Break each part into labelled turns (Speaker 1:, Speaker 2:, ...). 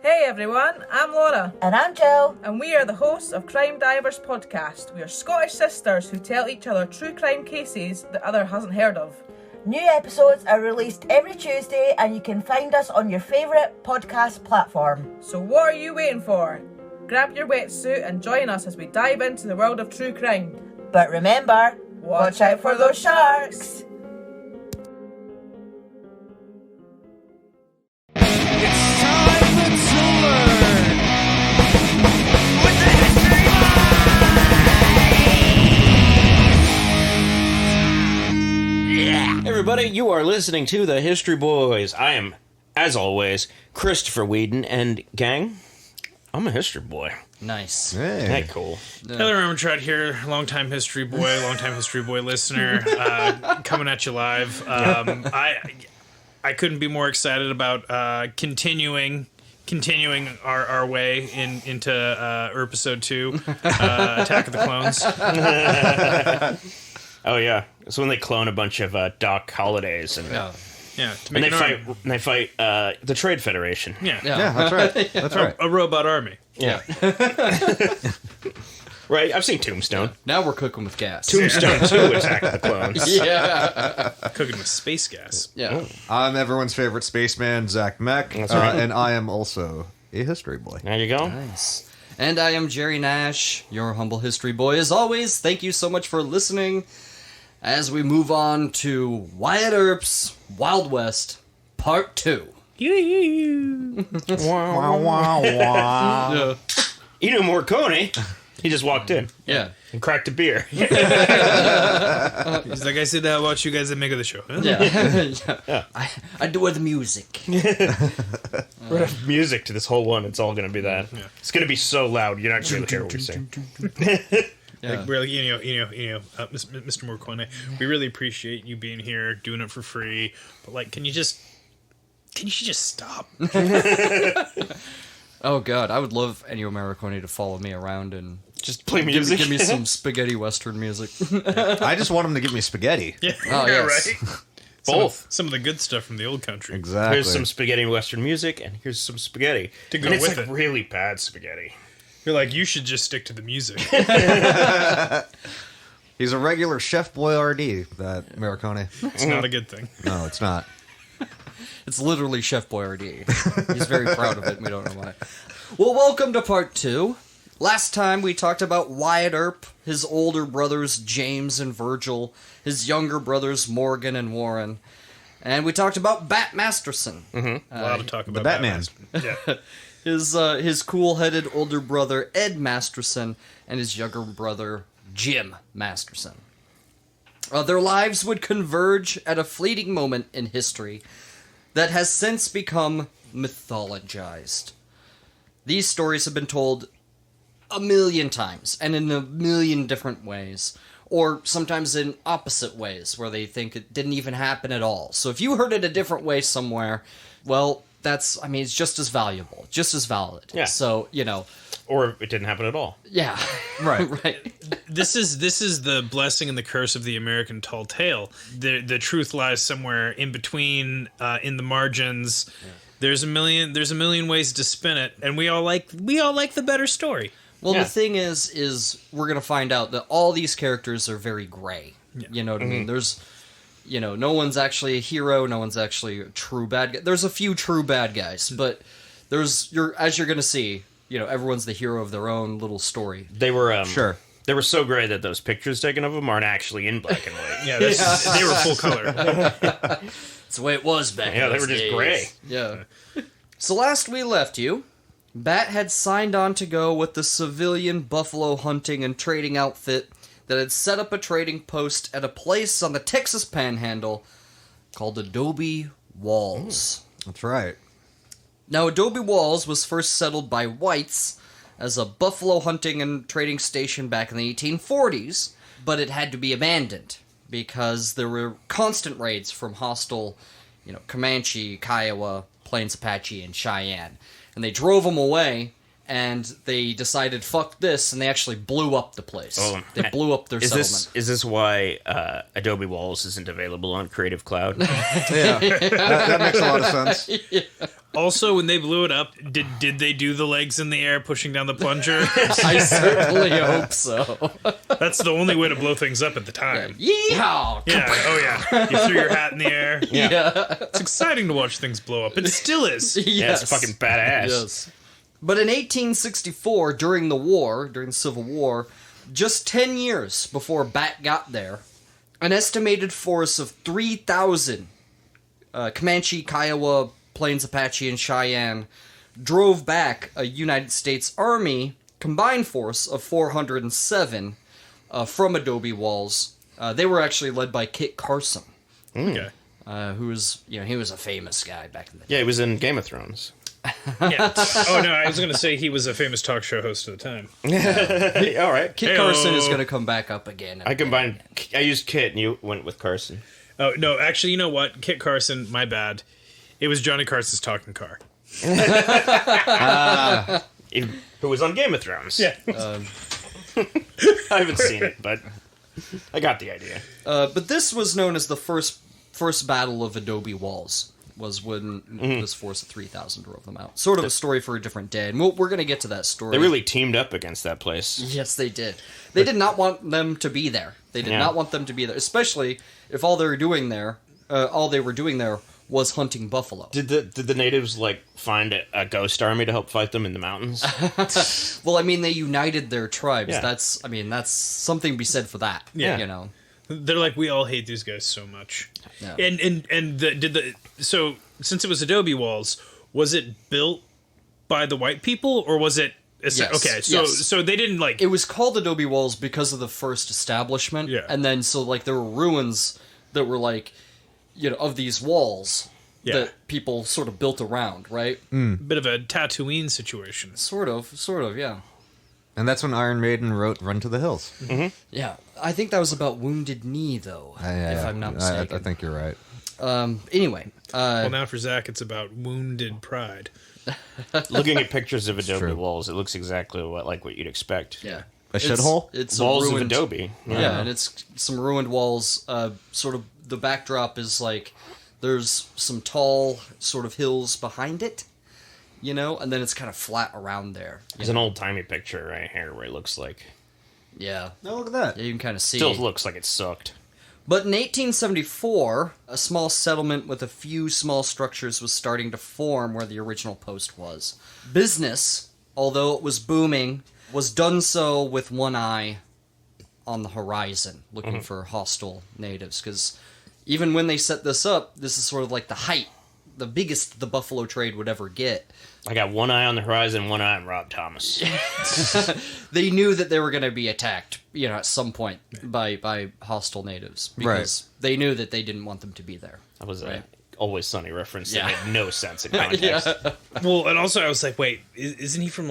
Speaker 1: Hey everyone, I'm Laura.
Speaker 2: And I'm Jill.
Speaker 1: And we are the hosts of Crime Divers podcast. We are Scottish sisters who tell each other true crime cases the other hasn't heard of.
Speaker 2: New episodes are released every Tuesday and you can find us on your favourite podcast platform.
Speaker 1: So what are you waiting for? Grab your wetsuit and join us as we dive into the world of true crime.
Speaker 2: But remember, watch out for those sharks!
Speaker 3: Everybody, you are listening to the History Boys. I am, as always, Christopher Whedon, and gang, I'm a history boy.
Speaker 4: Nice.
Speaker 3: Hey, cool.
Speaker 5: Heather Armitrud here, longtime History Boy listener, coming at you live. I couldn't be more excited about continuing our way into episode 2, Attack of the Clones.
Speaker 3: Oh yeah, it's when they clone a bunch of Doc Holidays and
Speaker 5: to make
Speaker 3: they fight the Trade Federation.
Speaker 5: Yeah,
Speaker 6: that's right. That's right.
Speaker 5: A robot army.
Speaker 3: Yeah. Right. I've seen Tombstone.
Speaker 4: Now we're cooking with gas.
Speaker 3: Tombstone 2, Attack of the Clones.
Speaker 4: Yeah.
Speaker 5: Cooking with space gas.
Speaker 4: Yeah.
Speaker 6: I'm everyone's favorite spaceman, Zach Meck,
Speaker 3: That's right.
Speaker 6: and I am also a history boy.
Speaker 3: There you go.
Speaker 4: Nice. And I am Jerry Nash, your humble history boy. As always, thank you so much for listening as we move on to Wyatt Earp's Wild West Part 2.
Speaker 6: Wow, wow, wow.
Speaker 3: Ennio Morricone, he just walked in.
Speaker 4: Yeah.
Speaker 3: And cracked a beer.
Speaker 5: He's like, I said, how about you guys that make of the show? Huh?
Speaker 4: Yeah. I do the music.
Speaker 3: We're gonna have music to this whole one. It's all going to be that. Yeah. It's going to be so loud, you're not going to hear what we say.
Speaker 5: Yeah. Like, we're like, Mr. Morricone, we really appreciate you being here, doing it for free, but like, can you just stop?
Speaker 4: Oh god, I would love Ennio Morricone to follow me around and
Speaker 3: just play music.
Speaker 4: Give me some spaghetti western music.
Speaker 6: I just want him to give me spaghetti.
Speaker 5: Yeah,
Speaker 4: oh, yes.
Speaker 5: Right.
Speaker 3: Both.
Speaker 5: Some of the good stuff from the old country.
Speaker 6: Exactly.
Speaker 3: Here's some spaghetti western music, and here's some spaghetti.
Speaker 5: To go
Speaker 3: and it's
Speaker 5: with
Speaker 3: like
Speaker 5: it.
Speaker 3: really bad spaghetti.
Speaker 5: You're like, you should just stick to the music.
Speaker 6: He's a regular Chef Boyardee, that Morricone.
Speaker 5: It's not a good thing.
Speaker 6: No, it's not.
Speaker 4: It's literally Chef Boyardee. He's very proud of it, and we don't know why. Well, welcome to Part 2. Last time we talked about Wyatt Earp, his older brothers James and Virgil, his younger brothers Morgan and Warren, and we talked about Bat Masterson.
Speaker 5: Mm-hmm. A lot of talk about
Speaker 6: the Batman.
Speaker 5: Yeah.
Speaker 4: His cool-headed older brother Ed Masterson and his younger brother Jim Masterson. Their lives would converge at a fleeting moment in history that has since become mythologized. These stories have been told a million times, and in a million different ways, or sometimes in opposite ways, where they think it didn't even happen at all. So if you heard it a different way somewhere, well, it's just as valuable, just as valid.
Speaker 3: Yeah.
Speaker 4: So,
Speaker 3: Or it didn't happen at all.
Speaker 4: yeah.
Speaker 6: Right.
Speaker 4: Right.
Speaker 5: This is the blessing and the curse of the American tall tale. The truth lies somewhere in between, in the margins. Yeah. There's a million ways to spin it, and we all like the better story.
Speaker 4: Well,
Speaker 3: Yeah.
Speaker 4: the thing is we're going to find out that all these characters are very gray. Yeah. You know what I mean? There's, no one's actually a hero, no one's actually a true bad guy. There's a few true bad guys, but as you're going to see, everyone's the hero of their own little story.
Speaker 3: They were
Speaker 6: Sure.
Speaker 3: They were so gray that those pictures taken of them aren't actually in black and white.
Speaker 5: Yeah, they were full color.
Speaker 4: It's the way it was back
Speaker 3: Yeah,
Speaker 4: in
Speaker 3: they
Speaker 4: those
Speaker 3: were just
Speaker 4: days.
Speaker 3: gray.
Speaker 4: Yeah. So last we left you, Bat had signed on to go with the civilian buffalo hunting and trading outfit that had set up a trading post at a place on the Texas Panhandle called Adobe Walls.
Speaker 6: That's right.
Speaker 4: Now, Adobe Walls was first settled by whites as a buffalo hunting and trading station back in the 1840s, but it had to be abandoned because there were constant raids from hostile, Comanche, Kiowa, Plains Apache, and Cheyenne. And they drove them away and they decided, fuck this, and they actually blew up the place.
Speaker 3: Oh,
Speaker 4: They blew up their settlement.
Speaker 3: Is this why Adobe Walls isn't available on Creative Cloud?
Speaker 6: Yeah, that makes a lot of sense.
Speaker 5: Also, when they blew it up, did they do the legs in the air pushing down the plunger?
Speaker 4: I certainly hope so.
Speaker 5: That's the only way to blow things up at the time.
Speaker 4: Yeehaw!
Speaker 5: Yeah, oh yeah. You threw your hat in the air.
Speaker 4: Yeah.
Speaker 5: It's exciting to watch things blow up. It still is.
Speaker 3: Yeah, it's fucking badass.
Speaker 4: Yes. But in 1864, during the Civil War, just 10 years before Bat got there, an estimated force of 3,000 Comanche, Kiowa, Plains Apache, and Cheyenne drove back a United States Army combined force of 407 from Adobe Walls. They were actually led by Kit Carson,
Speaker 5: Okay.
Speaker 4: who was, he was a famous guy back in the day.
Speaker 3: Yeah, he was in Game of Thrones.
Speaker 5: Yeah. Oh no, I was going to say he was a famous talk show host at the time.
Speaker 3: All right.
Speaker 4: Kit Carson is going to come back up again.
Speaker 3: I used Kit, and you went with Carson.
Speaker 5: Oh no, actually, you know what? Kit Carson, my bad. It was Johnny Carson's talking car.
Speaker 3: Who was on Game of Thrones.
Speaker 5: Yeah.
Speaker 3: I haven't seen it, but I got the idea.
Speaker 4: But this was known as the first battle of Adobe Walls. Was when this force of 3,000 drove them out. Sort of a story for a different day, and we're going to get to that story.
Speaker 3: They really teamed up against that place.
Speaker 4: Yes, they did. They did not want them to be there. They did not want them to be there, especially if all they were doing there was hunting buffalo.
Speaker 3: Did the natives find a ghost army to help fight them in the mountains?
Speaker 4: Well, I mean, they united their tribes.
Speaker 3: Yeah.
Speaker 4: That's something to be said for that.
Speaker 5: Yeah. They're like, we all hate these guys so much.
Speaker 4: Yeah.
Speaker 5: So since it was Adobe Walls, was it built by the white people or was it?
Speaker 4: Yes.
Speaker 5: Okay, so they didn't
Speaker 4: It was called Adobe Walls because of the first establishment.
Speaker 5: Yeah.
Speaker 4: And then there were ruins that were of these walls that people sort of built around, right?
Speaker 5: bit of a Tatooine situation.
Speaker 4: Sort of, yeah.
Speaker 6: And that's when Iron Maiden wrote "Run to the Hills."
Speaker 3: Mm-hmm.
Speaker 4: Yeah, I think that was about Wounded Knee, though, if I'm not mistaken.
Speaker 6: I think you're right.
Speaker 4: Anyway.
Speaker 5: Well, now for Zach, it's about wounded pride.
Speaker 3: Looking at pictures of Adobe
Speaker 6: true.
Speaker 3: Walls, it looks exactly like what you'd expect.
Speaker 4: Yeah.
Speaker 6: A shithole?
Speaker 4: It's
Speaker 3: Walls
Speaker 4: a ruined,
Speaker 3: of Adobe.
Speaker 4: Yeah, and it's some ruined walls. Sort of the backdrop is there's some tall sort of hills behind it, and then it's kind of flat around there.
Speaker 3: There's an old-timey picture right here where it looks like...
Speaker 4: Yeah.
Speaker 6: Oh, look at that.
Speaker 4: Yeah, you can kind of see.
Speaker 3: Still looks like it sucked.
Speaker 4: But in 1874, a small settlement with a few small structures was starting to form where the original post was. Business, although it was booming, was done so with one eye on the horizon, looking for hostile natives. Because even when they set this up, this is sort of like the height, the biggest the buffalo trade would ever get.
Speaker 3: I got one eye on the horizon, one eye on Rob Thomas.
Speaker 4: They knew that they were going to be attacked, at some point by hostile natives. Because they knew that they didn't want them to be there.
Speaker 3: That was a Always Sunny reference that
Speaker 4: Yeah.
Speaker 3: made no sense in context.
Speaker 5: Well, and also I was like, wait, isn't he from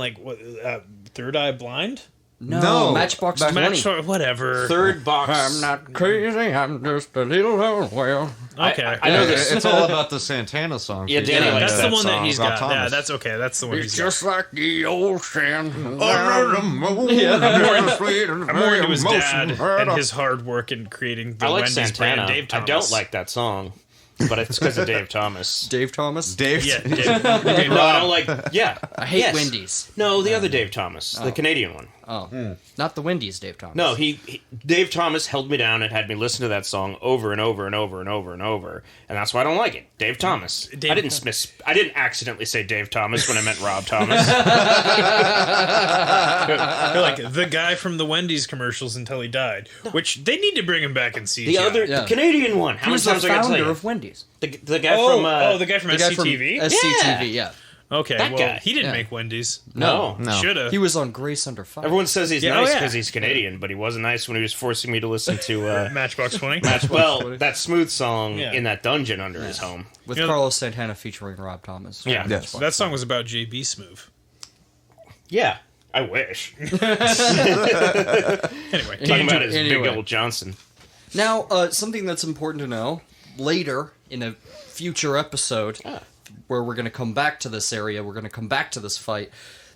Speaker 5: Third Eye Blind?
Speaker 4: No, Matchbox 20.
Speaker 5: Whatever.
Speaker 3: Third box.
Speaker 4: I'm not crazy, I'm just a little old whale.
Speaker 5: Okay.
Speaker 3: I know this.
Speaker 6: It's all about the Santana song.
Speaker 3: Yeah, Danny likes
Speaker 5: That's
Speaker 3: that
Speaker 5: the one that
Speaker 3: song.
Speaker 5: he's
Speaker 6: Rob
Speaker 5: got.
Speaker 6: Thomas.
Speaker 5: Yeah, that's okay. That's the one
Speaker 4: It's
Speaker 5: he's
Speaker 4: just like the ocean.
Speaker 5: I'm more into his dad and his hard work in creating the
Speaker 3: I like
Speaker 5: Wendy's brand.
Speaker 3: Santana.
Speaker 5: Dave Thomas.
Speaker 3: I don't like that song, but it's because of Dave Thomas.
Speaker 4: Dave Thomas?
Speaker 6: Dave.
Speaker 5: Yeah, Dave,
Speaker 3: No, I don't like... Yeah.
Speaker 4: I hate
Speaker 3: Yes.
Speaker 4: Wendy's.
Speaker 3: No, the other Dave Thomas. The Canadian one.
Speaker 4: Oh, not the Wendy's Dave Thomas.
Speaker 3: No, Dave Thomas held me down and had me listen to that song over and over and over and over and over, and that's why I don't like it. Dave Thomas. I didn't accidentally say Dave Thomas when I meant Rob Thomas.
Speaker 5: They're like the guy from the Wendy's commercials until he died, which they need to bring him back and see.
Speaker 3: The Canadian one. How
Speaker 4: He
Speaker 3: many
Speaker 4: was the
Speaker 3: times I got to tell
Speaker 4: founder
Speaker 3: you?
Speaker 4: of Wendy's.
Speaker 3: The guy
Speaker 5: the guy from
Speaker 4: The guy from
Speaker 5: SCTV.
Speaker 4: SCTV, yeah.
Speaker 5: Okay,
Speaker 3: That
Speaker 5: well,
Speaker 3: guy.
Speaker 5: he didn't
Speaker 4: Yeah.
Speaker 5: make Wendy's.
Speaker 3: No.
Speaker 5: Should have.
Speaker 4: He was on Grace Under Fire.
Speaker 3: Everyone says he's
Speaker 5: Yeah, oh,
Speaker 3: nice
Speaker 5: yeah.
Speaker 3: because he's Canadian, but he wasn't nice when he was forcing me to listen to
Speaker 5: Matchbox 20.
Speaker 3: that Smooth song
Speaker 5: Yeah.
Speaker 3: in that dungeon under his home.
Speaker 4: With
Speaker 5: You know-
Speaker 4: Carlos Santana featuring Rob Thomas.
Speaker 3: Yeah.
Speaker 6: Yes.
Speaker 5: That song was about JB Smoove.
Speaker 3: Yeah, I wish.
Speaker 5: Anyway,
Speaker 3: Talking about his big
Speaker 4: Anyway.
Speaker 3: old Johnson.
Speaker 4: Now, something that's important to know, later in a future episode, where we're going to come back to this area, we're going to come back to this fight,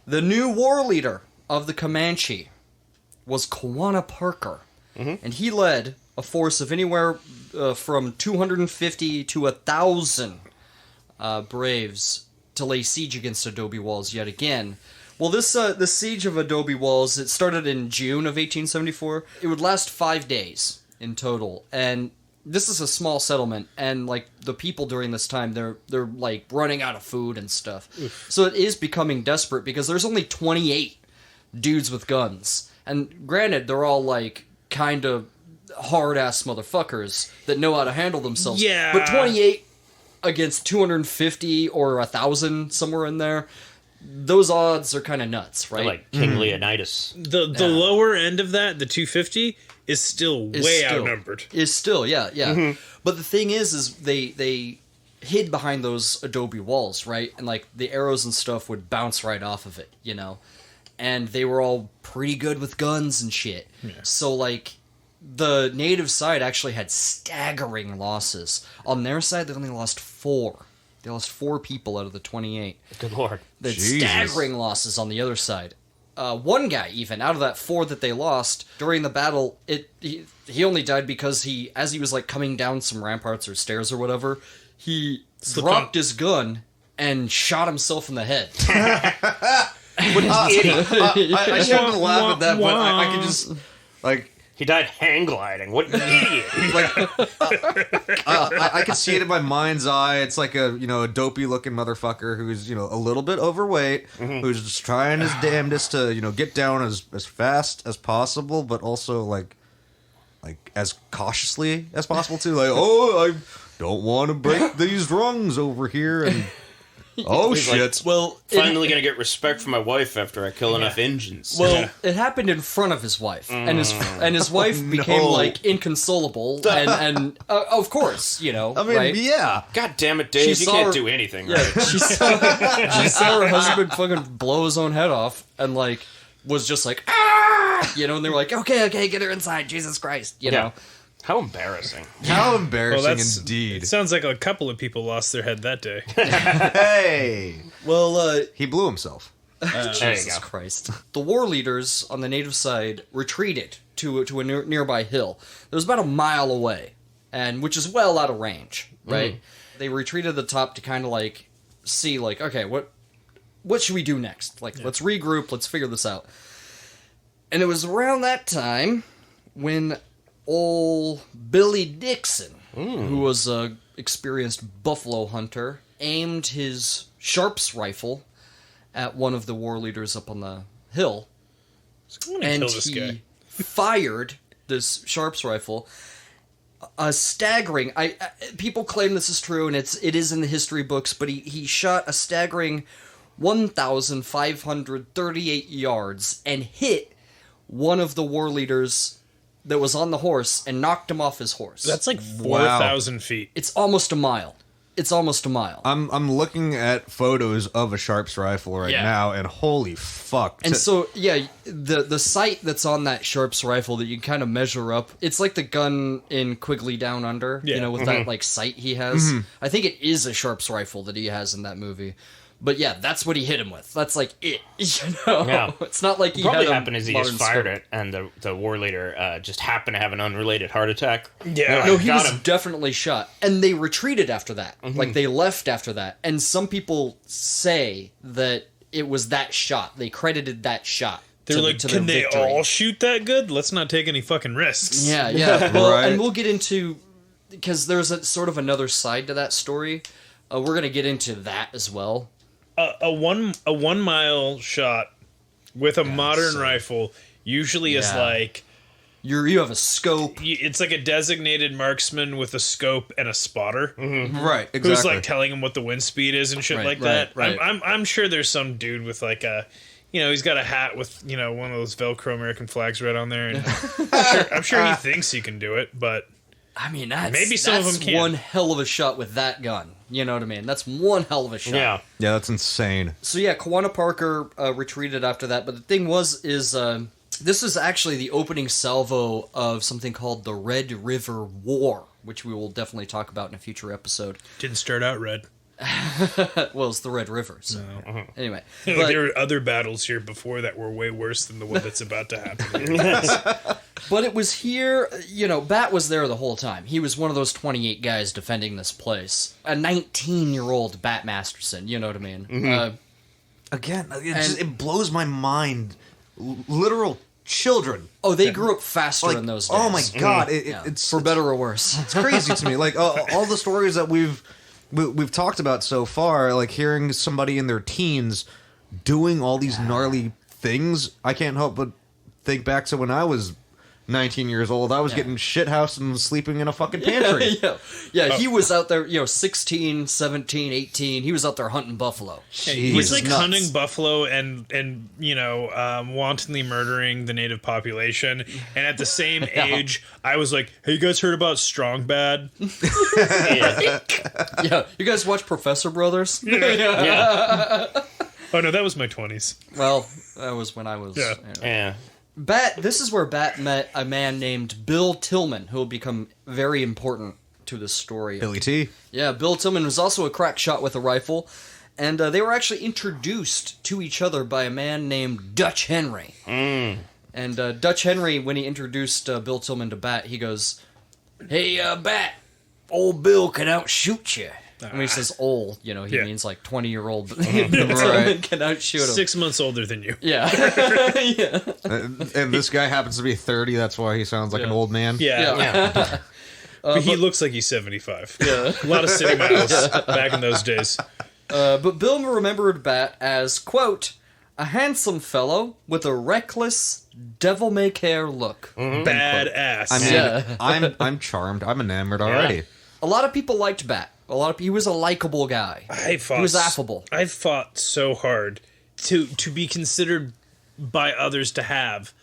Speaker 4: The new war leader of the Comanche was Kawana Parker, and he led a force of anywhere from 250 to 1,000 braves to lay siege against Adobe Walls yet again. Well, this siege of Adobe Walls, it started in June of 1874. It would last 5 days in total, and this is a small settlement, and like the people during this time, they're like running out of food and stuff. Oof. So it is becoming desperate because there's only 28 dudes with guns, and granted, they're all like kind of hard-ass motherfuckers that know how to handle themselves.
Speaker 5: Yeah.
Speaker 4: But 28 against 250 or 1,000, somewhere in there, those odds are kind of nuts, right?
Speaker 3: Like King Leonidas.
Speaker 5: The lower end of that, the 250, is still outnumbered.
Speaker 4: Is still, yeah. Mm-hmm. But the thing is they hid behind those adobe walls, right? And like the arrows and stuff would bounce right off of it, you know? And they were all pretty good with guns and shit. Yeah. So like the native side actually had staggering losses. On their side, they only lost 4. They lost 4 people out of the 28.
Speaker 3: Good lord.
Speaker 4: They had staggering losses on the other side. One guy, even, out of that 4 that they lost, during the battle, he only died because as he was like coming down some ramparts or stairs or whatever, he dropped his gun and shot himself in the head.
Speaker 3: What an idiot.
Speaker 6: I shouldn't laugh at that, but I could just, like...
Speaker 3: He died hang gliding. What an idiot.
Speaker 6: I can see it in my mind's eye. It's like a dopey-looking motherfucker who's, a little bit overweight, who's just trying his damnedest to, get down as fast as possible, but also, like as cautiously as possible, too. Like, I don't want to break these rungs over here, and... Oh, shit.
Speaker 3: Well, finally gonna get respect from my wife after I kill enough Injuns.
Speaker 4: Well, it happened in front of his wife, and his wife became like inconsolable, and of course, I mean, right?
Speaker 6: Yeah.
Speaker 3: God damn it, Dave, you can't do anything, right?
Speaker 4: She saw her husband fucking blow his own head off, and like was just like, and they were like, okay, get her inside, Jesus Christ, you know.
Speaker 3: How embarrassing.
Speaker 6: How embarrassing indeed.
Speaker 5: It sounds like a couple of people lost their head that day.
Speaker 6: Hey!
Speaker 4: Well,
Speaker 6: he blew himself.
Speaker 4: Jesus Christ. The war leaders on the native side retreated to a nearby hill. It was about a mile away, and which is well out of range, right? They retreated to the top to kind of like see, like, okay, what should we do next? Like, let's regroup, let's figure this out. And it was around that time when old Billy Dixon, who was a experienced buffalo hunter, aimed his Sharps rifle at one of the war leaders up on the hill, and he fired this Sharps rifle. A staggering, people claim this is true, and it is in the history books, but he shot a staggering 1,538 yards and hit one of the war leaders that was on the horse and knocked him off his horse.
Speaker 5: That's like 4,000 feet.
Speaker 4: It's almost a mile.
Speaker 6: I'm looking at photos of a Sharps rifle right now, and holy fuck.
Speaker 4: And so, the sight that's on that Sharps rifle that you can kind of measure up, it's like the gun in Quigley Down Under, with that like sight he has. I think it is a Sharps rifle that he has in that movie. But yeah, that's what he hit him with. That's like it, Yeah. It's not like he
Speaker 3: probably
Speaker 4: had
Speaker 3: happened is he just fired it, and the war leader just happened to have an unrelated heart attack.
Speaker 4: Yeah, no, he was definitely shot, and they retreated after that. Like they left after that, and some people say that it was that shot. They credited that shot.
Speaker 5: They're like, can they all shoot that good? Let's not take any fucking risks.
Speaker 4: Yeah. Well, and we'll get into, because there's a sort of another side to that story. We're gonna get into that as well.
Speaker 5: A 1 mile shot with a modern rifle usually is like
Speaker 4: you have a scope.
Speaker 5: It's like a designated marksman with a scope and a spotter,
Speaker 6: right? Exactly.
Speaker 5: Who's like telling him what the wind speed is and shit like that. Right. I'm sure there's some dude with like a, he's got a hat with one of those Velcro American flags right on there, and I'm sure he thinks he can do it, but
Speaker 4: I mean,
Speaker 5: maybe some of them can.
Speaker 4: One hell of a shot with that gun. You know what I mean? That's one hell of a shot.
Speaker 6: Yeah, that's insane.
Speaker 4: So yeah, Kawana Parker retreated after that, but the thing is this is actually the opening salvo of something called the Red River War, which we will definitely talk about in a future episode.
Speaker 5: Didn't start out red.
Speaker 4: Well, it's the Red River. So anyway,
Speaker 5: There were other battles here before that were way worse than the one that's about to happen here.
Speaker 4: but it was here. Bat was there the whole time. He was one of those 28 guys defending this place. A 19-year-old Bat Masterson. You know what I mean?
Speaker 6: Again, it blows my mind. Literal children.
Speaker 4: Oh, they grew up faster in those days.
Speaker 6: Oh my god, it's
Speaker 4: for better or worse.
Speaker 6: It's crazy to me. Like all the stories that we've talked about so far, like hearing somebody in their teens doing all these gnarly things, I can't help but think back to when I was 19 years old. I was getting shithoused and sleeping in a fucking pantry.
Speaker 4: He was out there, 16, 17, 18. He was out there hunting buffalo.
Speaker 5: He's like
Speaker 4: nuts.
Speaker 5: hunting buffalo and wantonly murdering the native population. And at the same age, I was like, "Hey, you guys heard about Strong Bad?"
Speaker 4: Yeah, you guys watch Professor Brothers?
Speaker 5: Oh no, that was my 20s.
Speaker 4: Well, that was when I was.
Speaker 3: Yeah.
Speaker 4: This is where Bat met a man named Bill Tillman, who will become very important to this story.
Speaker 6: Billy T.
Speaker 4: Yeah, Bill Tillman was also a crack shot with a rifle, and they were actually introduced to each other by a man named Dutch Henry. And Dutch Henry, when he introduced Bill Tillman to Bat, he goes, "Hey, Bat, old Bill can outshoot you." When he says old, he means like 20-year-old. Bill Tillman can outshoot him.
Speaker 5: 6 months older than you.
Speaker 4: Yeah.
Speaker 6: And this guy happens to be 30. That's why he sounds like an old man.
Speaker 5: Yeah. But he looks like he's 75. Yeah. A lot of city miles back in those days.
Speaker 4: But Bill remembered Bat as, quote, "a handsome fellow with a reckless, devil-may-care look."
Speaker 5: Badass.
Speaker 6: I mean, I'm charmed. I'm enamored already.
Speaker 4: A lot of people liked Bat. He was a likable guy. He was affable.
Speaker 5: I fought so hard to be considered by others to have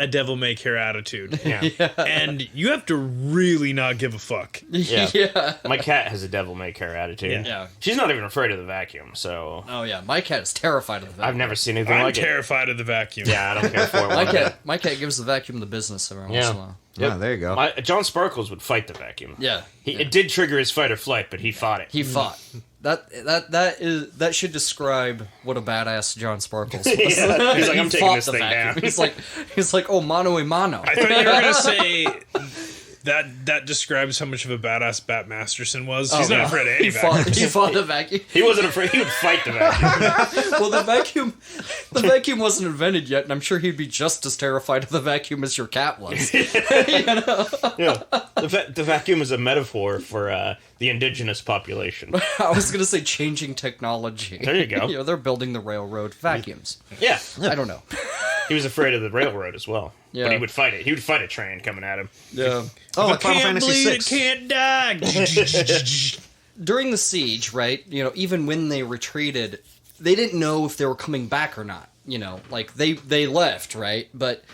Speaker 5: a devil-may-care attitude.
Speaker 3: Yeah.
Speaker 5: And you have to really not give a fuck.
Speaker 3: Yeah. My cat has a devil-may-care attitude.
Speaker 4: Yeah.
Speaker 3: She's not even afraid of the vacuum, so...
Speaker 4: Oh, yeah. My cat is terrified of the vacuum.
Speaker 3: I've never seen anything
Speaker 5: I'm
Speaker 3: like it.
Speaker 5: terrified of the vacuum.
Speaker 3: Yeah, I don't care for it.
Speaker 4: My cat gives the vacuum the business every once in a while.
Speaker 6: Yeah, there you go.
Speaker 3: John Sparkles would fight the vacuum.
Speaker 4: Yeah.
Speaker 3: It did trigger his fight or flight, but he fought it.
Speaker 4: He fought. That should describe what a badass John Sparkles was.
Speaker 3: He's like, I'm taking this thing
Speaker 4: vacuum.
Speaker 3: down.
Speaker 4: He's like, oh, mano a mano.
Speaker 5: I thought you were going to say that describes how much of a badass Bat Masterson was. He's not afraid of any vacuum.
Speaker 4: He fought the vacuum.
Speaker 3: He wasn't afraid. He would fight the vacuum.
Speaker 4: Well, the vacuum wasn't invented yet, and I'm sure he'd be just as terrified of the vacuum as your cat was.
Speaker 3: Yeah. The vacuum is a metaphor for the indigenous population.
Speaker 4: I was going to say changing technology.
Speaker 3: There you go.
Speaker 4: They're building the railroad vacuums.
Speaker 3: Yeah.
Speaker 4: I don't know.
Speaker 3: He was afraid of the railroad as well.
Speaker 4: Yeah.
Speaker 3: But he would fight it. He would fight a train coming at him.
Speaker 4: Yeah.
Speaker 6: Oh, like Final
Speaker 5: Can't
Speaker 6: Fantasy
Speaker 5: bleed,
Speaker 6: VI.
Speaker 5: it can't die.
Speaker 4: During the siege, right, even when they retreated, they didn't know if they were coming back or not. They left, right? But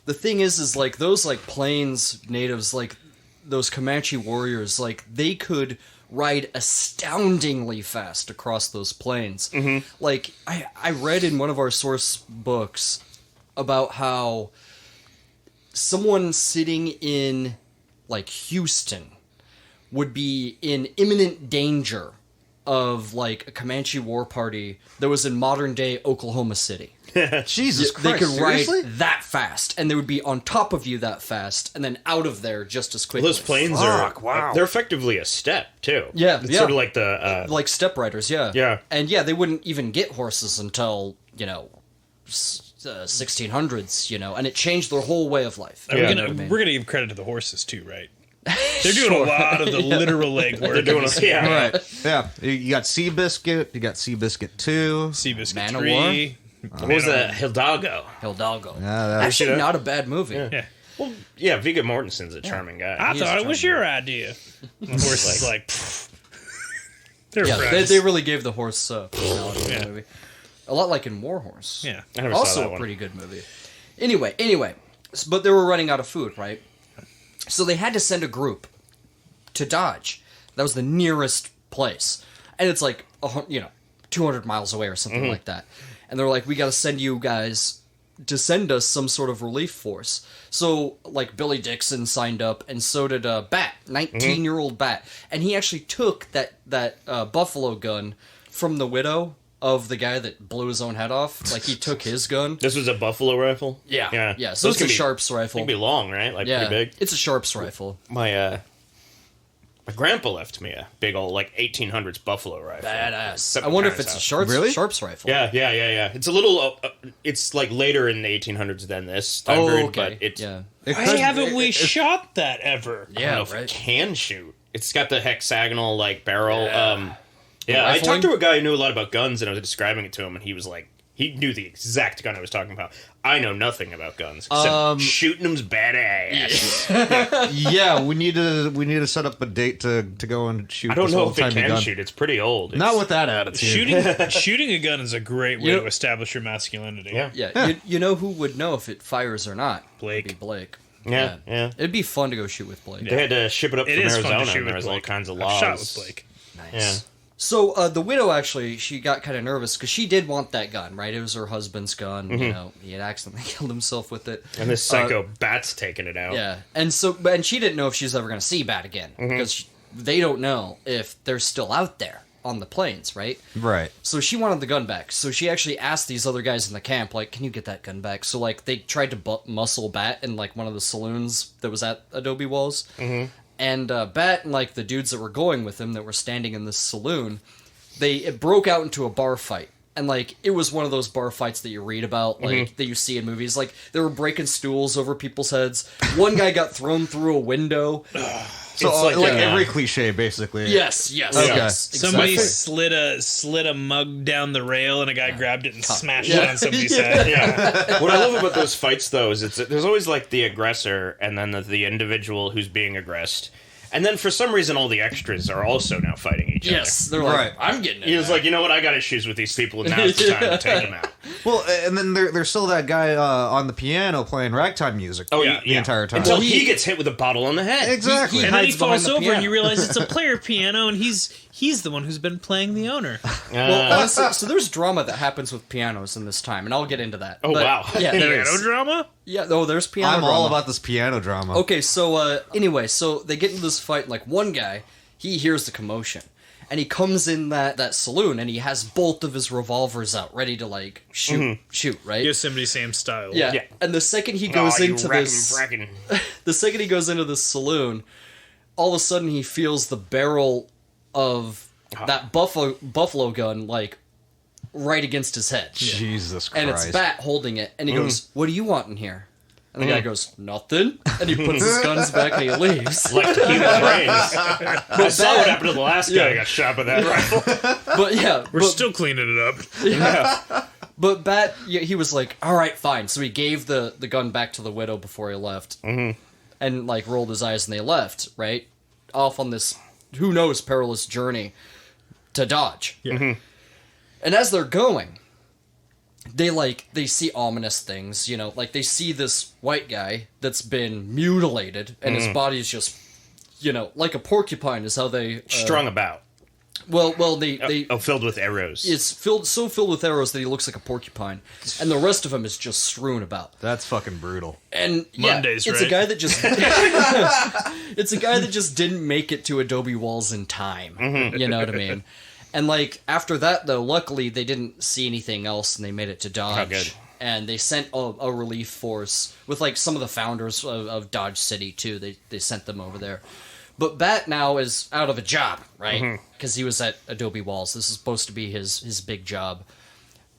Speaker 4: the thing is like those like plains natives, like those Comanche warriors, like they could ride astoundingly fast across those plains. Mm-hmm. Like I read in one of our source books about how someone sitting in like Houston would be in imminent danger of like a Comanche war party that was in modern day Oklahoma City.
Speaker 6: Jesus Christ,
Speaker 4: They could
Speaker 6: seriously?
Speaker 4: ride that fast, and they would be on top of you that fast, and then out of there just as quickly.
Speaker 3: Those planes they're effectively a step, too.
Speaker 4: Yeah,
Speaker 3: It's
Speaker 4: yeah.
Speaker 3: sort of like the...
Speaker 4: like step riders, yeah.
Speaker 3: Yeah.
Speaker 4: And yeah, they wouldn't even get horses until, 1600s, and it changed their whole way of life.
Speaker 5: We're gonna give credit to the horses too, right? They're doing a lot of the literal legwork.
Speaker 3: they're doing
Speaker 4: Right.
Speaker 6: Yeah, you got Seabiscuit, you got Seabiscuit 2.
Speaker 5: Seabiscuit
Speaker 4: Man of
Speaker 5: 3.
Speaker 3: What was that? Hidalgo.
Speaker 4: Hidalgo.
Speaker 6: Yeah, that-
Speaker 4: Actually, not a bad movie.
Speaker 5: Yeah.
Speaker 3: Well, yeah, Viggo Mortensen's a charming guy.
Speaker 5: I
Speaker 4: He is
Speaker 5: thought it was
Speaker 4: charming.
Speaker 5: your idea. The horse is like, pfft. They're
Speaker 4: Yeah,
Speaker 5: friends.
Speaker 4: they really gave the horse personality in the movie. A lot like in War Horse.
Speaker 5: Yeah.
Speaker 3: I never saw
Speaker 4: Also
Speaker 3: that
Speaker 4: a
Speaker 3: one.
Speaker 4: pretty good movie. Anyway, but they were running out of food, right? So they had to send a group to Dodge. That was the nearest place. And it's like, 200 miles away or something like that. And they're like, we got to send you guys to send us some sort of relief force. So, like, Billy Dixon signed up, and so did Bat, 19-year-old Bat. And he actually took that buffalo gun from the widow of the guy that blew his own head off. Like, he took his gun.
Speaker 3: This was a buffalo rifle?
Speaker 4: Yeah. So it's a Sharps rifle.
Speaker 3: It can be long, right? Like, pretty big?
Speaker 4: It's a Sharps rifle.
Speaker 3: My grandpa left me a big old, like, 1800s buffalo rifle.
Speaker 4: Badass. I wonder if it's a Sharps rifle.
Speaker 3: Yeah. It's a little, it's, like, later in the 1800s than this time period, but it's...
Speaker 4: Yeah.
Speaker 5: Why haven't we shot that ever?
Speaker 3: I don't know if it can shoot. It's got the hexagonal, like, barrel. I
Speaker 4: Rifling?
Speaker 3: talked to a guy who knew a lot about guns, and I was describing it to him, and he was like, he knew the exact gun I was talking about. I know nothing about guns, except shooting them's badass.
Speaker 6: Yeah, we need to set up a date to go and shoot.
Speaker 3: I don't
Speaker 6: this
Speaker 3: know if it
Speaker 6: old-timey
Speaker 3: can
Speaker 6: gun.
Speaker 3: shoot. It's pretty old.
Speaker 6: Not with that attitude.
Speaker 5: Shooting a gun is a great way to establish your masculinity.
Speaker 3: Yeah.
Speaker 4: Yeah. You know who would know if it fires or not?
Speaker 5: Blake.
Speaker 4: It'd be Blake.
Speaker 3: Yeah.
Speaker 4: It'd be fun to go shoot with Blake.
Speaker 3: They had to ship it up
Speaker 5: It
Speaker 3: from
Speaker 5: is fun to
Speaker 3: Arizona,
Speaker 5: shoot
Speaker 3: and there
Speaker 5: with
Speaker 3: was all
Speaker 5: Blake.
Speaker 3: kinds of
Speaker 5: I've
Speaker 3: laws.
Speaker 5: shot with Blake.
Speaker 4: Nice.
Speaker 3: Yeah.
Speaker 4: So the widow actually, she got kind of nervous because she did want that gun, right? It was her husband's gun. You know, he had accidentally killed himself with it.
Speaker 3: And this psycho Bat's taking it out.
Speaker 4: Yeah, and she didn't know if she was ever going to see Bat again because they don't know if they're still out there on the plains, right?
Speaker 6: Right.
Speaker 4: So she wanted the gun back. So she actually asked these other guys in the camp, like, "Can you get that gun back?" So like they tried to muscle Bat in like one of the saloons that was at Adobe Walls. And Bat and like the dudes that were going with him that were standing in this saloon, it broke out into a bar fight. And like it was one of those bar fights that you read about, like that you see in movies. Like they were breaking stools over people's heads. One guy got thrown through a window.
Speaker 6: So
Speaker 3: It's
Speaker 6: like every cliche, basically.
Speaker 4: Yes.
Speaker 6: Okay.
Speaker 4: Yes.
Speaker 5: Somebody
Speaker 4: exactly.
Speaker 5: slid a mug down the rail, and a guy grabbed it and smashed it on somebody's head.
Speaker 3: Yeah. What I love about those fights, though, is there's always like the aggressor and then the individual who's being aggressed. And then for some reason, all the extras are also now fighting each other.
Speaker 4: Yes, they're like,
Speaker 6: Right.
Speaker 4: I'm getting it.
Speaker 3: He was like, you know what, I got issues with these people, and now's the time to take them out.
Speaker 6: Well, and then there's still that guy on the piano playing ragtime music.
Speaker 3: The
Speaker 6: entire time.
Speaker 3: Until he gets hit with a bottle on the head.
Speaker 6: Exactly.
Speaker 4: He
Speaker 5: And then he
Speaker 4: hides behind
Speaker 5: falls
Speaker 4: the
Speaker 5: over,
Speaker 4: piano.
Speaker 5: and you realize it's a player piano, and he's the one who's been playing the owner.
Speaker 4: Well, honestly, so there's drama that happens with pianos in this time, and I'll get into that.
Speaker 3: Oh, wow.
Speaker 4: Yeah, there
Speaker 5: Piano
Speaker 4: is.
Speaker 5: drama?
Speaker 4: Yeah, there's piano
Speaker 6: I'm
Speaker 4: drama.
Speaker 6: all about this piano drama.
Speaker 4: Okay, so anyway, so they get into this fight, and like one guy, he hears the commotion, and he comes in that saloon, and he has both of his revolvers out, ready to like shoot, right?
Speaker 5: Yosemite Sam style.
Speaker 4: Yeah.
Speaker 3: Yeah.
Speaker 4: And the second he goes into this, the second he goes into this saloon, all of a sudden he feels the barrel of that buffalo gun like right against his head.
Speaker 6: Jesus Christ.
Speaker 4: And it's Bat holding it, and he goes, "What do you want in here?" And the guy goes, "Nothing." And he puts his guns back and he leaves.
Speaker 3: Like human brains. I saw what happened to the last guy who got shot with that rifle.
Speaker 4: But yeah,
Speaker 5: We're still cleaning it up.
Speaker 4: But Bat, he was like, "All right, fine." So he gave the gun back to the widow before he left, and like rolled his eyes, and they left right off on this who knows perilous journey to Dodge.
Speaker 5: Yeah.
Speaker 4: And as they're going, they see ominous things, you know, like they see this white guy that's been mutilated and his body is just, you know, like a porcupine is how they
Speaker 3: Strung about.
Speaker 4: Well, they
Speaker 3: filled with arrows.
Speaker 4: it's filled with arrows that he looks like a porcupine, and the rest of him is just strewn about.
Speaker 6: That's fucking brutal.
Speaker 4: And
Speaker 5: Mondays,
Speaker 4: it's
Speaker 5: right?
Speaker 4: a guy that just it's a guy that just didn't make it to Adobe Walls in time. You know what I mean? And like after that, though, luckily they didn't see anything else, and they made it to Dodge.
Speaker 3: Oh, good.
Speaker 4: And they sent a relief force with like some of the founders of Dodge City too. They sent them over there. But Bat now is out of a job, right? Because he was at Adobe Walls. This is supposed to be his big job.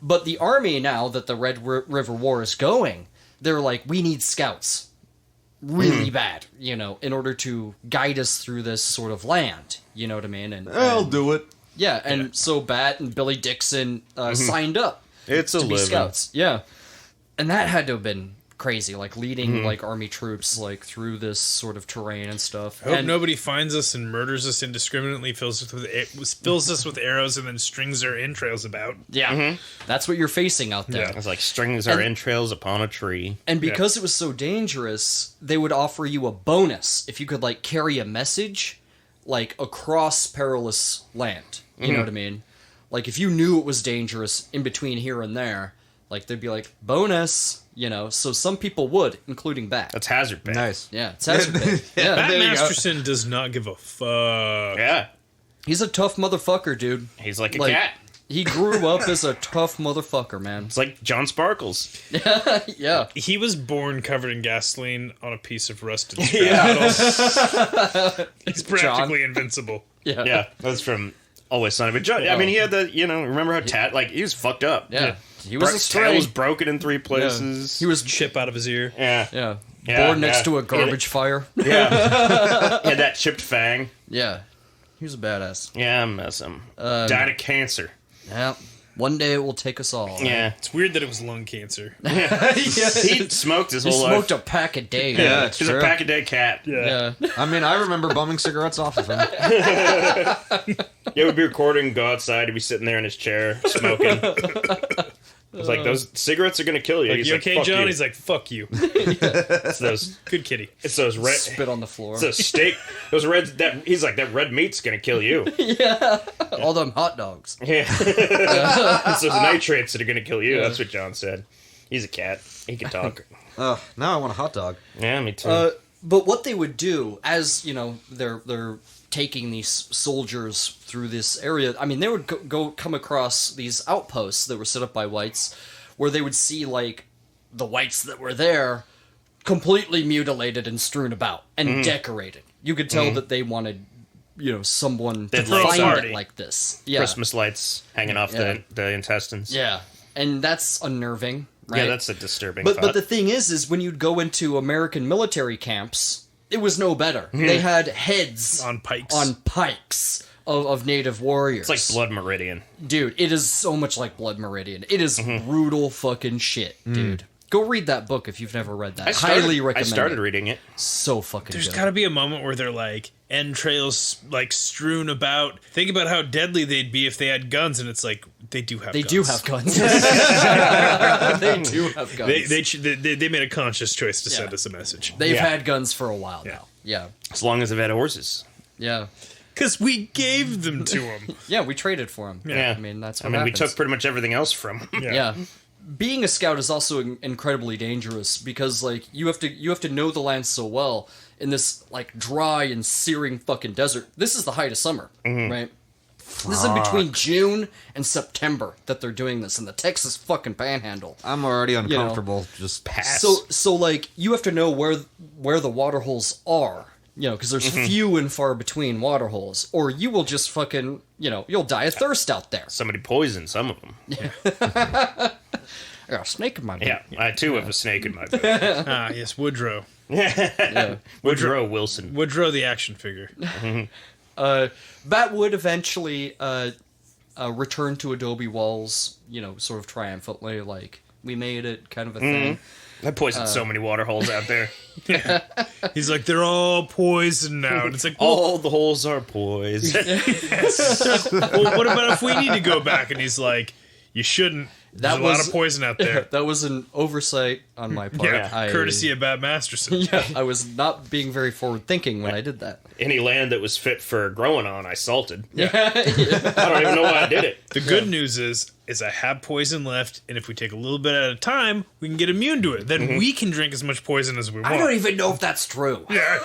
Speaker 4: But the army now that the Red River War is going, they're like, we need scouts. Really bad, you know, in order to guide us through this sort of land. You know what I mean? And
Speaker 6: I'll do it.
Speaker 4: yeah, and so Bat and Billy Dixon signed up
Speaker 3: It's a
Speaker 4: to be
Speaker 3: living.
Speaker 4: scouts. Yeah. And that had to have been crazy, like leading like army troops like through this sort of terrain and stuff.
Speaker 5: I hope
Speaker 4: And
Speaker 5: nobody finds us and murders us indiscriminately, fills us with arrows, and then strings their entrails about.
Speaker 4: yeah, that's what you're facing out there.
Speaker 5: Yeah.
Speaker 3: It's like strings our entrails upon a tree.
Speaker 4: And because it was so dangerous, they would offer you a bonus if you could like carry a message like across perilous land. You know what I mean? Like if you knew it was dangerous in between here and there, Like, they'd be like, bonus, you know, so some people would, including Bat.
Speaker 3: That's hazard pay.
Speaker 6: Nice.
Speaker 4: Yeah, it's hazard pay. Yeah.
Speaker 5: Bat
Speaker 6: there you go.
Speaker 5: Masterson does not give a fuck.
Speaker 3: Yeah.
Speaker 4: He's a tough motherfucker, dude.
Speaker 3: He's like a
Speaker 4: Like,
Speaker 3: cat.
Speaker 4: He grew up as a tough motherfucker, man.
Speaker 3: It's like John Sparkles.
Speaker 4: Yeah.
Speaker 5: He was born covered in gasoline on a piece of rusted scrap metal. He's practically invincible.
Speaker 4: Yeah.
Speaker 3: Yeah, that's from Always Sunny. But John, I mean, he had the, you know, remember how like, he was fucked up.
Speaker 4: Yeah. He was a
Speaker 3: His tail
Speaker 4: stray.
Speaker 3: was broken in 3 places.
Speaker 4: He was,
Speaker 5: Chip out of his ear.
Speaker 3: Yeah.
Speaker 4: yeah,
Speaker 3: Yeah,
Speaker 4: born next
Speaker 3: yeah.
Speaker 4: to a garbage fire.
Speaker 3: Yeah. He had that chipped fang.
Speaker 4: Yeah. He was a badass.
Speaker 3: Yeah, I miss him. Died of cancer.
Speaker 4: Yeah. One day it will take us all. Right?
Speaker 3: Yeah.
Speaker 5: It's weird that it was lung cancer.
Speaker 3: He smoked his
Speaker 4: He
Speaker 3: whole
Speaker 4: smoked
Speaker 3: life.
Speaker 4: a pack a day.
Speaker 6: Yeah,
Speaker 3: He's
Speaker 6: true.
Speaker 3: a pack-a-day cat.
Speaker 4: Yeah.
Speaker 6: I mean, I remember bumming cigarettes off of him.
Speaker 3: Yeah, we'd be recording, go outside, he'd be sitting there in his chair, smoking. It's like, those cigarettes are gonna kill you.
Speaker 5: Like,
Speaker 3: He's
Speaker 5: you
Speaker 3: like,
Speaker 5: okay,
Speaker 3: "Fuck
Speaker 5: John?"
Speaker 3: you."
Speaker 5: He's like, fuck you.
Speaker 3: It's those,
Speaker 5: Good kitty.
Speaker 3: it's those red,
Speaker 4: Spit on the floor.
Speaker 3: it's those steak, those red, that, he's like, that red meat's gonna kill you.
Speaker 4: All them hot dogs.
Speaker 3: Yeah. It's those nitrates that are gonna kill you. That's what John said. He's a cat. He can talk.
Speaker 6: Now I want a hot dog.
Speaker 3: Yeah, me too.
Speaker 4: But what they would do, as you know, they're taking these soldiers through this area. I mean, they would go come across these outposts that were set up by whites, where they would see like the whites that were there completely mutilated and strewn about and decorated. You could tell that they wanted, you know, someone to
Speaker 3: They'd like
Speaker 4: find
Speaker 5: party.
Speaker 4: it like this. Yeah,
Speaker 3: Christmas lights hanging off
Speaker 4: Yeah.
Speaker 3: the intestines.
Speaker 4: yeah, and that's unnerving. Right?
Speaker 3: Yeah, that's a disturbing
Speaker 4: But
Speaker 3: thought.
Speaker 4: the thing is when you'd go into American military camps, it was no better. They had heads
Speaker 5: On pikes.
Speaker 4: of native warriors.
Speaker 3: It's like Blood Meridian.
Speaker 4: Dude, it is so much like Blood Meridian. It is brutal fucking shit, dude. Go read that book if you've never read that. Highly recommend
Speaker 3: I started
Speaker 4: it.
Speaker 3: reading it.
Speaker 4: So fucking
Speaker 5: There's
Speaker 4: good.
Speaker 5: got to be a moment where they're like entrails like strewn about. Think about how deadly they'd be if they had guns, and it's like they do have.
Speaker 4: They
Speaker 5: guns.
Speaker 4: do have guns. They do have guns.
Speaker 5: They made a conscious choice to send
Speaker 4: Yeah.
Speaker 5: us a message.
Speaker 4: They've
Speaker 3: Yeah.
Speaker 4: had guns for a while now. Yeah.
Speaker 3: As long as they've had horses.
Speaker 4: Yeah.
Speaker 5: Because we gave them to them.
Speaker 4: Yeah, we traded for them.
Speaker 3: Yeah.
Speaker 4: I mean, that's
Speaker 3: I
Speaker 4: what
Speaker 3: mean,
Speaker 4: happens.
Speaker 3: we took pretty much everything else from 'em.
Speaker 4: Yeah. Being a scout is also incredibly dangerous because like you have to know the land so well in this like dry and searing fucking desert. This is the height of summer, right? This is in between June and September that they're doing this in the Texas fucking panhandle.
Speaker 6: I'm already uncomfortable. Just
Speaker 3: Pass.
Speaker 4: So like you have to know where the water holes are, you know, because there's few and far between water holes, or you will just fucking, you know, you'll die of thirst out there.
Speaker 3: Somebody poisoned some of them.
Speaker 4: I got a snake in my boot.
Speaker 3: Yeah, I too have a snake in my boot.
Speaker 5: Ah, yes, Woodrow.
Speaker 4: Yeah.
Speaker 3: Woodrow Wilson.
Speaker 5: Woodrow, the action figure.
Speaker 4: Bat would eventually return to Adobe walls, you know, sort of triumphantly, like, we made it, kind of a thing.
Speaker 3: I poisoned so many water holes out there.
Speaker 5: He's like, they're all poisoned now. And it's like, well,
Speaker 3: All the holes are poisoned.
Speaker 5: well, what about if we need to go back? And he's like, you shouldn't. There's
Speaker 4: That
Speaker 5: a lot
Speaker 4: was-
Speaker 5: of poison out there.
Speaker 4: That was an oversight on my part.
Speaker 5: Yeah, courtesy of Bat Masterson.
Speaker 4: Yeah, I was not being very forward-thinking when I did that.
Speaker 3: Any land that was fit for growing on, I salted. I don't even know why I did it.
Speaker 5: The good news is I have poison left, and if we take a little bit at a time, we can get immune to it. Then we can drink as much poison as we want.
Speaker 4: I don't even know if that's true.
Speaker 5: Yeah.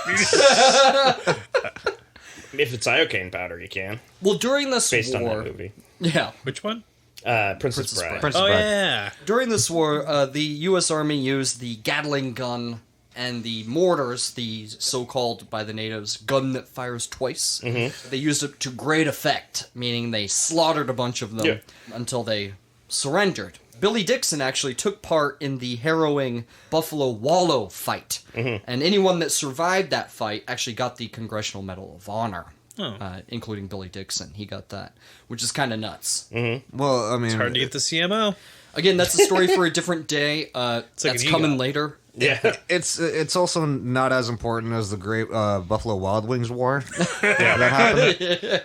Speaker 3: If it's iocane powder, you can.
Speaker 4: Well, during this
Speaker 3: Based on
Speaker 4: war...
Speaker 3: that movie.
Speaker 4: Yeah.
Speaker 5: Which one?
Speaker 3: Princess Bride.
Speaker 6: Princess
Speaker 5: Oh,
Speaker 6: Bride.
Speaker 5: yeah.
Speaker 4: During this war, the U.S. Army used the Gatling gun and the mortars, the so-called, by the natives, gun that fires twice. They used it to great effect, meaning they slaughtered a bunch of them until they surrendered. Billy Dixon actually took part in the harrowing Buffalo Wallow fight, and anyone that survived that fight actually got the Congressional Medal of Honor. Including Billy Dixon. He got that, which is kind of nuts.
Speaker 6: Well, I mean,
Speaker 5: Hard to get the CMO.
Speaker 4: Again, that's a story for a different day.
Speaker 5: like
Speaker 4: That's
Speaker 5: an
Speaker 4: coming
Speaker 5: ego.
Speaker 4: later.
Speaker 3: Yeah.
Speaker 6: it's also not as important as the Great Buffalo Wild Wings War. That happened.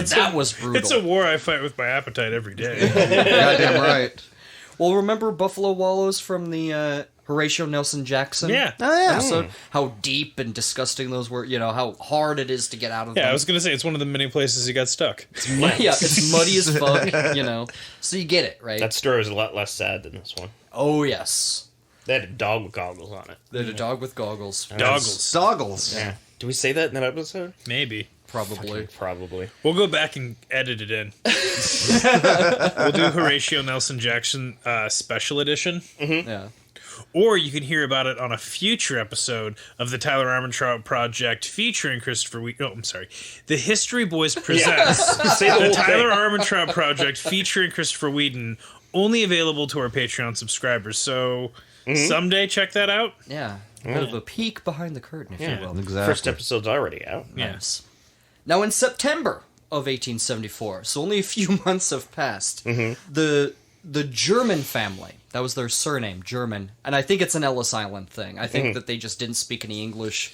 Speaker 4: That was brutal.
Speaker 5: It's a war I fight with my appetite every day.
Speaker 6: Goddamn right.
Speaker 4: Well, remember Buffalo Wallows from the Horatio Nelson Jackson.
Speaker 5: Yeah.
Speaker 6: Oh, yeah.
Speaker 4: Episode. How deep and disgusting those were. You know, how hard it is to get out of them.
Speaker 5: Yeah, I was gonna say it's one of the many places he got stuck.
Speaker 4: Yeah, it's muddy as fuck, you know. So you get it, right?
Speaker 3: That story was a lot less sad than this one.
Speaker 4: Oh, yes.
Speaker 3: They had a dog with goggles on it.
Speaker 4: They're the dog with goggles.
Speaker 5: Doggles,
Speaker 6: Doggles.
Speaker 3: Yeah. Do we say that in that episode?
Speaker 5: maybe.
Speaker 4: Probably.
Speaker 3: Probably.
Speaker 5: We'll go back and edit it in. We'll do Horatio Nelson Jackson special edition.
Speaker 4: Yeah.
Speaker 5: Or you can hear about it on a future episode of the Tyler Armentrout Project featuring Christopher Wheaton. Oh, I'm sorry. The History Boys presents
Speaker 3: Say the
Speaker 5: the
Speaker 3: whole
Speaker 5: Tyler
Speaker 3: thing.
Speaker 5: Armentrout Project featuring Christopher Wheaton, only available to our Patreon subscribers. So someday check that out.
Speaker 4: Yeah. A bit of a peek behind the curtain, if
Speaker 3: Yeah.
Speaker 4: you will.
Speaker 6: Exactly.
Speaker 3: First episode's already out.
Speaker 4: Yes. Now, in September of 1874, so only a few months have passed, the German family, that was their surname, German, and I think it's an Ellis Island thing. I think that they just didn't speak any English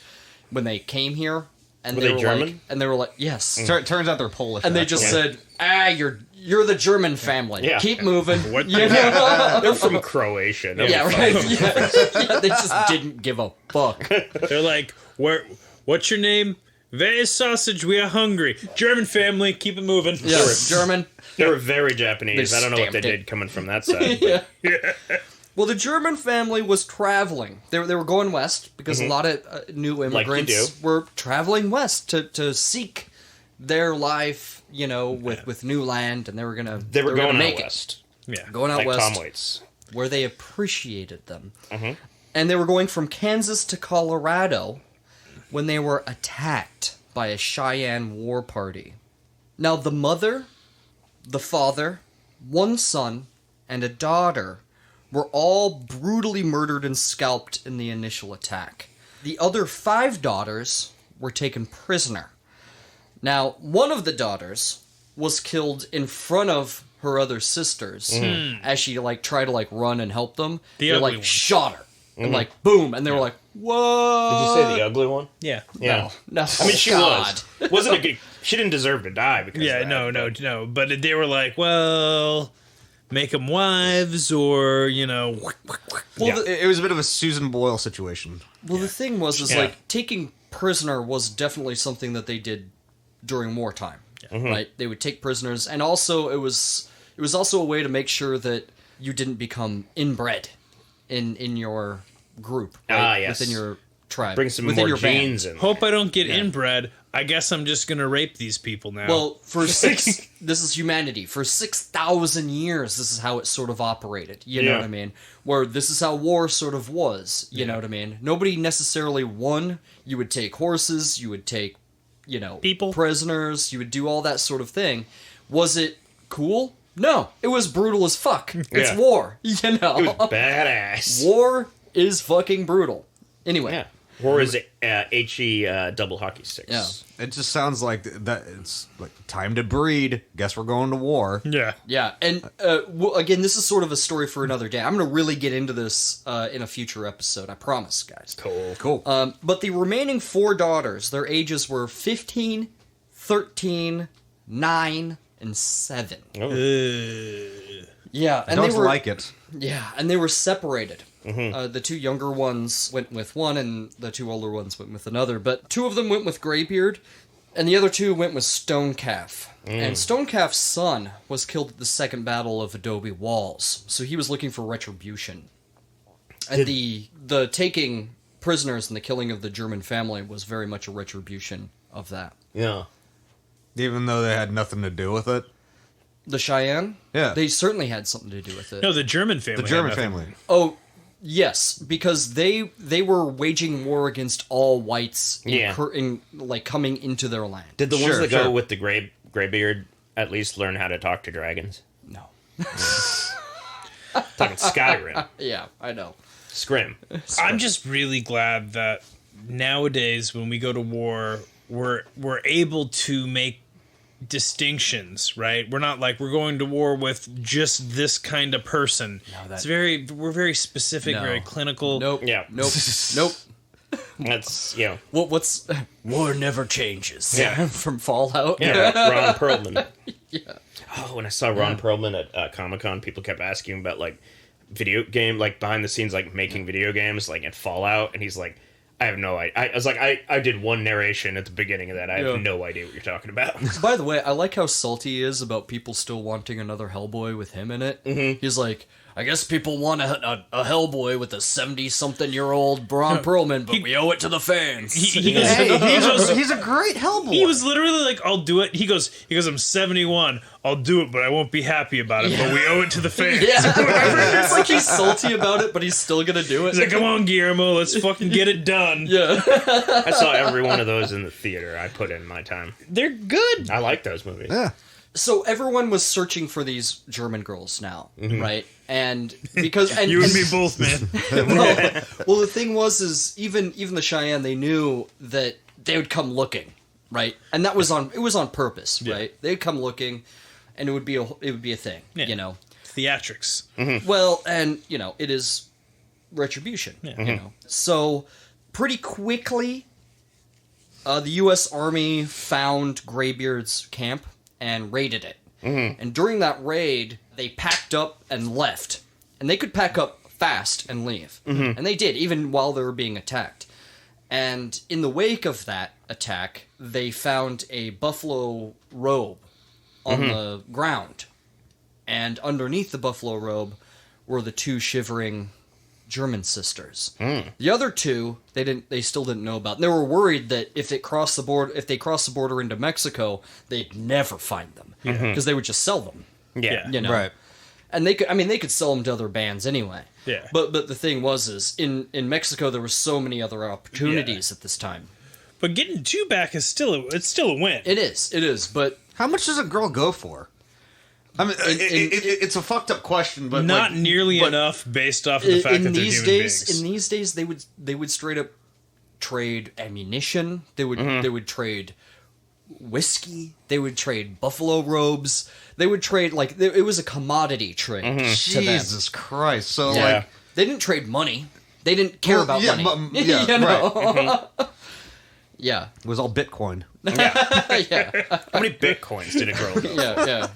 Speaker 4: when they came here. And
Speaker 3: Were
Speaker 4: they
Speaker 3: they
Speaker 4: were
Speaker 3: German?
Speaker 4: like, and they were like, yes.
Speaker 6: Turns out they're Polish.
Speaker 4: And they just said, you're the German family.
Speaker 3: Yeah.
Speaker 4: Keep moving.
Speaker 5: What
Speaker 4: You know?
Speaker 3: They're from Croatia. No
Speaker 4: Yeah,
Speaker 3: fuck.
Speaker 4: right. Yeah, they just didn't give a fuck.
Speaker 5: They're like, what's your name? Where is sausage? We are hungry. German family, keep it moving.
Speaker 4: Yeah, German.
Speaker 3: They were very Japanese.
Speaker 4: They
Speaker 3: I don't know what they
Speaker 4: stamped it.
Speaker 3: did coming from that side.
Speaker 4: Yeah. Well, the German family was traveling. They were going west because a lot of new immigrants were traveling west to seek their life, you know, with new land, and they were gonna
Speaker 3: They were going
Speaker 4: make
Speaker 3: out
Speaker 4: it.
Speaker 3: west.
Speaker 5: Yeah.
Speaker 4: Going out
Speaker 3: Like
Speaker 4: west,
Speaker 3: Tom Waits.
Speaker 4: where they appreciated them, and they were going from Kansas to Colorado when they were attacked by a Cheyenne war party. Now, the mother, the father, one son, and a daughter were all brutally murdered and scalped in the initial attack. The other 5 daughters were taken prisoner. Now, one of the daughters was killed in front of her other sisters as she tried to run and help them.
Speaker 5: The
Speaker 4: They
Speaker 5: ugly one.
Speaker 4: shot her and boom, and they were like, "Whoa!"
Speaker 3: Did you say the ugly one?
Speaker 5: Yeah.
Speaker 3: Yeah.
Speaker 4: No,
Speaker 3: I mean, she
Speaker 4: God.
Speaker 3: wasn't a good. She didn't deserve to die because.
Speaker 5: Yeah,
Speaker 3: of that,
Speaker 5: no. But they were like, well, make them wives or,
Speaker 4: Well,
Speaker 3: Yeah.
Speaker 6: It was a bit of a Susan Boyle situation.
Speaker 4: Well, the thing was,
Speaker 5: Yeah.
Speaker 4: taking prisoner was definitely something that they did during wartime, right? They would take prisoners, and also it was also a way to make sure that you didn't become inbred in your group, right?
Speaker 3: yes.
Speaker 4: Within your tribe,
Speaker 3: Bring some
Speaker 4: within
Speaker 3: more
Speaker 4: your band.
Speaker 3: genes in.
Speaker 5: hope I don't get inbred. I guess I'm just going to rape these people now.
Speaker 4: Well, this is humanity. For 6,000 years, this is how it sort of operated. You know
Speaker 3: Yeah.
Speaker 4: what I mean? Where this is how war sort of was. You know what I mean? Nobody necessarily won. You would take horses. You would take,
Speaker 5: People.
Speaker 4: prisoners. You would do all that sort of thing. Was it cool? No. It was brutal as fuck. It's
Speaker 3: Yeah.
Speaker 4: war. You know?
Speaker 3: It was badass.
Speaker 4: War is fucking brutal. Anyway.
Speaker 3: Yeah. Or is it HE double hockey sticks?
Speaker 4: Yeah.
Speaker 6: It just sounds like that. It's like time to breed. Guess we're going to war.
Speaker 5: yeah.
Speaker 4: Yeah, and again, this is sort of a story for another day. I'm going to really get into this in a future episode, I promise, guys.
Speaker 3: Cool.
Speaker 4: But the remaining 4 daughters, their ages were 15, 13, 9, and 7. Yeah, and
Speaker 6: Don't
Speaker 4: they were
Speaker 6: like it.
Speaker 4: yeah, and they were separated. The 2 younger ones went with one, and the 2 older ones went with another. But 2 of them went with Greybeard, and the other 2 went with Stonecalf. And Stonecalf's son was killed at the Second Battle of Adobe Walls, so he was looking for retribution. And the taking prisoners and the killing of the German family was very much a retribution of that.
Speaker 3: Yeah.
Speaker 6: Even though they had nothing to do with it.
Speaker 4: The Cheyenne?
Speaker 6: Yeah.
Speaker 4: They certainly had something to do with it.
Speaker 5: No, the German family.
Speaker 6: The
Speaker 5: had
Speaker 6: German
Speaker 5: nothing.
Speaker 6: family.
Speaker 4: Oh, yes, because they were waging war against all whites
Speaker 3: Yeah.
Speaker 4: coming into their land.
Speaker 3: Did the ones
Speaker 6: Sure,
Speaker 3: that
Speaker 6: sure.
Speaker 3: go with the graybeard at least learn how to talk to dragons?
Speaker 4: No.
Speaker 3: Talking Skyrim.
Speaker 4: Yeah, I know.
Speaker 3: Scrim.
Speaker 5: I'm just really glad that nowadays when we go to war, we're able to make distinctions, right? We're not like we're going to war with just this kind of person.
Speaker 4: No,
Speaker 5: We're very specific,
Speaker 4: No.
Speaker 5: very clinical.
Speaker 4: Nope.
Speaker 3: Yeah.
Speaker 4: Nope. Nope.
Speaker 3: That's,
Speaker 4: What's war never changes.
Speaker 3: Yeah.
Speaker 4: From Fallout.
Speaker 3: Yeah, Ron Perlman.
Speaker 4: Yeah.
Speaker 3: Oh, when I saw Ron Perlman at Comic-Con, people kept asking about, video game, like behind the scenes, like making video games, like at Fallout, and he's like, I have no idea. I was like, I did one narration at the beginning of that. I have no idea what you're talking about.
Speaker 4: By the way, I like how salty he is about people still wanting another Hellboy with him in it. Mm-hmm. He's like, I guess people want a Hellboy with a 70-something-year-old Braun Perlman, but we owe it to the fans.
Speaker 6: He's a great Hellboy.
Speaker 5: He was literally like, I'll do it. He goes, I'm 71. I'll do it, but I won't be happy about it. But we owe it to the fans.
Speaker 4: It's like he's salty about it, but he's still gonna do it.
Speaker 5: He's like, come on, Guillermo, let's fucking get it done.
Speaker 4: Yeah.
Speaker 3: I saw every one of those in the theater. I put in my time.
Speaker 5: They're good.
Speaker 3: I like those movies.
Speaker 6: Yeah.
Speaker 4: So everyone was searching for these German girls now, right? And because
Speaker 5: you and me both, man.
Speaker 4: well, the thing was even the Cheyenne, they knew that they would come looking, right? And that was on purpose, right? They'd come looking, and it would be a thing, you know.
Speaker 5: Theatrics.
Speaker 3: Mm-hmm.
Speaker 4: Well, and it is retribution, you know. So pretty quickly, the U.S. Army found Greybeard's camp and raided it. Mm-hmm. And during that raid, they packed up and left. And they could pack up fast and leave. Mm-hmm. And they did, even while they were being attacked. And in the wake of that attack, they found a buffalo robe on the ground. And underneath the buffalo robe were the two shivering German sisters. The other two, they still didn't know about. And they were worried that if they crossed the border into Mexico, they'd never find them because they would just sell them.
Speaker 3: Yeah.
Speaker 4: You know?
Speaker 6: Right.
Speaker 4: And they could sell them to other bands anyway.
Speaker 5: Yeah.
Speaker 4: But the thing is in Mexico there were so many other opportunities at this time.
Speaker 5: But getting two back is still a win.
Speaker 4: It is. But
Speaker 6: How much does a girl go for? I mean, it's a fucked up question, but
Speaker 5: not nearly enough based off of the fact that they're human beings.
Speaker 4: In these days, they would straight up trade ammunition. They would trade whiskey. They would trade buffalo robes. They would trade it was a commodity trade. To
Speaker 6: Jesus
Speaker 4: them.
Speaker 6: Christ! So
Speaker 4: Yeah. They didn't trade money. They didn't care about money.
Speaker 6: Yeah,
Speaker 4: you know?
Speaker 6: right.
Speaker 4: Yeah.
Speaker 6: It was all Bitcoin.
Speaker 4: Yeah.
Speaker 3: How many bitcoins did a girl get?
Speaker 4: Yeah.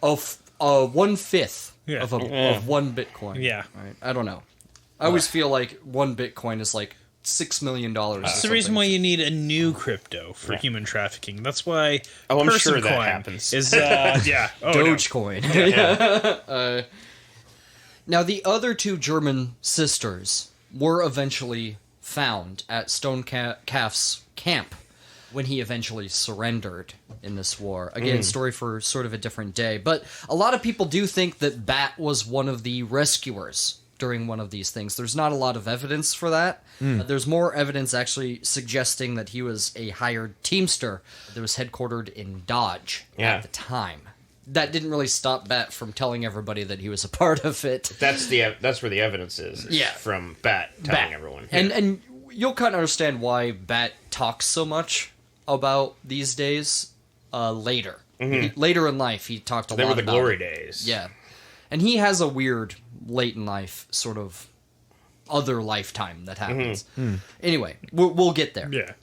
Speaker 4: Of 1/5
Speaker 5: Yeah.
Speaker 4: of one Bitcoin.
Speaker 5: Yeah.
Speaker 4: Right. I don't know. I always feel like one Bitcoin is like $6 million.
Speaker 5: That's the reason why you need a new crypto for human trafficking. That's why
Speaker 3: Oh, I'm
Speaker 5: person
Speaker 3: sure that
Speaker 5: coin
Speaker 3: happens.
Speaker 5: is yeah. Oh, no.
Speaker 4: Dogecoin. Now, the other two German sisters were eventually found at Stone Calf's camp when he eventually surrendered in this war. Again, story for sort of a different day. But a lot of people do think that Bat was one of the rescuers during one of these things. There's not a lot of evidence for that. There's more evidence actually suggesting that he was a hired teamster that was headquartered in Dodge at the time. That didn't really stop Bat from telling everybody that he was a part of it.
Speaker 3: That's where the evidence is.
Speaker 4: Yeah.
Speaker 3: From Bat telling everyone.
Speaker 4: And you'll kind of understand why Bat talks so much about these days later. Later in life, he talked a lot about
Speaker 3: They were the glory days.
Speaker 4: Yeah. And he has a weird late in life sort of other lifetime that happens. Anyway, we'll get there.
Speaker 5: Yeah.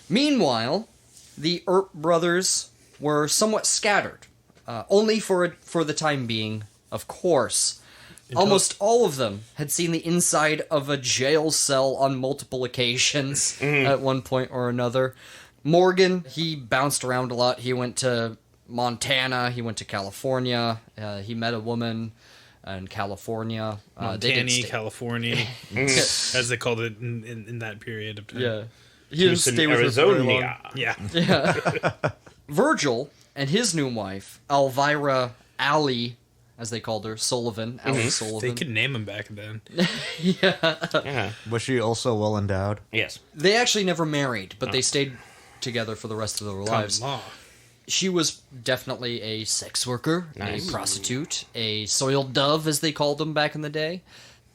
Speaker 4: Meanwhile, the Earp brothers were somewhat scattered, only for the time being, of course. Almost all of them had seen the inside of a jail cell on multiple occasions at one point or another. Morgan, he bounced around a lot. He went to Montana. He went to California. He met a woman in California.
Speaker 5: Montana, California, as they called it in that period of time.
Speaker 4: Yeah.
Speaker 3: He was in Arizona.
Speaker 5: Yeah.
Speaker 4: Virgil and his new wife, Elvira Allie, as they called her, Sullivan, Allie Sullivan.
Speaker 5: They could name him back then.
Speaker 3: Yeah.
Speaker 6: Was she also well endowed?
Speaker 3: Yes.
Speaker 4: They actually never married, but they stayed together for the rest of their lives.
Speaker 5: Common law.
Speaker 4: She was definitely a sex worker, a prostitute, a soiled dove, as they called them back in the day.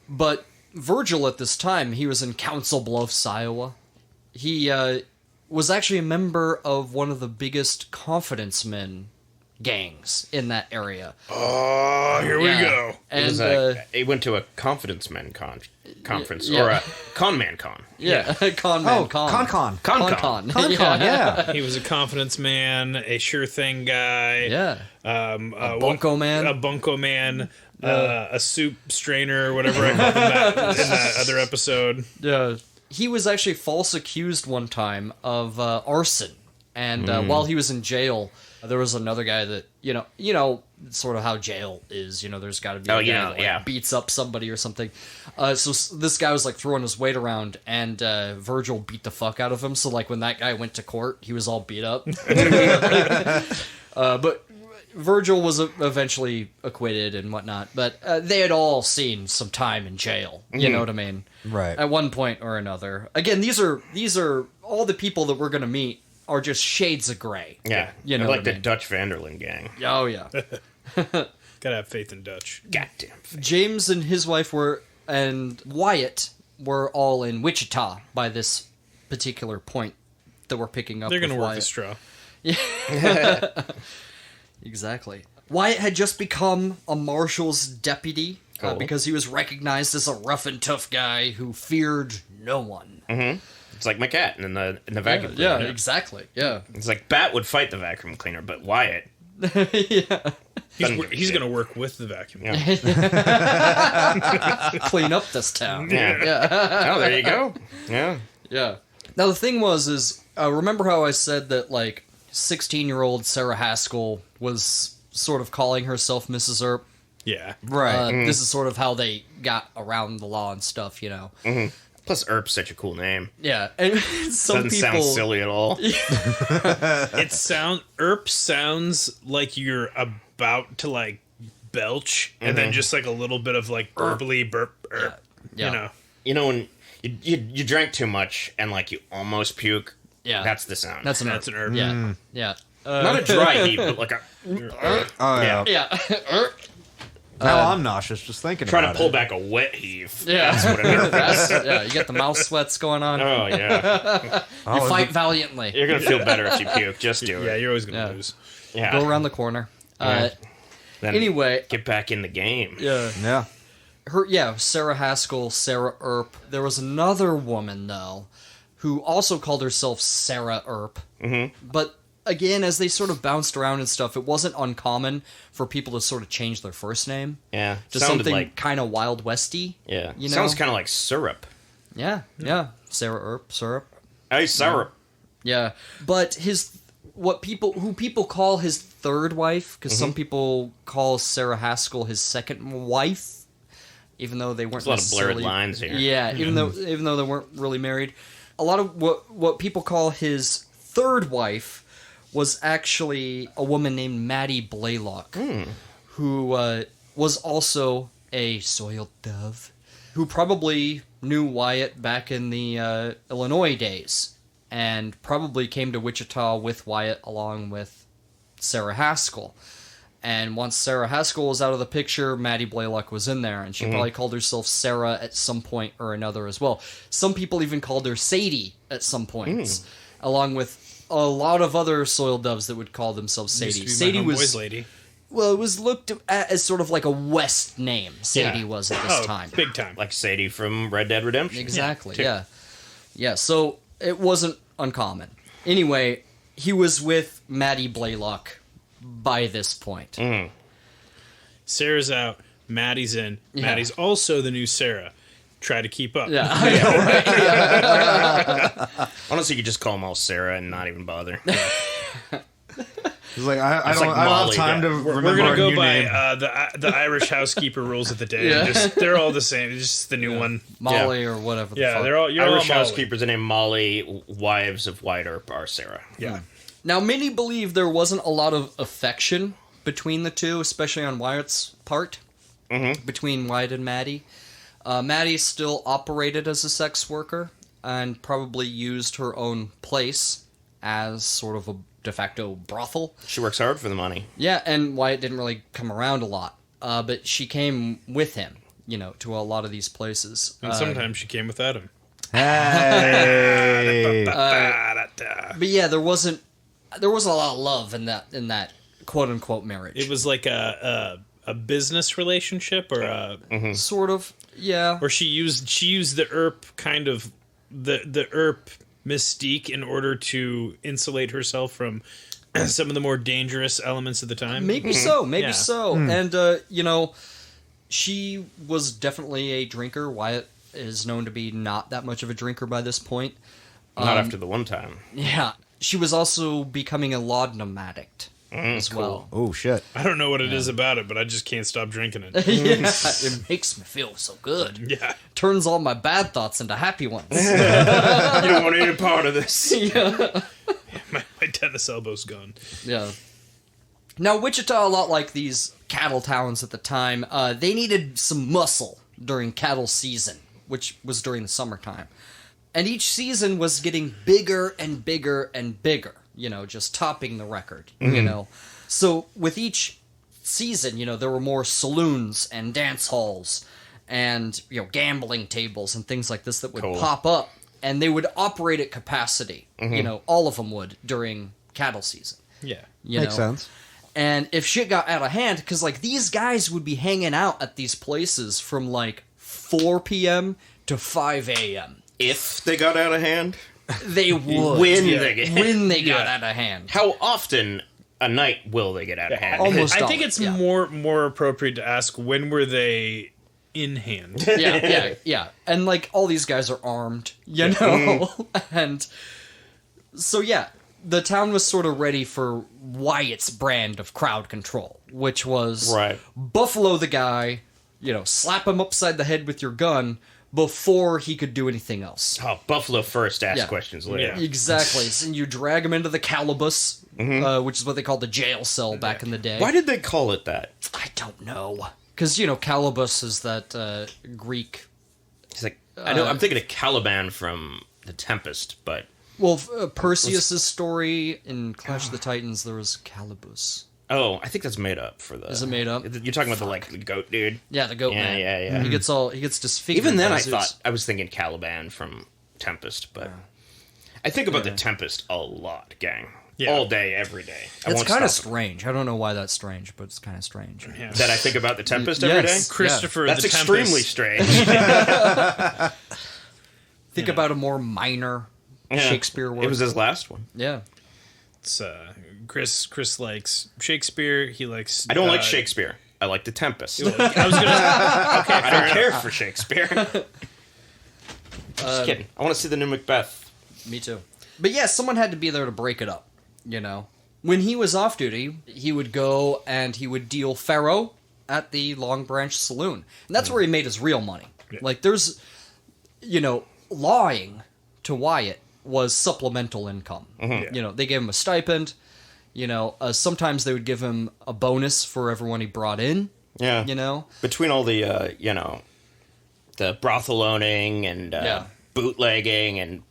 Speaker 4: But Virgil, at this time, he was in Council Bluffs, Iowa. He was actually a member of one of the biggest confidence men gangs in that area.
Speaker 5: Oh, here we go.
Speaker 4: And
Speaker 3: he went to a confidence men conference
Speaker 4: yeah.
Speaker 3: or a con man con.
Speaker 4: yeah, con man, con.
Speaker 6: Con. Yeah.
Speaker 5: He was a confidence man, a sure thing guy.
Speaker 4: Yeah.
Speaker 5: A
Speaker 4: bunko man.
Speaker 5: A bunko man. A soup strainer, or whatever I called him in that other episode.
Speaker 4: Yeah. He was actually false accused one time of arson, and while he was in jail, there was another guy that you know, sort of how jail is. You know, there's got to be a guy that, like, beats up somebody or something. So this guy was like throwing his weight around, and Virgil beat the fuck out of him. So like when that guy went to court, he was all beat up. But Virgil was eventually acquitted and whatnot, but they had all seen some time in jail. You know what I mean?
Speaker 6: Right.
Speaker 4: At one point or another. Again, these are all the people that we're going to meet are just shades of gray.
Speaker 3: Yeah.
Speaker 4: You know
Speaker 3: like
Speaker 4: what I
Speaker 3: the
Speaker 4: mean?
Speaker 3: Dutch Vanderlyn gang.
Speaker 4: Oh, yeah.
Speaker 5: Gotta have faith in Dutch.
Speaker 3: Goddamn.
Speaker 4: James and his wife and Wyatt were all in Wichita by this particular point that we're picking up.
Speaker 5: They're gonna
Speaker 4: with
Speaker 5: work
Speaker 4: Wyatt.
Speaker 5: the straw.
Speaker 4: Exactly. Wyatt had just become a marshal's deputy
Speaker 3: Cool.
Speaker 4: because he was recognized as a rough and tough guy who feared no one.
Speaker 3: It's like my cat in the vacuum
Speaker 4: Yeah,
Speaker 3: cleaner.
Speaker 4: exactly. Yeah.
Speaker 3: It's like Bat would fight the vacuum cleaner, but Wyatt.
Speaker 4: Yeah.
Speaker 5: He's gonna work with the vacuum.
Speaker 3: Yeah.
Speaker 4: Clean up this town.
Speaker 3: Yeah. Oh, there you go. Yeah.
Speaker 4: Yeah. Now the thing is remember how I said that like 16-year-old Sarah Haskell was sort of calling herself Mrs. Earp?
Speaker 5: Yeah.
Speaker 6: Right.
Speaker 4: This is sort of how they got around the law and stuff, you know.
Speaker 3: Plus, Earp's such a cool name.
Speaker 4: Yeah, and some
Speaker 3: Doesn't
Speaker 4: people
Speaker 3: sound silly at all.
Speaker 5: Earp sounds like you're about to like belch, and then just like a little bit of like burbly burp.
Speaker 4: Yeah.
Speaker 5: You know.
Speaker 3: You know when you drank too much and like you almost puke.
Speaker 4: Yeah.
Speaker 3: That's the sound.
Speaker 4: That's an Earp. Yeah. Yeah.
Speaker 3: not a dry heat, but like a.
Speaker 6: Oh, yeah.
Speaker 4: Yeah.
Speaker 6: Now I'm nauseous just thinking
Speaker 3: Trying
Speaker 6: about
Speaker 3: to pull
Speaker 6: it.
Speaker 3: back a wet heave.
Speaker 4: Yeah.
Speaker 3: That's what an Earp is.
Speaker 4: Yeah, you get the mouth sweats going on.
Speaker 3: Oh yeah.
Speaker 4: You fight valiantly.
Speaker 3: You're gonna feel better if you puke. Just do it.
Speaker 5: Yeah, you're always gonna
Speaker 4: Yeah.
Speaker 5: lose.
Speaker 3: Yeah.
Speaker 4: Go around the corner.
Speaker 3: Then
Speaker 4: Anyway,
Speaker 3: get back in the game.
Speaker 4: yeah.
Speaker 6: Yeah.
Speaker 4: Sarah Haskell, Sarah Earp. There was another woman, though, who also called herself Sarah Earp. Mm-hmm. But again, as they sort of bounced around and stuff, it wasn't uncommon for people to sort of change their first name
Speaker 3: Yeah.
Speaker 4: to
Speaker 3: Sounded
Speaker 4: something
Speaker 3: like
Speaker 4: kind of Wild Westy.
Speaker 3: yeah.
Speaker 4: You know?
Speaker 3: Sounds kind of like syrup.
Speaker 4: Yeah, yeah. Sarah Earp, syrup.
Speaker 3: Hey, syrup.
Speaker 4: Yeah, but who people call his third wife, because some people call Sarah Haskell his second wife, even though they weren't
Speaker 3: There's a lot of blurred
Speaker 4: necessarily-
Speaker 3: lines here.
Speaker 4: Yeah, even though they weren't really married, a lot of what people call his third wife was actually a woman named Maddie Blaylock, who was also a soiled dove, who probably knew Wyatt back in the Illinois days, and probably came to Wichita with Wyatt along with Sarah Haskell. And once Sarah Haskell was out of the picture, Maddie Blaylock was in there, and she probably called herself Sarah at some point or another as well. Some people even called her Sadie at some points, along with a lot of other soiled doves that would call themselves
Speaker 5: Used
Speaker 4: Sadie.
Speaker 5: to be
Speaker 4: Sadie
Speaker 5: my
Speaker 4: was
Speaker 5: homeboy's lady.
Speaker 4: well, it was looked at as sort of like a West name. Sadie was at this time.
Speaker 5: Big time.
Speaker 3: Like Sadie from Red Dead Redemption.
Speaker 4: Exactly. Yeah. So it wasn't uncommon. Anyway, he was with Maddie Blaylock by this point.
Speaker 5: Sarah's out. Maddie's in.
Speaker 4: Yeah.
Speaker 5: Maddie's also the new Sarah. Try to keep up.
Speaker 4: Yeah, I know, right? Yeah.
Speaker 3: Honestly, you could just call them all Sarah and not even bother.
Speaker 6: It's like I
Speaker 3: It's
Speaker 6: don't
Speaker 3: like
Speaker 6: have
Speaker 3: Molly,
Speaker 6: time to
Speaker 5: We're
Speaker 6: remember
Speaker 5: gonna
Speaker 6: a
Speaker 5: go
Speaker 6: new
Speaker 5: by
Speaker 6: name.
Speaker 5: the Irish housekeeper rules of the day.
Speaker 4: Yeah.
Speaker 5: They're all the same. It's just the new one.
Speaker 4: Molly or whatever. The
Speaker 5: Yeah,
Speaker 4: fuck.
Speaker 5: they're all. You're
Speaker 3: Irish
Speaker 5: all Molly.
Speaker 3: housekeepers are named Molly. Wives of Wyatt Earp are Sarah.
Speaker 5: Yeah.
Speaker 4: Now, many believe there wasn't a lot of affection between the two, especially on Wyatt's part, between Wyatt and Maddie. Maddie still operated as a sex worker and probably used her own place as sort of a de facto brothel.
Speaker 3: She works hard for the money.
Speaker 4: Yeah, and Wyatt didn't really come around a lot, but she came with him, to a lot of these places.
Speaker 5: And sometimes she came without him.
Speaker 6: Hey.
Speaker 4: But yeah, there wasn't a lot of love in that quote unquote marriage.
Speaker 5: It was like a business relationship, or
Speaker 4: sort of, yeah.
Speaker 5: or she used the Earp kind of the Earp mystique in order to insulate herself from some of the more dangerous elements of the time.
Speaker 4: Maybe so, maybe
Speaker 5: Yeah.
Speaker 4: so. And you know, she was definitely a drinker. Wyatt is known to be not that much of a drinker by this point.
Speaker 3: Not after the one time.
Speaker 4: Yeah. She was also becoming a laudanum addict as well.
Speaker 6: Oh shit.
Speaker 5: I don't know what it is about it, but I just can't stop drinking it.
Speaker 4: Yeah, it makes me feel so good.
Speaker 5: Yeah.
Speaker 4: Turns all my bad thoughts into happy ones.
Speaker 3: You don't want any part of this.
Speaker 4: Yeah.
Speaker 5: My tennis elbow's gone.
Speaker 4: Yeah. Now, Wichita, a lot like these cattle towns at the time, they needed some muscle during cattle season, which was during the summertime. And each season was getting bigger and bigger and bigger, you know, just topping the record, you know. So with each season, you know, there were more saloons and dance halls and, you know, gambling tables and things like this that would pop up, and they would operate at capacity. You know, all of them would during cattle season.
Speaker 5: Yeah.
Speaker 4: You
Speaker 6: Makes
Speaker 4: know?
Speaker 6: sense.
Speaker 4: And if shit got out of hand, because, like, these guys would be hanging out at these places from, like, 4 p.m. to 5 a.m.
Speaker 3: If they got out of hand,
Speaker 4: They would.
Speaker 3: when they get
Speaker 4: When they got out of hand.
Speaker 3: How often a night will they get out of hand?
Speaker 4: Almost
Speaker 5: I think it's
Speaker 4: yeah.
Speaker 5: more appropriate to ask, when were they in hand?
Speaker 4: Yeah. And, like, all these guys are armed, you know? And so, yeah, the town was sort of ready for Wyatt's brand of crowd control, which was buffalo the guy, you know, slap him upside the head with your gun before he could do anything else.
Speaker 3: Oh, Buffalo first, ask questions later.
Speaker 5: Yeah.
Speaker 4: Exactly. And you drag him into the calabus, which is what they called the jail cell back in the day.
Speaker 3: Why did they call it that?
Speaker 4: I don't know. Because, you know, calabus is that Greek...
Speaker 3: It's like, I know, I'm thinking of Caliban from The Tempest, but...
Speaker 4: Well, Perseus' story in Clash of the Titans, there was Calabus.
Speaker 3: Oh, I think that's made up for the...
Speaker 4: Is it made up?
Speaker 3: You're talking about the, like, the goat dude?
Speaker 4: Yeah, the goat man.
Speaker 3: Yeah.
Speaker 4: He gets disfigured.
Speaker 3: Even then,
Speaker 4: by
Speaker 3: I
Speaker 4: Zeus.
Speaker 3: thought... I was thinking Caliban from Tempest, but... I think about The Tempest a lot, gang.
Speaker 5: Yeah.
Speaker 3: All day, every day.
Speaker 4: It's kind of strange. I don't know why that's strange, but it's kind of strange.
Speaker 5: Yeah.
Speaker 3: That I think about The Tempest every day?
Speaker 4: Yes.
Speaker 5: Christopher,
Speaker 3: That's
Speaker 5: the
Speaker 3: extremely
Speaker 5: Tempest.
Speaker 3: strange.
Speaker 4: Think about a more minor Shakespeare work.
Speaker 3: It was his last one.
Speaker 4: Yeah.
Speaker 5: It's, Chris likes Shakespeare. He likes.
Speaker 3: I don't like Shakespeare. I like The Tempest.
Speaker 5: I was gonna. Okay,
Speaker 3: I don't care for Shakespeare. Just kidding. I want to see the new Macbeth.
Speaker 4: Me too. But yeah, someone had to be there to break it up, you know. When he was off duty, he would go and he would deal faro at the Long Branch Saloon. And that's where he made his real money.
Speaker 5: Yeah.
Speaker 4: Like, there's, you know, lawing to Wyatt was supplemental income.
Speaker 5: Yeah.
Speaker 4: You know, they gave him a stipend. You know, sometimes they would give him a bonus for everyone he brought in.
Speaker 3: Yeah.
Speaker 4: You know?
Speaker 3: Between all the, you know, the brothel owning and bootlegging and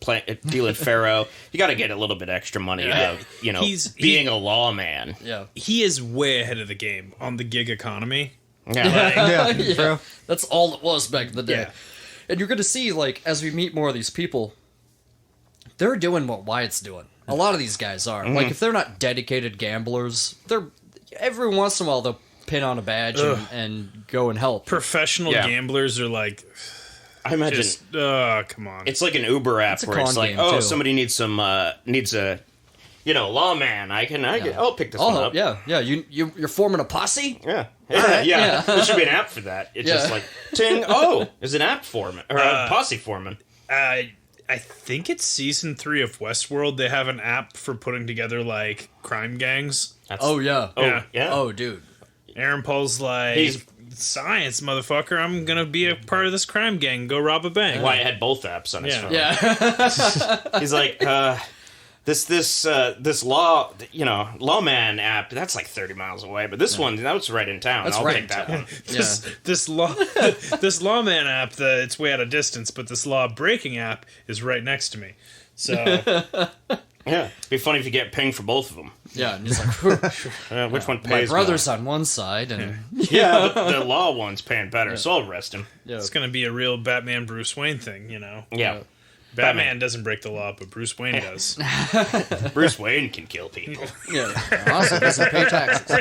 Speaker 3: dealing faro, you got to get a little bit extra money out of, you know, being a lawman.
Speaker 4: Yeah.
Speaker 5: He is way ahead of the game on the gig economy.
Speaker 3: Yeah.
Speaker 6: True.
Speaker 4: That's all it was back in the day.
Speaker 5: Yeah.
Speaker 4: And you're going to see, like, as we meet more of these people, they're doing what Wyatt's doing. A lot of these guys are. Like, if they're not dedicated gamblers, they're every once in a while they'll pin on a badge and go and help.
Speaker 5: Professional gamblers are like,
Speaker 3: I imagine
Speaker 5: come on.
Speaker 3: it's like an Uber app
Speaker 4: It's a
Speaker 3: where it's
Speaker 4: con
Speaker 3: like,
Speaker 4: game,
Speaker 3: oh,
Speaker 4: too.
Speaker 3: somebody needs a, you know, lawman. I'll pick this one up.
Speaker 4: Yeah. You're forming a posse?
Speaker 3: Yeah.
Speaker 4: right,
Speaker 3: Yeah.
Speaker 4: yeah.
Speaker 3: There should be an app for that. It's just like, ting, there's an app foreman, or a posse foreman.
Speaker 5: I think it's season 3 of Westworld. They have an app for putting together like crime gangs.
Speaker 4: Oh, yeah.
Speaker 3: Yeah.
Speaker 4: Oh, dude.
Speaker 5: Aaron Paul's like,
Speaker 3: He's-
Speaker 5: science, motherfucker. I'm gonna be a part of this crime gang. Go rob a bank.
Speaker 3: Wyatt had both apps on his phone.
Speaker 4: Yeah.
Speaker 3: He's like, this law, you know, lawman app, that's like 30 miles away, but this one, that was right in town.
Speaker 4: That's
Speaker 3: I'll
Speaker 4: right
Speaker 3: take
Speaker 4: in
Speaker 3: that
Speaker 4: town.
Speaker 3: one.
Speaker 5: This lawman app, it's way at a distance, but this law breaking app is right next to me. So
Speaker 3: Yeah. It'd be funny if you get pinged for both of them.
Speaker 4: Yeah. And he's like,
Speaker 3: Which one
Speaker 4: my
Speaker 3: pays
Speaker 4: brother's on one side, and
Speaker 3: more? Yeah, the law one's paying better, so I'll arrest him.
Speaker 4: yeah.
Speaker 5: it's gonna be a real Batman Bruce Wayne thing, you know.
Speaker 3: Yeah.
Speaker 5: Batman doesn't break the law, but Bruce Wayne does.
Speaker 3: Bruce Wayne can kill people.
Speaker 4: Yeah, also doesn't pay taxes.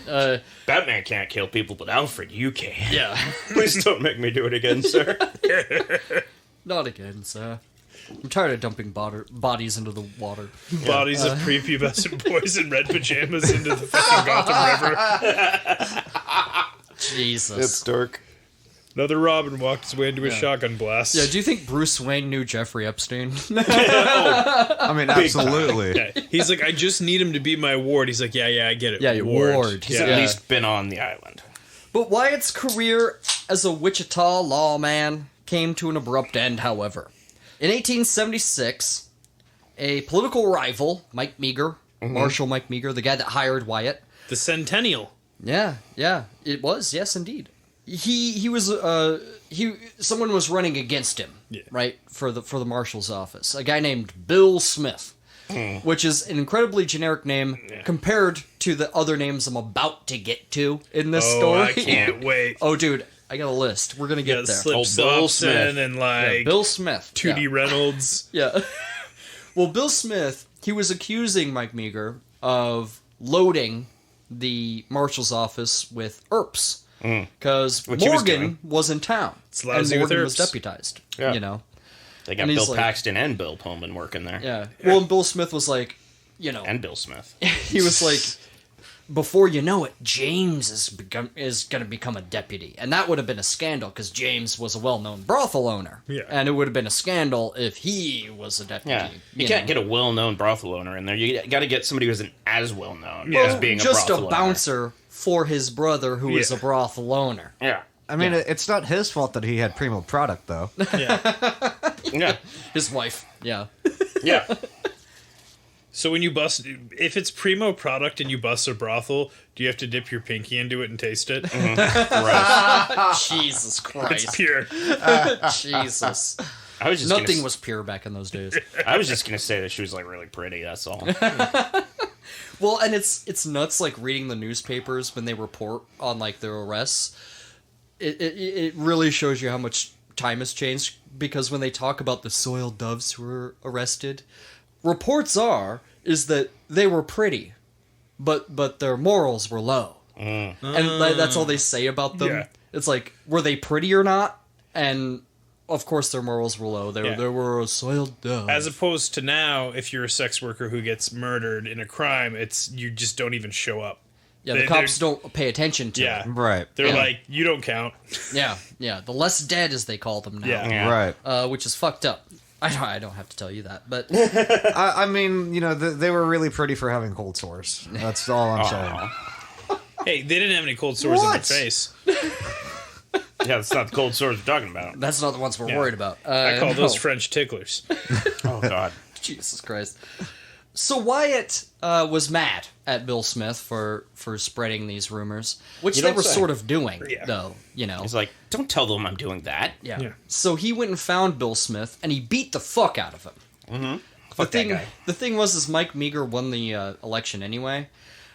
Speaker 4: Yeah,
Speaker 3: Batman can't kill people, but Alfred, you can.
Speaker 4: yeah.
Speaker 3: Please don't make me do it again, sir.
Speaker 4: Not again, sir. I'm tired of dumping bodies into the water.
Speaker 5: Bodies of prepubescent boys in red pajamas into the fucking Gotham River.
Speaker 4: Jesus.
Speaker 3: It's dark.
Speaker 5: Another Robin walked his way into a shotgun blast.
Speaker 4: Yeah, do you think Bruce Wayne knew Jeffrey Epstein?
Speaker 6: I mean, absolutely.
Speaker 5: Yeah. He's like, I just need him to be my ward. He's like, yeah, I get it.
Speaker 4: Yeah, your ward.
Speaker 3: He's at least been on the island.
Speaker 4: But Wyatt's career as a Wichita lawman came to an abrupt end, however. In 1876, a political rival, Mike Meager, Marshal Mike Meager, the guy that hired Wyatt.
Speaker 5: The Centennial.
Speaker 4: Yeah, it was, yes, indeed. He was someone was running against him, right, for the marshal's office. A guy named Bill Smith, which is an incredibly generic name compared to the other names I'm about to get to in this story.
Speaker 5: I can't wait.
Speaker 4: Oh, dude, I got a list. We're gonna get there.
Speaker 5: Slip
Speaker 3: Bill
Speaker 5: Smith and
Speaker 4: Bill Smith,
Speaker 5: 2D Reynolds.
Speaker 4: Yeah. Well, Bill Smith, he was accusing Mike Meager of loading the marshal's office with Earps. Because Morgan was in town. And Morgan was deputized.
Speaker 3: Yeah.
Speaker 4: You know?
Speaker 3: They got Bill Paxton and Bill Pullman working there.
Speaker 4: Yeah. Well, and Bill Smith was like, you know.
Speaker 3: And Bill Smith.
Speaker 4: He was like, before you know it, James is going to become a deputy. And that would have been a scandal because James was a well-known brothel owner.
Speaker 5: Yeah.
Speaker 4: And it would have been a scandal if he was a deputy.
Speaker 3: Yeah. You can't get a well-known brothel owner in there. You got to get somebody who isn't as well-known as being a brothel owner.
Speaker 4: Just a bouncer for his brother who is a brothel owner.
Speaker 3: Yeah.
Speaker 6: I mean, it's not his fault that he had primo product, though.
Speaker 3: Yeah.
Speaker 4: His wife. Yeah.
Speaker 3: Yeah.
Speaker 5: So when you bust, if it's primo product and you bust a brothel, do you have to dip your pinky into it and taste it?
Speaker 4: Jesus Christ.
Speaker 5: It's pure.
Speaker 4: Jesus.
Speaker 3: I was just
Speaker 4: Nothing was pure back in those days.
Speaker 3: I was just going to say that she was like really pretty, that's all.
Speaker 4: Well, and it's nuts, like reading the newspapers when they report on like their arrests. It really shows you how much time has changed, because when they talk about the soiled doves who were arrested, reports is that they were pretty, but their morals were low, and that's all they say about them.
Speaker 5: Yeah.
Speaker 4: It's like, were they pretty or not? And of course their morals were low. They were a soiled dove.
Speaker 5: As opposed to now, if you're a sex worker who gets murdered in a crime, you just don't even show up.
Speaker 4: Yeah, the cops don't pay attention to it.
Speaker 6: Right.
Speaker 5: They're like, you don't count.
Speaker 4: Yeah. The less dead, as they call them now.
Speaker 5: Yeah.
Speaker 6: Right.
Speaker 4: Which is fucked up. I don't have to tell you that, but...
Speaker 6: I mean, you know, they were really pretty for having cold sores. That's all I'm saying.
Speaker 5: Hey, they didn't have any cold sores in their face.
Speaker 3: Yeah, that's not the cold sores we're talking about.
Speaker 4: That's not the ones we're worried about.
Speaker 5: I call those French ticklers.
Speaker 3: Oh, God.
Speaker 4: Jesus Christ. So Wyatt was mad at Bill Smith for spreading these rumors, which they were sort of doing, though, you know.
Speaker 3: He's like, don't tell them I'm doing that.
Speaker 4: Yeah. So he went and found Bill Smith, and he beat the fuck out of him.
Speaker 3: Mm-hmm. Fuck that guy.
Speaker 4: The thing was Mike Meager won the election anyway,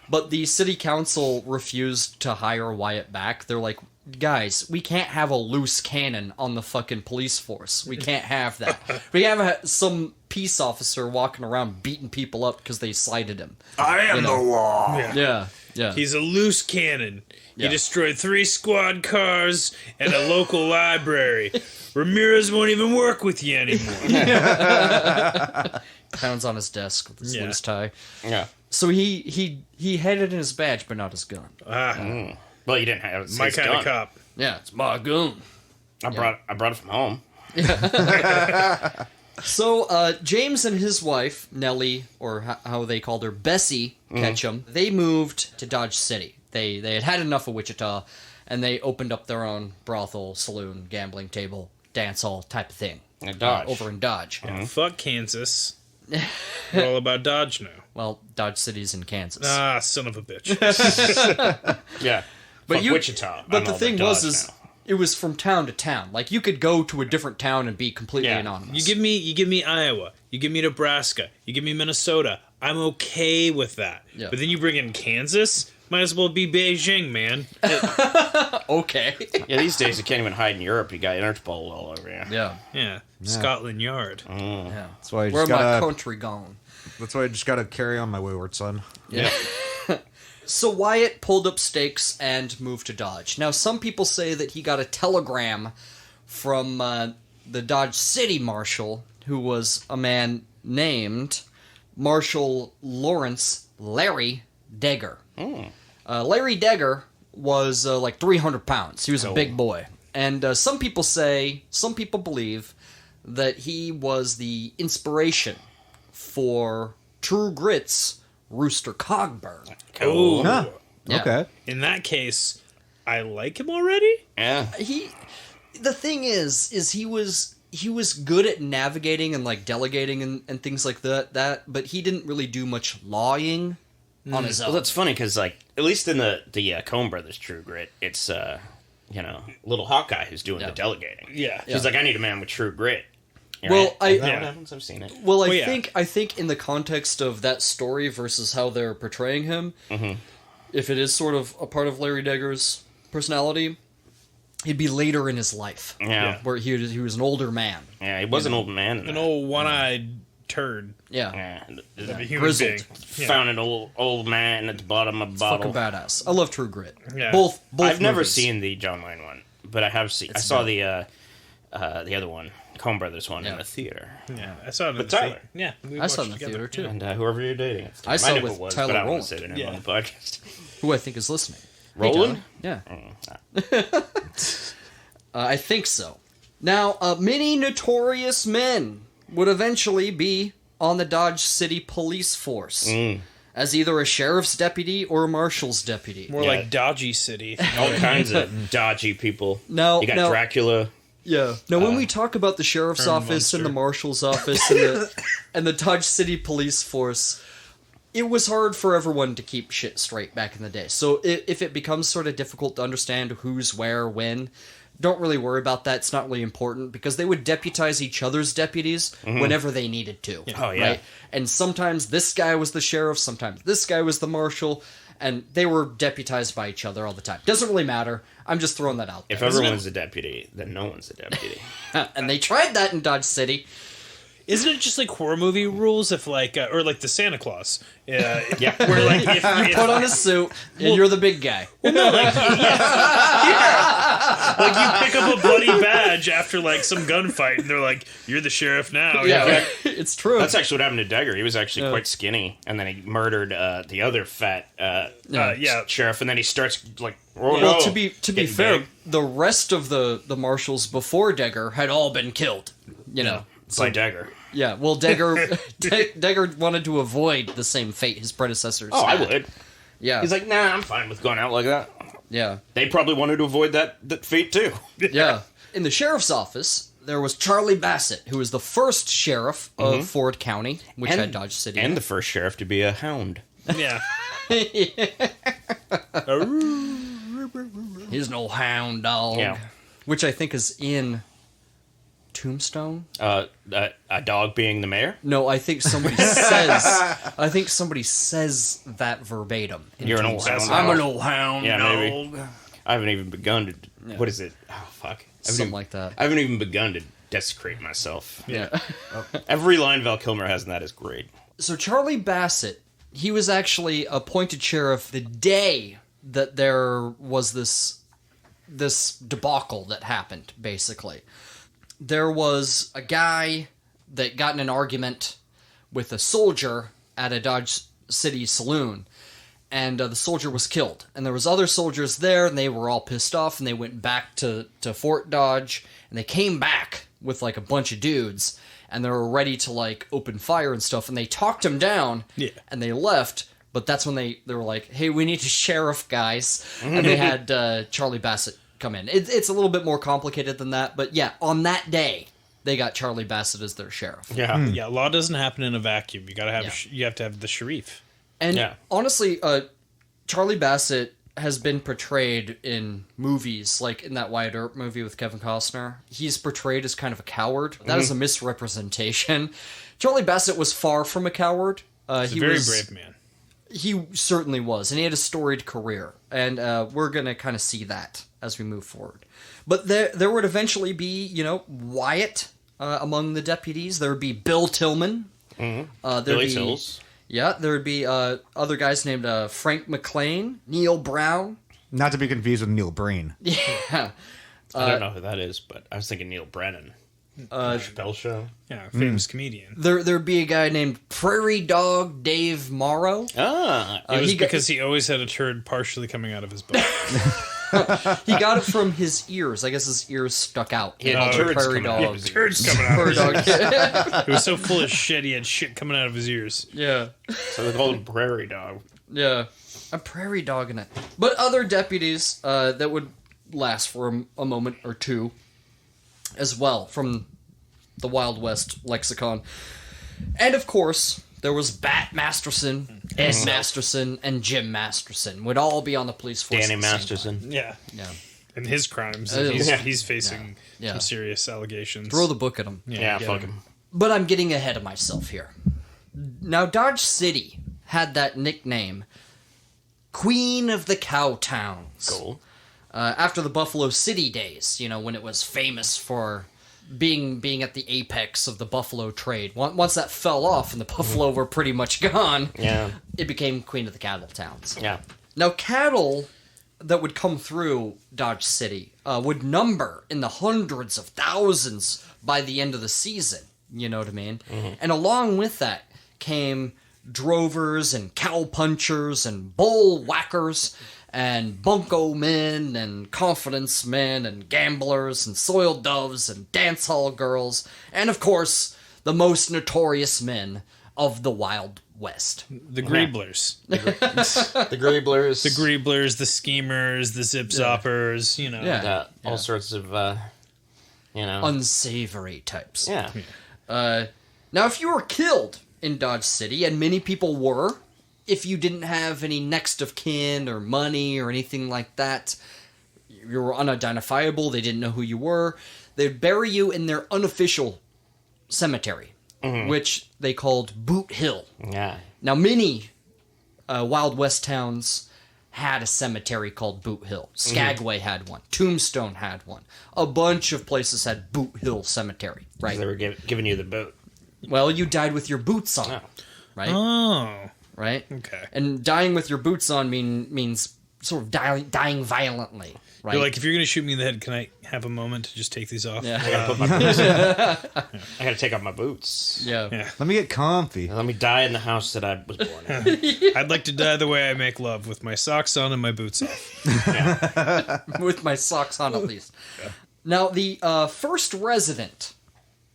Speaker 4: but the city council refused to hire Wyatt back. They're like, guys, we can't have a loose cannon on the fucking police force. We can't have that. We have some peace officer walking around beating people up because they slighted him.
Speaker 6: I am the law.
Speaker 4: Yeah.
Speaker 5: He's a loose cannon. He destroyed 3 squad cars and a local library. Ramirez won't even work with you anymore.
Speaker 4: Pounds on his desk with his loose tie.
Speaker 3: Yeah.
Speaker 4: So he had it in his badge, but not his gun.
Speaker 3: Well, you didn't have it.
Speaker 5: My kind of cop.
Speaker 4: Yeah, it's my gun.
Speaker 3: I brought it from home.
Speaker 4: So James and his wife, Nellie, or how they called her, Bessie Ketchum, they moved to Dodge City. They had enough of Wichita, and they opened up their own brothel, saloon, gambling table, dance hall type of thing. Over in Dodge.
Speaker 5: Yeah, fuck Kansas. We're all about Dodge now.
Speaker 4: Well, Dodge City's in Kansas.
Speaker 5: Ah, son of a bitch.
Speaker 3: Yeah.
Speaker 4: But
Speaker 3: Wichita.
Speaker 4: But the thing was, it was from town to town. Like, you could go to a different town and be completely anonymous.
Speaker 5: You give me Iowa. You give me Nebraska. You give me Minnesota. I'm okay with that.
Speaker 4: Yeah.
Speaker 5: But then you bring in Kansas. Might as well be Beijing, man.
Speaker 4: Okay.
Speaker 3: Yeah, these days you can't even hide in Europe. You got Interpol all over you.
Speaker 5: Yeah. Scotland Yard.
Speaker 4: Yeah.
Speaker 6: That's why
Speaker 4: Where my country gone?
Speaker 6: That's why I just gotta carry on my wayward son.
Speaker 4: Yeah. So Wyatt pulled up stakes and moved to Dodge. Now, some people say that he got a telegram from the Dodge City Marshal, who was a man named Marshal Lawrence Larry Degger. Larry Degger was like 300 pounds. He was a big boy. And some people believe that he was the inspiration for True Grit's Rooster Cogburn.
Speaker 5: Oh.
Speaker 6: Huh.
Speaker 4: Yeah.
Speaker 6: Okay.
Speaker 5: In that case, I like him already?
Speaker 3: Yeah.
Speaker 4: The thing is he was good at navigating and like delegating and things like that, but he didn't really do much lawing on his own.
Speaker 3: Well, that's funny because, like, at least in the Coen Brothers True Grit, it's little Hawkeye who's doing the delegating.
Speaker 5: Yeah.
Speaker 3: He's like, I need a man with true grit.
Speaker 4: Well,
Speaker 3: Is that what happens? I've seen it.
Speaker 4: Well, I think in the context of that story versus how they're portraying him, if it is sort of a part of Larry Degger's personality, he'd be later in his life.
Speaker 3: Yeah.
Speaker 4: Where he was an older man.
Speaker 3: Yeah, he was an old man.
Speaker 5: An old one-eyed turd.
Speaker 3: Yeah.
Speaker 5: Of a human
Speaker 4: Grizzled.
Speaker 5: being. Yeah.
Speaker 3: Found an old man at the bottom of a bottle.
Speaker 4: Fucking badass. I love True Grit.
Speaker 5: Yeah.
Speaker 4: Both
Speaker 3: I've never
Speaker 4: movies.
Speaker 3: seen the John Wayne one, but I have seen. I saw the other one, Coen Brothers one, in the theater.
Speaker 5: Yeah, I saw it in the
Speaker 3: Tyler.
Speaker 5: theater. Yeah, we
Speaker 4: I saw it in
Speaker 5: watched
Speaker 4: the
Speaker 5: together.
Speaker 4: theater, too.
Speaker 3: And whoever you're dating. At the time.
Speaker 4: I saw
Speaker 3: know
Speaker 4: it
Speaker 3: who
Speaker 4: with
Speaker 3: was,
Speaker 4: Tyler
Speaker 3: but I don't want
Speaker 4: Rowland.
Speaker 3: to say their name
Speaker 5: Yeah.
Speaker 3: on the podcast.
Speaker 4: Who I think is listening.
Speaker 3: Roland?
Speaker 4: Yeah. I think so. Now, many notorious men would eventually be on the Dodge City police force as either a sheriff's deputy or a marshal's deputy.
Speaker 5: More like Dodgy City.
Speaker 3: All kinds of dodgy people.
Speaker 4: Now,
Speaker 3: You got Dracula.
Speaker 4: Yeah. Now, when we talk about the sheriff's
Speaker 5: Herman
Speaker 4: office and the
Speaker 5: Munster.
Speaker 4: marshal's office and the Dodge City police force, it was hard for everyone to keep shit straight back in the day. So if it becomes sort of difficult to understand who's where, when, don't really worry about that. It's not really important because they would deputize each other's deputies whenever they needed to.
Speaker 3: Oh, yeah.
Speaker 4: Right? And sometimes this guy was the sheriff, sometimes this guy was the marshal, and they were deputized by each other all the time. Doesn't really matter. I'm just throwing that out there.
Speaker 3: If everyone's a deputy, then no one's a deputy.
Speaker 4: And they tried that in Dodge City.
Speaker 5: Isn't it just like horror movie rules if like, or like the Santa Claus?
Speaker 3: Yeah.
Speaker 5: Where like if
Speaker 4: Put on a suit, and you're the big guy.
Speaker 5: like you pick up a bloody badge after like some gunfight and they're like, you're the sheriff now.
Speaker 4: Yeah, it's true.
Speaker 3: That's actually what happened to Degger. He was actually quite skinny, and then he murdered the other fat sheriff, and then he starts like,
Speaker 4: Well, to be
Speaker 3: getting
Speaker 4: fair,
Speaker 3: big.
Speaker 4: the rest of the marshals before Degger had all been killed. You know.
Speaker 3: By Degger.
Speaker 4: Yeah, well, Degger wanted to avoid the same fate his predecessors
Speaker 3: Oh, I
Speaker 4: had.
Speaker 3: would.
Speaker 4: Yeah.
Speaker 3: He's like, nah, I'm fine with going out like that.
Speaker 4: Yeah.
Speaker 3: They probably wanted to avoid that fate too.
Speaker 4: Yeah. In the sheriff's office, there was Charlie Bassett, who was the first sheriff of Ford County, which had Dodge City.
Speaker 3: And the first sheriff to be a hound.
Speaker 5: Yeah.
Speaker 4: He's no hound dog.
Speaker 3: Yeah.
Speaker 4: Which I think is in Tombstone.
Speaker 3: A dog being the mayor?
Speaker 4: No, I think somebody says. I think somebody says that verbatim. in
Speaker 3: You're an old
Speaker 4: Tombstone.
Speaker 3: hound
Speaker 4: I'm
Speaker 3: dog.
Speaker 4: an old hound
Speaker 3: Yeah,
Speaker 4: dog.
Speaker 3: maybe. I haven't even begun to. What is it? Oh, fuck.
Speaker 4: Something like that.
Speaker 3: I haven't even begun to desecrate myself.
Speaker 4: Yeah.
Speaker 3: Every line Val Kilmer has in that is great.
Speaker 4: So Charlie Bassett, he was actually appointed sheriff the day that there was this debacle that happened, basically. There was a guy that got in an argument with a soldier at a Dodge City saloon, and the soldier was killed. And there was other soldiers there, and they were all pissed off, and they went back to Fort Dodge, and they came back with like a bunch of dudes, and they were ready to like open fire and stuff, and they talked him down, and they left. But that's when they were like, hey, we need a sheriff, guys. And they had Charlie Bassett come in. It's a little bit more complicated than that, but yeah, on that day, they got Charlie Bassett as their sheriff.
Speaker 3: Yeah.
Speaker 5: Yeah, law doesn't happen in a vacuum. You gotta have you have to have the sheriff.
Speaker 4: And honestly, Charlie Bassett has been portrayed in movies, like in that Wyatt Earp movie with Kevin Costner. He's portrayed as kind of a coward. That is a misrepresentation. Charlie Bassett was far from a coward.
Speaker 5: He's a very brave man.
Speaker 4: He certainly was, and he had a storied career, and we're going to kind of see that as we move forward. But there would eventually be, Wyatt among the deputies. There would be Bill Tillman.
Speaker 3: Mm-hmm. Billy Sills.
Speaker 4: Yeah, there would be other guys named Frank McLean, Neil Brown.
Speaker 6: Not to be confused with Neil Breen.
Speaker 4: Yeah.
Speaker 3: I don't know who that is, but I was thinking Neil Brennan. Chappelle Show.
Speaker 5: Yeah, famous comedian.
Speaker 4: There'd be a guy named Prairie Dog Dave Morrow.
Speaker 5: It was because he always had a turd partially coming out of his butt.
Speaker 4: He got it from his ears. I guess his ears stuck out.
Speaker 3: He had
Speaker 4: Prairie Dog.
Speaker 5: Turds coming out of his ears. He was so full of shit, he had shit coming out of his ears.
Speaker 4: Yeah.
Speaker 3: So they called him Prairie Dog.
Speaker 4: Yeah. A prairie dog in it. But other deputies that would last for a moment or two as well from the Wild West lexicon. And of course, there was Bat Masterson, Ed Masterson, and Jim Masterson would all be on the police force.
Speaker 3: Danny Masterson.
Speaker 5: Yeah.
Speaker 4: Yeah.
Speaker 5: And his crimes. He's facing some serious allegations.
Speaker 4: Throw the book at him.
Speaker 3: Yeah, fuck him.
Speaker 4: But I'm getting ahead of myself here. Now, Dodge City had that nickname, Queen of the Cowtowns.
Speaker 3: Cool.
Speaker 4: After the Buffalo City days, when it was famous for being at the apex of the buffalo trade. Once that fell off and the buffalo were pretty much gone, it became Queen of the Cattle Towns.
Speaker 3: Yeah.
Speaker 4: Now, cattle that would come through Dodge City would number in the hundreds of thousands by the end of the season. You know what I mean? Mm-hmm. And along with that came drovers and cow punchers and bull whackers and bunco men and confidence men and gamblers and soiled doves and dance hall girls and, of course, the most notorious men of the Wild West.
Speaker 5: The Greeblers.
Speaker 3: The Greeblers.
Speaker 5: The Greeblers, the schemers, the zip-zoppers,
Speaker 3: all sorts of,
Speaker 4: unsavory types.
Speaker 3: Yeah.
Speaker 4: Now, if you were killed in Dodge City, and many people were, if you didn't have any next of kin or money or anything like that, you were unidentifiable, they didn't know who you were, they'd bury you in their unofficial cemetery, which they called Boot Hill.
Speaker 3: Yeah.
Speaker 4: Now, many Wild West towns had a cemetery called Boot Hill. Skagway had one. Tombstone had one. A bunch of places had Boot Hill Cemetery, right?
Speaker 3: They were giving you the boot.
Speaker 4: Well, you died with your boots on, right?
Speaker 5: Oh.
Speaker 4: Right?
Speaker 5: Okay.
Speaker 4: And dying with your boots on means sort of dying violently, right?
Speaker 5: You're like, if you're going to shoot me in the head, can I have a moment to just take these off?
Speaker 4: Yeah.
Speaker 3: I gotta put my boots on. I gotta take off my boots.
Speaker 4: Yeah.
Speaker 6: Let me get comfy.
Speaker 3: Let me die in the house that I was born in.
Speaker 5: I'd like to die the way I make love, with my socks on and my boots off.
Speaker 4: With my socks on, at least. Yeah. Now, the first resident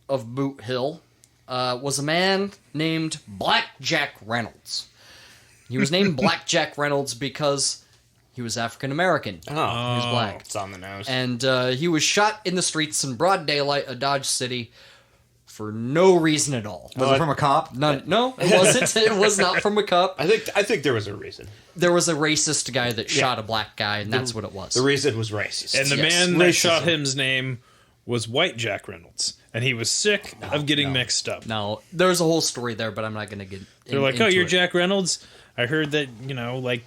Speaker 4: of Boot Hill was a man named Blackjack Reynolds. He was named Blackjack Reynolds because he was African American.
Speaker 3: Oh,
Speaker 4: he was black.
Speaker 3: It's on the nose.
Speaker 4: And he was shot in the streets in broad daylight of Dodge City for no reason at all.
Speaker 6: Was it from a cop?
Speaker 4: No, it wasn't. It was not from a cop.
Speaker 3: I think there was a reason.
Speaker 4: There was a racist guy that shot a black guy, and that's what it was.
Speaker 3: The reason was racist.
Speaker 5: And the man that shot him's name was White Jack Reynolds. And he was sick of getting mixed up.
Speaker 4: No, there's a whole story there, but I'm not going to get
Speaker 5: They're like, oh, you're Jack Reynolds? I heard that,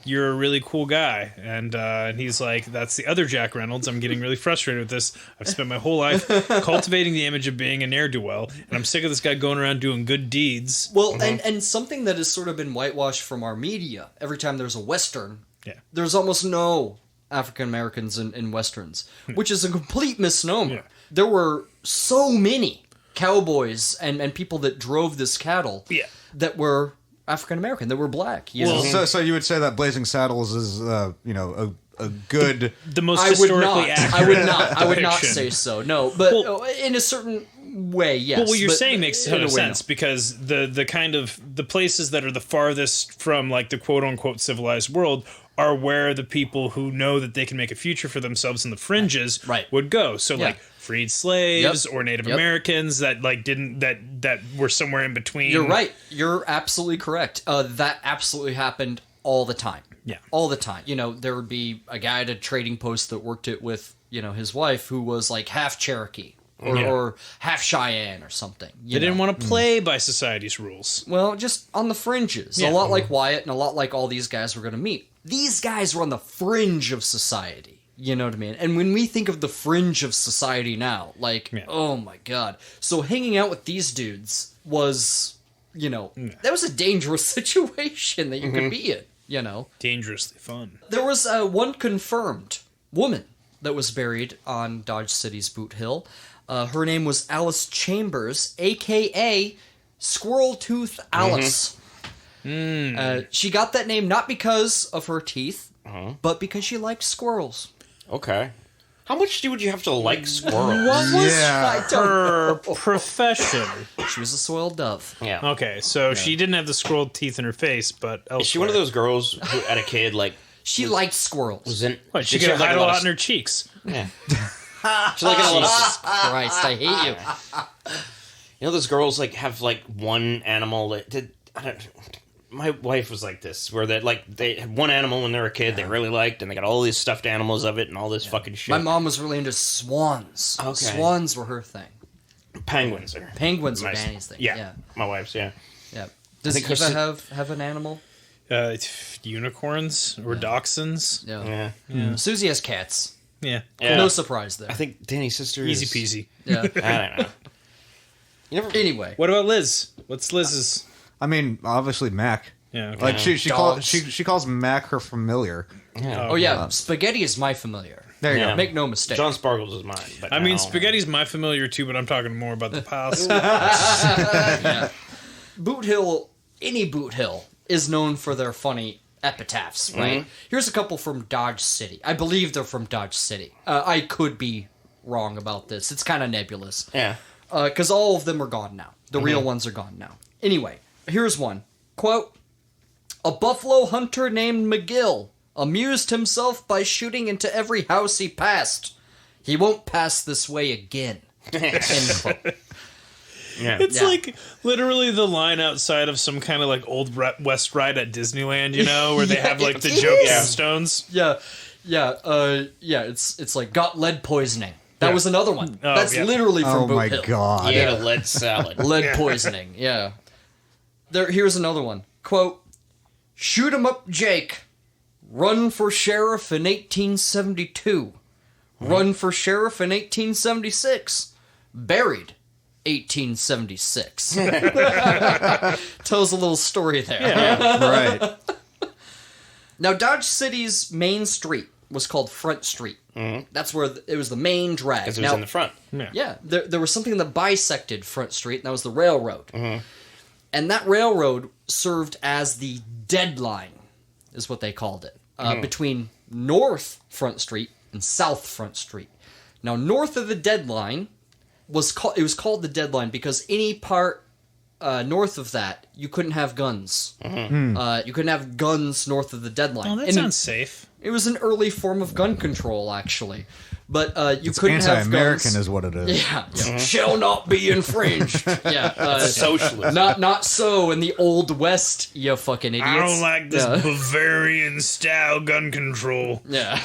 Speaker 5: you're a really cool guy. And he's like, that's the other Jack Reynolds. I'm getting really frustrated with this. I've spent my whole life cultivating the image of being a ne'er-do-well, and I'm sick of this guy going around doing good deeds.
Speaker 4: Well, and something that has sort of been whitewashed from our media, every time there's a Western, there's almost no African Americans in Westerns, which is a complete misnomer. Yeah. There were so many cowboys and people that drove this cattle that were African American, that were black.
Speaker 6: So you would say that Blazing Saddles is, a good...
Speaker 5: The most historically accurate
Speaker 4: I would not say so, no. But in a certain way, yes.
Speaker 5: Well, what you're saying makes a ton of sense, because the kind of... The places that are the farthest from, like, the quote-unquote civilized world are where the people who know that they can make a future for themselves in the fringes would go. So, like, freed slaves or Native Americans that that were somewhere in between.
Speaker 4: You're right. You're absolutely correct. That absolutely happened all the time.
Speaker 5: Yeah,
Speaker 4: all the time. There would be a guy at a trading post that worked it with his wife, who was like half Cherokee, or half Cheyenne or something.
Speaker 5: They didn't want to play by society's rules.
Speaker 4: Well, just on the fringes. A lot like Wyatt and a lot like all these guys we're going to meet. These guys were on the fringe of society. You know what I mean? And when we think of the fringe of society now, like, oh my God. So hanging out with these dudes was, that was a dangerous situation that you could be in,
Speaker 5: Dangerously fun.
Speaker 4: There was one confirmed woman that was buried on Dodge City's Boot Hill. Her name was Alice Chambers, a.k.a. Squirrel Tooth Alice. She got that name not because of her teeth, but because she liked squirrels.
Speaker 3: Okay. How much would you have to like squirrels?
Speaker 5: What was her profession?
Speaker 4: She was a soiled dove.
Speaker 3: Yeah.
Speaker 5: Okay, so she didn't have the squirrel teeth in her face, but elsewhere.
Speaker 3: Is she one of those girls who, at a kid, like...
Speaker 4: She liked squirrels.
Speaker 5: She could hide a lot in her cheeks.
Speaker 3: Yeah. She's like
Speaker 4: Jesus Christ, I hate you.
Speaker 3: You know those girls, like, have, like, one animal that... my wife was like this, where they had one animal when they were a kid they really liked, and they got all these stuffed animals of it and all this fucking shit.
Speaker 4: My mom was really into swans. Okay. Swans were her thing.
Speaker 3: Penguins are
Speaker 4: Danny's thing.
Speaker 3: Yeah. My wife's, yeah.
Speaker 4: Does Eva have an animal?
Speaker 5: Unicorns or dachshunds.
Speaker 3: Yeah.
Speaker 4: Susie has cats.
Speaker 5: Yeah.
Speaker 4: No surprise there.
Speaker 3: I think Danny's sister
Speaker 5: Easy
Speaker 3: is...
Speaker 5: peasy.
Speaker 4: Yeah.
Speaker 3: I don't know.
Speaker 4: Anyway.
Speaker 5: What about Liz? What's Liz's?
Speaker 6: I mean, obviously Mac.
Speaker 5: Yeah. Okay.
Speaker 6: Like she calls Mac her familiar.
Speaker 3: Yeah.
Speaker 4: Oh yeah, spaghetti is my familiar.
Speaker 6: There you go.
Speaker 4: Make no mistake.
Speaker 3: John Sparkles is mine. But
Speaker 5: I mean, spaghetti's my familiar too, but I'm talking more about the past.
Speaker 4: Boot Hill, any Boot Hill, is known for their funny epitaphs, right? Here's a couple from Dodge City. I believe they're from Dodge City. I could be wrong about this. It's kind of nebulous.
Speaker 3: Yeah.
Speaker 4: Because all of them are gone now. The real ones are gone now. Anyway, here's one. Quote, "A buffalo hunter named McGill amused himself by shooting into every house he passed. He won't pass this way again." End quote.
Speaker 3: Yeah.
Speaker 5: It's like literally the line outside of some kind of like old West ride at Disneyland, where they have like the joke stones.
Speaker 4: Yeah. It's like got lead poisoning. That was another one. That's literally from Boot Hill.
Speaker 6: Oh my God.
Speaker 3: He ate a lead salad.
Speaker 4: Lead poisoning. Yeah. Here's another one. Quote, "Shoot 'em up, Jake. Run for sheriff in 1872. Run for sheriff in 1876. Buried 1876. Tells a little story there.
Speaker 6: Right.
Speaker 4: Now, Dodge City's main street was called Front Street. That's where it was the main drag.
Speaker 3: Because it was in the front.
Speaker 4: Yeah, there was something that bisected Front Street, and that was the railroad. And that railroad served as the deadline, is what they called it, between North Front Street and South Front Street. Now, north of the deadline was called the deadline because any part north of that, you couldn't have guns. You couldn't have guns north of the deadline.
Speaker 5: Oh, that sounds safe.
Speaker 4: It was an early form of gun control, actually. But you couldn't have guns.
Speaker 6: Anti-American is what it is.
Speaker 4: Yeah. Shall not be infringed.
Speaker 3: Socialist.
Speaker 4: Not so in the Old West, you fucking idiots.
Speaker 5: I don't like this Bavarian style gun control.
Speaker 4: Yeah.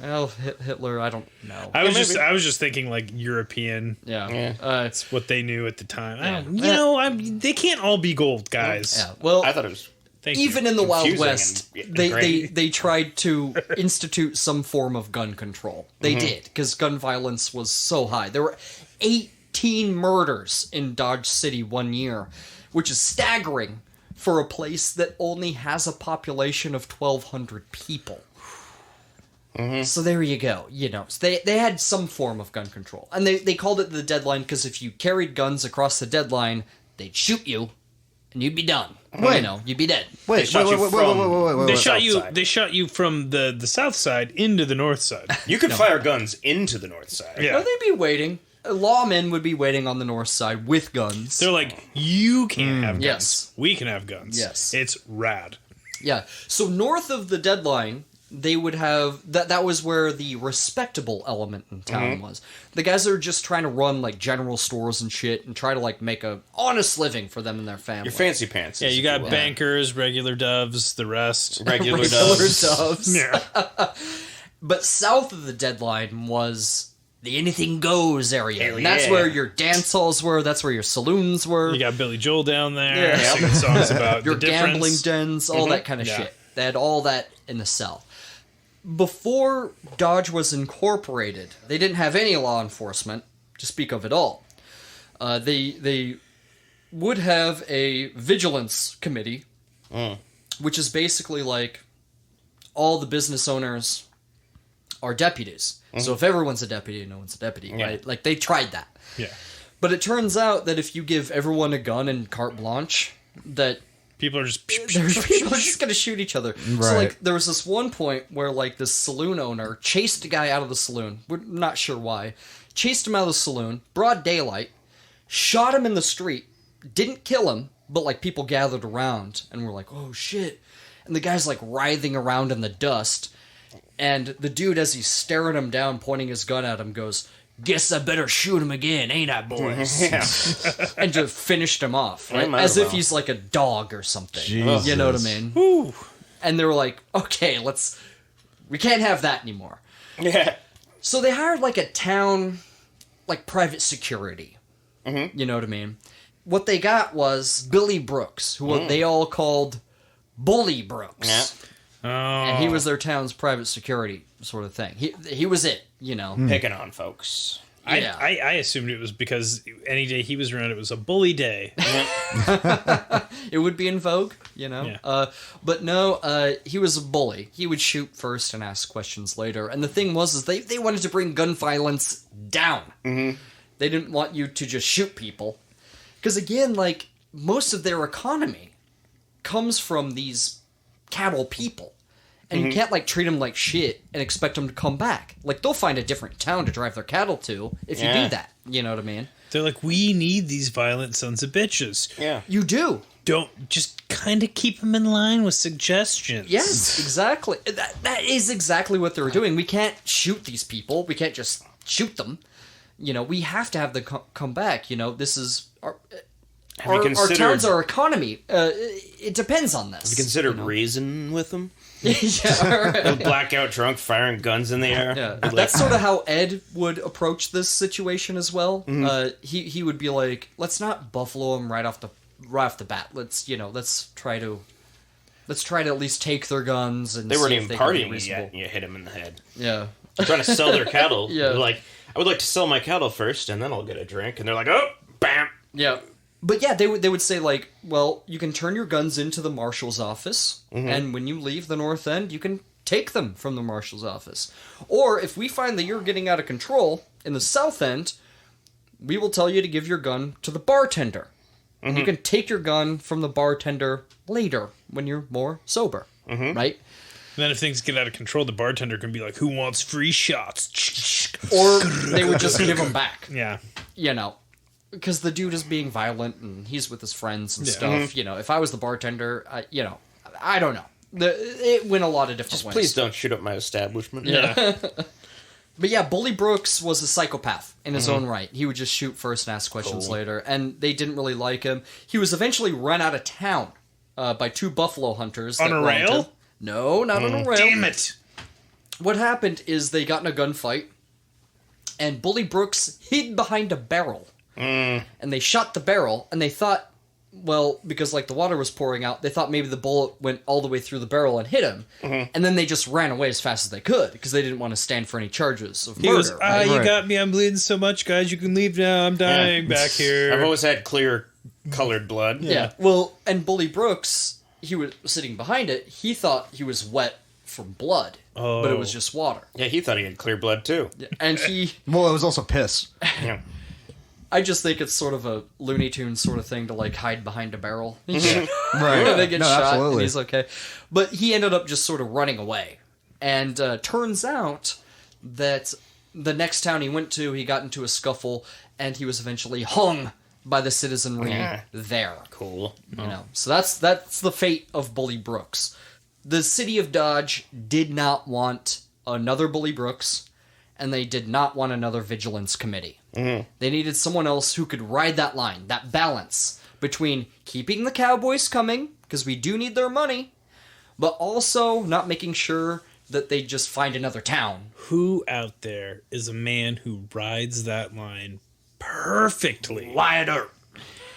Speaker 4: Well, Hitler, I don't know.
Speaker 5: I was just thinking like European.
Speaker 4: Yeah.
Speaker 5: It's what they knew at the time. They can't all be gold, guys.
Speaker 4: Yeah. Well,
Speaker 3: I thought it was...
Speaker 4: Even in the Wild
Speaker 3: confusing
Speaker 4: West,
Speaker 3: and
Speaker 4: they tried to institute some form of gun control. They did, because gun violence was so high. There were 18 murders in Dodge City one year, which is staggering for a place that only has a population of 1,200 people. So there you go. So they had some form of gun control. And they called it the deadline because if you carried guns across the deadline, they'd shoot you, and you'd be done. You'd be dead.
Speaker 6: Wait.
Speaker 5: They shot you from the south side into the north side.
Speaker 3: You could fire guns into the north side.
Speaker 5: Yeah.
Speaker 4: No, they'd be waiting. Lawmen would be waiting on the north side with guns.
Speaker 5: They're like, you can't have guns.
Speaker 4: Yes.
Speaker 5: We can have guns.
Speaker 4: Yes.
Speaker 5: It's rad.
Speaker 4: Yeah. So north of the deadline, they would have... That was where the respectable element in town was. The guys that are just trying to run, like, general stores and shit and try to, like, make a honest living for them and their family.
Speaker 3: Your fancy pants.
Speaker 5: Yeah, you got bankers, regular doves, the rest.
Speaker 3: Regular doves.
Speaker 4: doves.
Speaker 5: Yeah.
Speaker 4: But south of the deadline was the anything goes area.
Speaker 3: Hell
Speaker 4: And that's
Speaker 3: yeah.
Speaker 4: where your dance halls were. That's where your saloons were.
Speaker 5: You got Billy Joel down there
Speaker 4: Yeah.
Speaker 5: singing songs about
Speaker 4: Your
Speaker 5: the difference.
Speaker 4: gambling dens, all that kind of
Speaker 5: Yeah.
Speaker 4: shit. They had all that in the South. Before Dodge was incorporated, they didn't have any law enforcement to speak of at all. They would have a vigilance committee, which is basically like all the business owners are deputies. So if everyone's a deputy, no one's a deputy, right? Like, they tried that.
Speaker 5: Yeah.
Speaker 4: But it turns out that if you give everyone a gun and carte blanche, that
Speaker 5: People are just...
Speaker 4: people are just gonna shoot each other. So,
Speaker 6: Right.
Speaker 4: like, there was this one point where, like, this saloon owner chased a guy out of the saloon. We're not sure why. Chased him out of the saloon, broad daylight, shot him in the street, didn't kill him, but, like, people gathered around and were like, oh, shit. And the guy's, like, writhing around in the dust. And the dude, as he's staring him down, pointing his gun at him, goes, "Guess I better shoot him again, ain't I, boys?" And just finished him off, right?
Speaker 3: might
Speaker 4: As
Speaker 3: as
Speaker 4: if
Speaker 3: well.
Speaker 4: he's like a dog or something.
Speaker 6: Jesus.
Speaker 4: You know what I mean?
Speaker 5: Whew.
Speaker 4: And they were like, okay, we can't have that anymore.
Speaker 3: Yeah.
Speaker 4: So they hired like a town, like private security. You know what I mean? What they got was Billy Brooks, who they all called Bully Brooks.
Speaker 3: Yeah.
Speaker 5: Oh.
Speaker 4: And he was their town's private security sort of thing. He was it, you know.
Speaker 3: Picking on folks.
Speaker 4: Yeah.
Speaker 5: I assumed it was because any day he was around, it was a bully day.
Speaker 4: It would be in vogue, you know.
Speaker 5: Yeah.
Speaker 4: But no, he was a bully. He would shoot first and ask questions later. And the thing was, is they wanted to bring gun violence down. They didn't want you to just shoot people. Because again, like, most of their economy comes from these cattle people. And you can't, like, treat them like shit and expect them to come back. Like, they'll find a different town to drive their cattle to if you do that. You know what I mean?
Speaker 5: They're like, we need these violent sons of bitches.
Speaker 3: Yeah.
Speaker 4: You do.
Speaker 5: Don't just kind of keep them in line with suggestions.
Speaker 4: Yes, exactly. That is exactly what they were doing. We can't shoot these people. We can't just shoot them. You know, we have to have them come back. You know, this is our town's our economy. It depends on this.
Speaker 3: Have you considered reason with them?
Speaker 4: Yeah, right.
Speaker 3: Blackout drunk, firing guns in the air.
Speaker 4: Yeah, that's sort of how Ed would approach this situation as well. He would be like, let's not buffalo him right off the bat. Let's try to at least take their guns and
Speaker 3: They weren't
Speaker 4: see if
Speaker 3: even
Speaker 4: can be
Speaker 3: partying
Speaker 4: reasonable.
Speaker 3: yet, and you hit them in the head.
Speaker 4: Yeah.
Speaker 3: They're trying to sell their cattle.
Speaker 4: Yeah.
Speaker 3: They're like, I would like to sell my cattle first, and then I'll get a drink. And they're like, oh, bam.
Speaker 4: Yeah. But yeah, they would say, like, well, you can turn your guns into the marshal's office, and when you leave the North End, you can take them from the marshal's office. Or if we find that you're getting out of control in the South End, we will tell you to give your gun to the bartender. You can take your gun from the bartender later when you're more sober, right?
Speaker 5: And then if things get out of control, the bartender can be like, who wants free shots?
Speaker 4: Or they would just give them back,
Speaker 5: Yeah.
Speaker 4: you know. Because the dude is being violent and he's with his friends and stuff. You know, if I was the bartender, I don't know. It went a lot of different ways.
Speaker 3: Please don't shoot up my establishment.
Speaker 5: Yeah.
Speaker 4: But yeah, Bully Brooks was a psychopath in his own right. He would just shoot first and ask questions later. And they didn't really like him. He was eventually run out of town by two buffalo hunters.
Speaker 5: On
Speaker 4: that
Speaker 5: a
Speaker 4: wanted
Speaker 5: rail?
Speaker 4: to- No, not on a rail.
Speaker 5: Damn it.
Speaker 4: What happened is they got in a gunfight. And Bully Brooks hid behind a barrel. And they shot the barrel, and they thought, well, because like the water was pouring out, they thought maybe the bullet went all the way through the barrel and hit him. And then they just ran away as fast as they could because they didn't want to stand for any charges of
Speaker 5: He
Speaker 4: murder.
Speaker 5: goes,
Speaker 4: right?
Speaker 5: you got me. I'm bleeding so much, guys. You can leave now. I'm dying back here.
Speaker 3: I've always had clear colored blood.
Speaker 4: Yeah. Well, and Bully Brooks, he was sitting behind it. He thought he was wet from blood, but it was just water.
Speaker 3: Yeah, he thought he had clear blood, too.
Speaker 4: And he...
Speaker 6: Well, it was also piss.
Speaker 3: Yeah.
Speaker 4: I just think it's sort of a Looney Tunes sort of thing to, like, hide behind a barrel.
Speaker 6: Right.
Speaker 4: They get
Speaker 6: No,
Speaker 4: shot,
Speaker 6: absolutely.
Speaker 4: and he's okay. But he ended up just sort of running away. And turns out that the next town he went to, he got into a scuffle, and he was eventually hung by the citizenry there.
Speaker 3: Cool.
Speaker 4: You know, so that's the fate of Bully Brooks. The city of Dodge did not want another Bully Brooks, and they did not want another vigilance committee. They needed someone else who could ride that line, that balance between keeping the cowboys coming, because we do need their money, but also not making sure that they'd just find another town.
Speaker 5: Who out there is a man who rides that line perfectly?
Speaker 4: Wyatt Earp.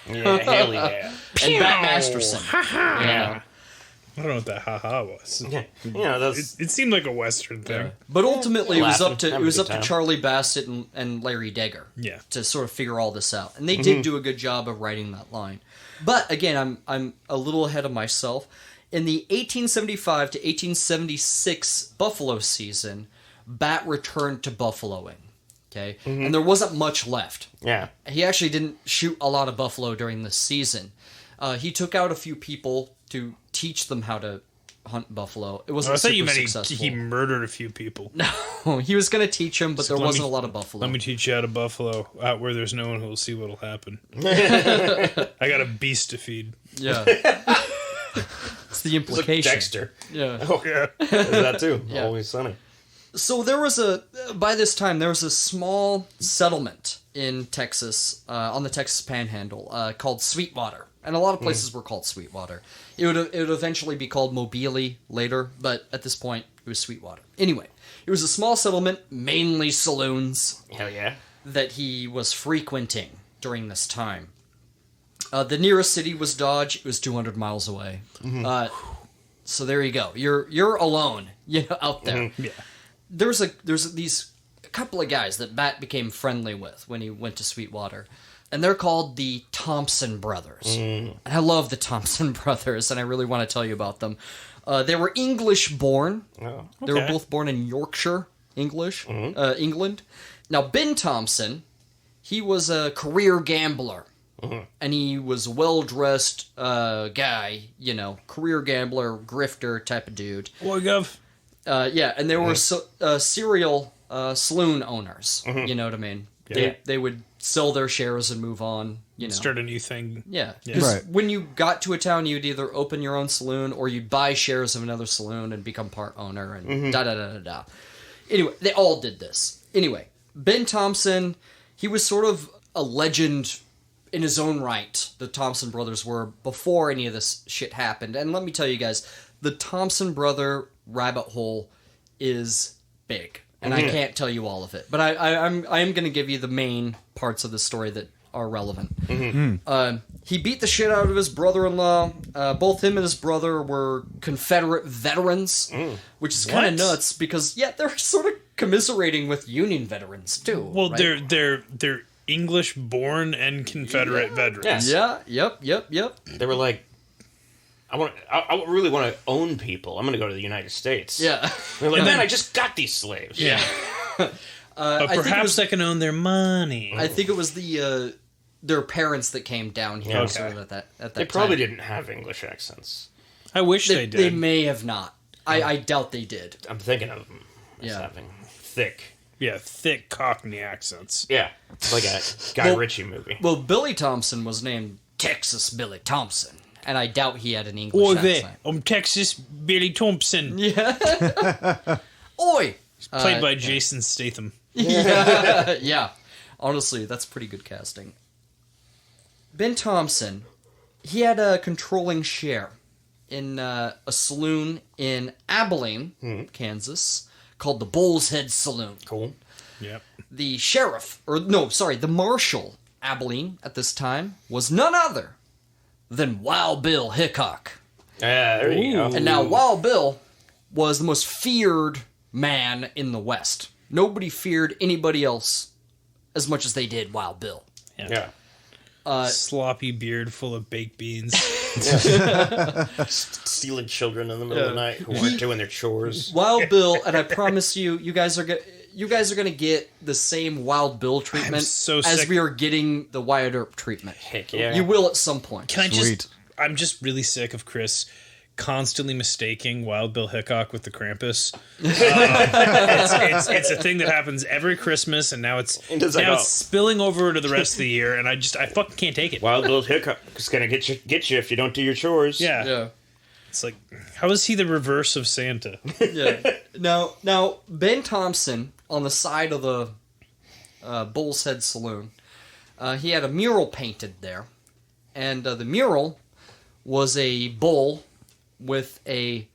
Speaker 3: Yeah, hell yeah.
Speaker 4: And Bat Masterson.
Speaker 5: Yeah. I don't know what that haha was.
Speaker 3: Yeah, you know, those...
Speaker 5: It seemed like a Western thing.
Speaker 4: But ultimately, it was up to
Speaker 3: time.
Speaker 4: Charlie Bassett and Larry Degger to sort of figure all this out, and they did do a good job of writing that line. But again, I'm a little ahead of myself. In the 1875 to 1876 Buffalo season, Bat returned to buffaloing. Okay, and there wasn't much left.
Speaker 3: Yeah,
Speaker 4: he actually didn't shoot a lot of buffalo during this season. He took out a few people to teach them how to hunt buffalo. It wasn't super successful.
Speaker 5: He murdered a few people.
Speaker 4: No, he was going to teach them, but there wasn't a lot of buffalo.
Speaker 5: Let me teach you how to buffalo out where there's no one who will see what'll happen. I got a beast to feed.
Speaker 4: Yeah. It's the implication.
Speaker 3: It's like Dexter.
Speaker 4: Yeah.
Speaker 3: Oh, yeah. There's that too.
Speaker 4: Yeah.
Speaker 3: Always Sunny.
Speaker 4: So by this time, there was a small settlement in Texas, on the Texas Panhandle, called Sweetwater. And a lot of places were called Sweetwater. It would eventually be called Mobile later, but at this point, it was Sweetwater. Anyway, it was a small settlement, mainly saloons.
Speaker 3: Hell yeah.
Speaker 4: That he was frequenting during this time. The nearest city was Dodge. It was 200 miles away. So there you go. You're alone, out there.
Speaker 5: Yeah.
Speaker 4: There's these couple of guys that Bat became friendly with when he went to Sweetwater. And they're called the Thompson Brothers. And I love the Thompson Brothers, and I really want to tell you about them. They were English-born.
Speaker 3: Oh, okay.
Speaker 4: They were both born in Yorkshire, England. Now, Ben Thompson, he was a career gambler. And he was a well-dressed guy, career gambler, grifter type of dude.
Speaker 5: Boy, Gov.
Speaker 4: Yeah, and they were serial saloon owners. You know what I mean?
Speaker 5: Yeah.
Speaker 4: They would sell their shares and move on.
Speaker 5: Start a new thing.
Speaker 4: Yeah.
Speaker 6: Right.
Speaker 4: When you got to a town, you'd either open your own saloon or you'd buy shares of another saloon and become part owner and da-da-da-da-da. Anyway, they all did this. Anyway, Ben Thompson, he was sort of a legend in his own right. The Thompson brothers were before any of this shit happened. And let me tell you guys, the Thompson brother rabbit hole is big. And I can't tell you all of it. But I am going to give you the main parts of the story that are relevant. He beat the shit out of his brother-in-law. Both him and his brother were Confederate veterans, which is kind of nuts because, they're sort of commiserating with Union veterans, too.
Speaker 5: Well,
Speaker 4: right?
Speaker 5: they're English-born and Confederate veterans.
Speaker 4: Yeah, yep.
Speaker 3: They were like, I really want to own people. I'm going to go to the United States.
Speaker 4: Yeah.
Speaker 3: They're like, man, I just got these slaves.
Speaker 5: Yeah. But perhaps they can own their money.
Speaker 4: I think it was their parents that came down here.
Speaker 3: Okay.
Speaker 4: Sort of at that
Speaker 3: They probably didn't have English accents.
Speaker 5: I wish they did.
Speaker 4: They may have not. I doubt they did.
Speaker 3: I'm thinking of them as having thick.
Speaker 5: Yeah, thick Cockney accents.
Speaker 3: Yeah, like a Guy Ritchie movie.
Speaker 4: Well, Billy Thompson was named Texas Billy Thompson, and I doubt he had an English accent.
Speaker 5: I'm Texas Billy Thompson.
Speaker 4: Yeah. Oi!
Speaker 5: Played by Jason Statham.
Speaker 4: Yeah. Honestly, that's pretty good casting. Ben Thompson, he had a controlling share in a saloon in Abilene, Kansas, called the Bull's Head Saloon.
Speaker 3: Cool.
Speaker 5: Yep.
Speaker 4: The Marshal Abilene at this time was none other than Wild Bill Hickok.
Speaker 3: Yeah, there you go.
Speaker 4: And now Wild Bill was the most feared man in the West. Nobody feared anybody else as much as they did Wild Bill.
Speaker 3: Yeah.
Speaker 5: Sloppy beard full of baked beans.
Speaker 3: Stealing children in the middle of the night who weren't doing their chores.
Speaker 4: Wild Bill, and I promise you guys are going to get the same Wild Bill treatment as we are getting the Wyatt Earp treatment.
Speaker 3: Heck yeah.
Speaker 4: You will at some point.
Speaker 5: I'm just really sick of Chris constantly mistaking Wild Bill Hickok with the Krampus. It's a thing that happens every Christmas, and now it's spilling over to the rest of the year, and I fucking can't take it.
Speaker 3: Wild Bill Hickok is gonna get you if you don't do your chores.
Speaker 5: Yeah. It's like, how is he the reverse of Santa?
Speaker 4: Yeah. Now Ben Thompson on the side of the Bull's Head Saloon, he had a mural painted there, and the mural was a bull with a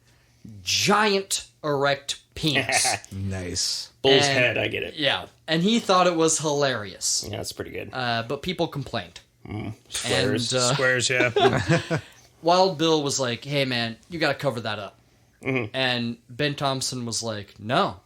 Speaker 4: giant erect penis.
Speaker 6: Nice.
Speaker 3: Bull's head, I get it.
Speaker 4: Yeah, and he thought it was hilarious.
Speaker 3: Yeah, that's pretty good.
Speaker 4: But people complained.
Speaker 3: Squares.
Speaker 4: And,
Speaker 5: Squares, yeah.
Speaker 4: Wild Bill was like, hey man, you gotta cover that up. And Ben Thompson was like, no.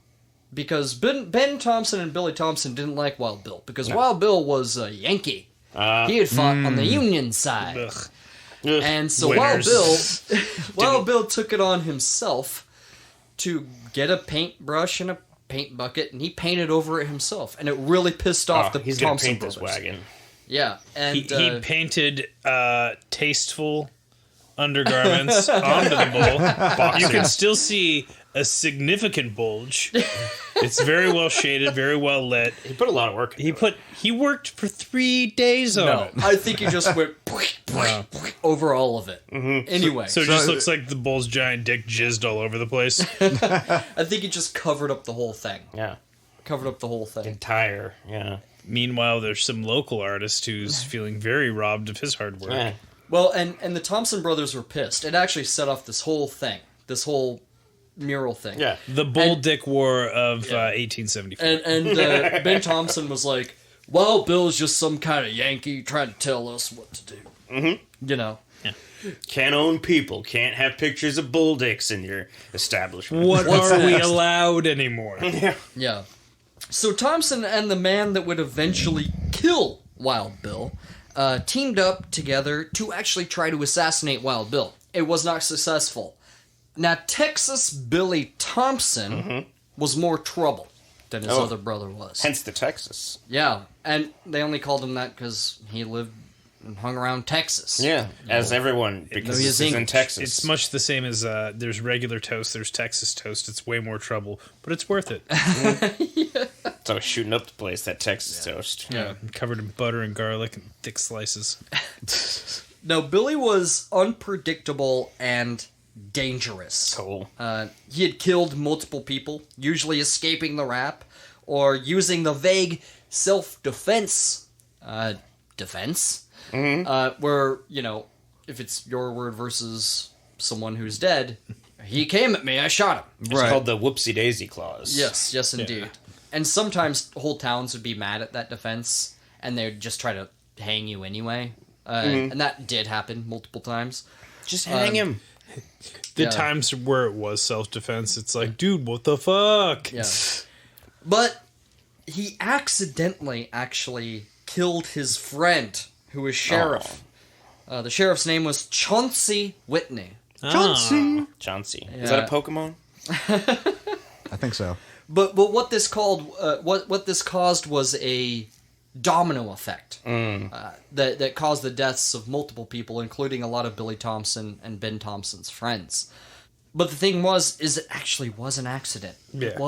Speaker 4: Because Ben Thompson and Billy Thompson didn't like Wild Bill. Because Wild Bill was a Yankee. He had fought on the Union side.
Speaker 5: Ugh.
Speaker 4: And so
Speaker 5: Winners.
Speaker 4: Wild Bill took it on himself to get a paintbrush and a paint bucket, and he painted over it himself. And it really pissed off the
Speaker 3: he's
Speaker 4: Thompson
Speaker 3: gonna paint
Speaker 4: Brothers.
Speaker 3: this wagon.
Speaker 4: Yeah, and
Speaker 5: He painted tasteful undergarments onto the bull. You can still see a significant bulge. It's very well shaded, very well lit.
Speaker 3: He put a lot of work into it.
Speaker 5: He worked for 3 days on it.
Speaker 4: I think he just went over all of it. Anyway,
Speaker 5: So it just looks like the bull's giant dick jizzed all over the place.
Speaker 4: I think he just covered up the whole thing.
Speaker 3: Yeah.
Speaker 4: Covered up the whole thing.
Speaker 3: Entire, yeah.
Speaker 5: Meanwhile, there's some local artist who's feeling very robbed of his hard work.
Speaker 3: Yeah.
Speaker 4: Well, and the Thompson Brothers were pissed. It actually set off this whole thing, this whole mural thing.
Speaker 3: Yeah.
Speaker 5: The Bull Dick War of 1874.
Speaker 4: And Ben Thompson was like, well, Bill's just some kind of Yankee trying to tell us what to do. Mm-hmm. You know?
Speaker 3: Can't own people. Can't have pictures of bull dicks in your establishment.
Speaker 5: What are we allowed anymore?
Speaker 4: Yeah. So Thompson and the man that would eventually kill Wild Bill teamed up together to actually try to assassinate Wild Bill. It was not successful. Now, Texas Billy Thompson was more trouble than his other brother was.
Speaker 3: Hence the Texas.
Speaker 4: Yeah, and they only called him that because he lived and hung around Texas.
Speaker 3: Yeah, as everyone, because
Speaker 4: he
Speaker 3: this
Speaker 4: is
Speaker 3: is in
Speaker 4: English.
Speaker 3: Texas.
Speaker 5: It's much the same as there's regular toast, there's Texas toast. It's way more trouble, but it's worth it.
Speaker 3: It's always shooting up the place, that Texas toast.
Speaker 5: Yeah, covered in butter and garlic and thick slices.
Speaker 4: Now, Billy was unpredictable and dangerous.
Speaker 3: Cool.
Speaker 4: He had killed multiple people, usually escaping the rap, or using the vague self-defense defense, where, you know, if it's your word versus someone who's dead, he came at me, I shot him.
Speaker 3: It's called the whoopsie-daisy clause.
Speaker 4: Yes, indeed. And sometimes whole towns would be mad at that defense, and they would just try to hang you anyway. And that did happen multiple times.
Speaker 3: Just hang him.
Speaker 5: The times where it was self-defense, it's like, dude, what the fuck?
Speaker 4: Yeah. But he accidentally actually killed his friend, who was sheriff. The sheriff's name was Chauncey Whitney.
Speaker 3: Chauncey. Is that a Pokemon?
Speaker 6: I think so.
Speaker 4: But what this caused was a domino effect that caused the deaths of multiple people, including a lot of Billy Thompson and Ben Thompson's friends. But the thing is it actually was an accident.
Speaker 5: Yeah.
Speaker 4: It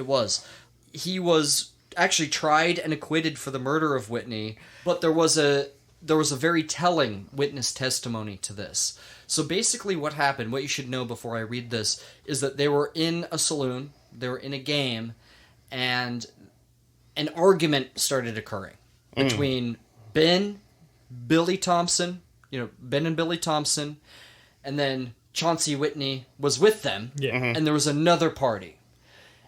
Speaker 4: was. He was actually tried and acquitted for the murder of Whitney, but there was a very telling witness testimony to this. So basically what happened, what you should know before I read this, is that they were in a saloon, they were in a game, and an argument started occurring between Ben and Billy Thompson, and then Chauncey Whitney was with them, and there was another party.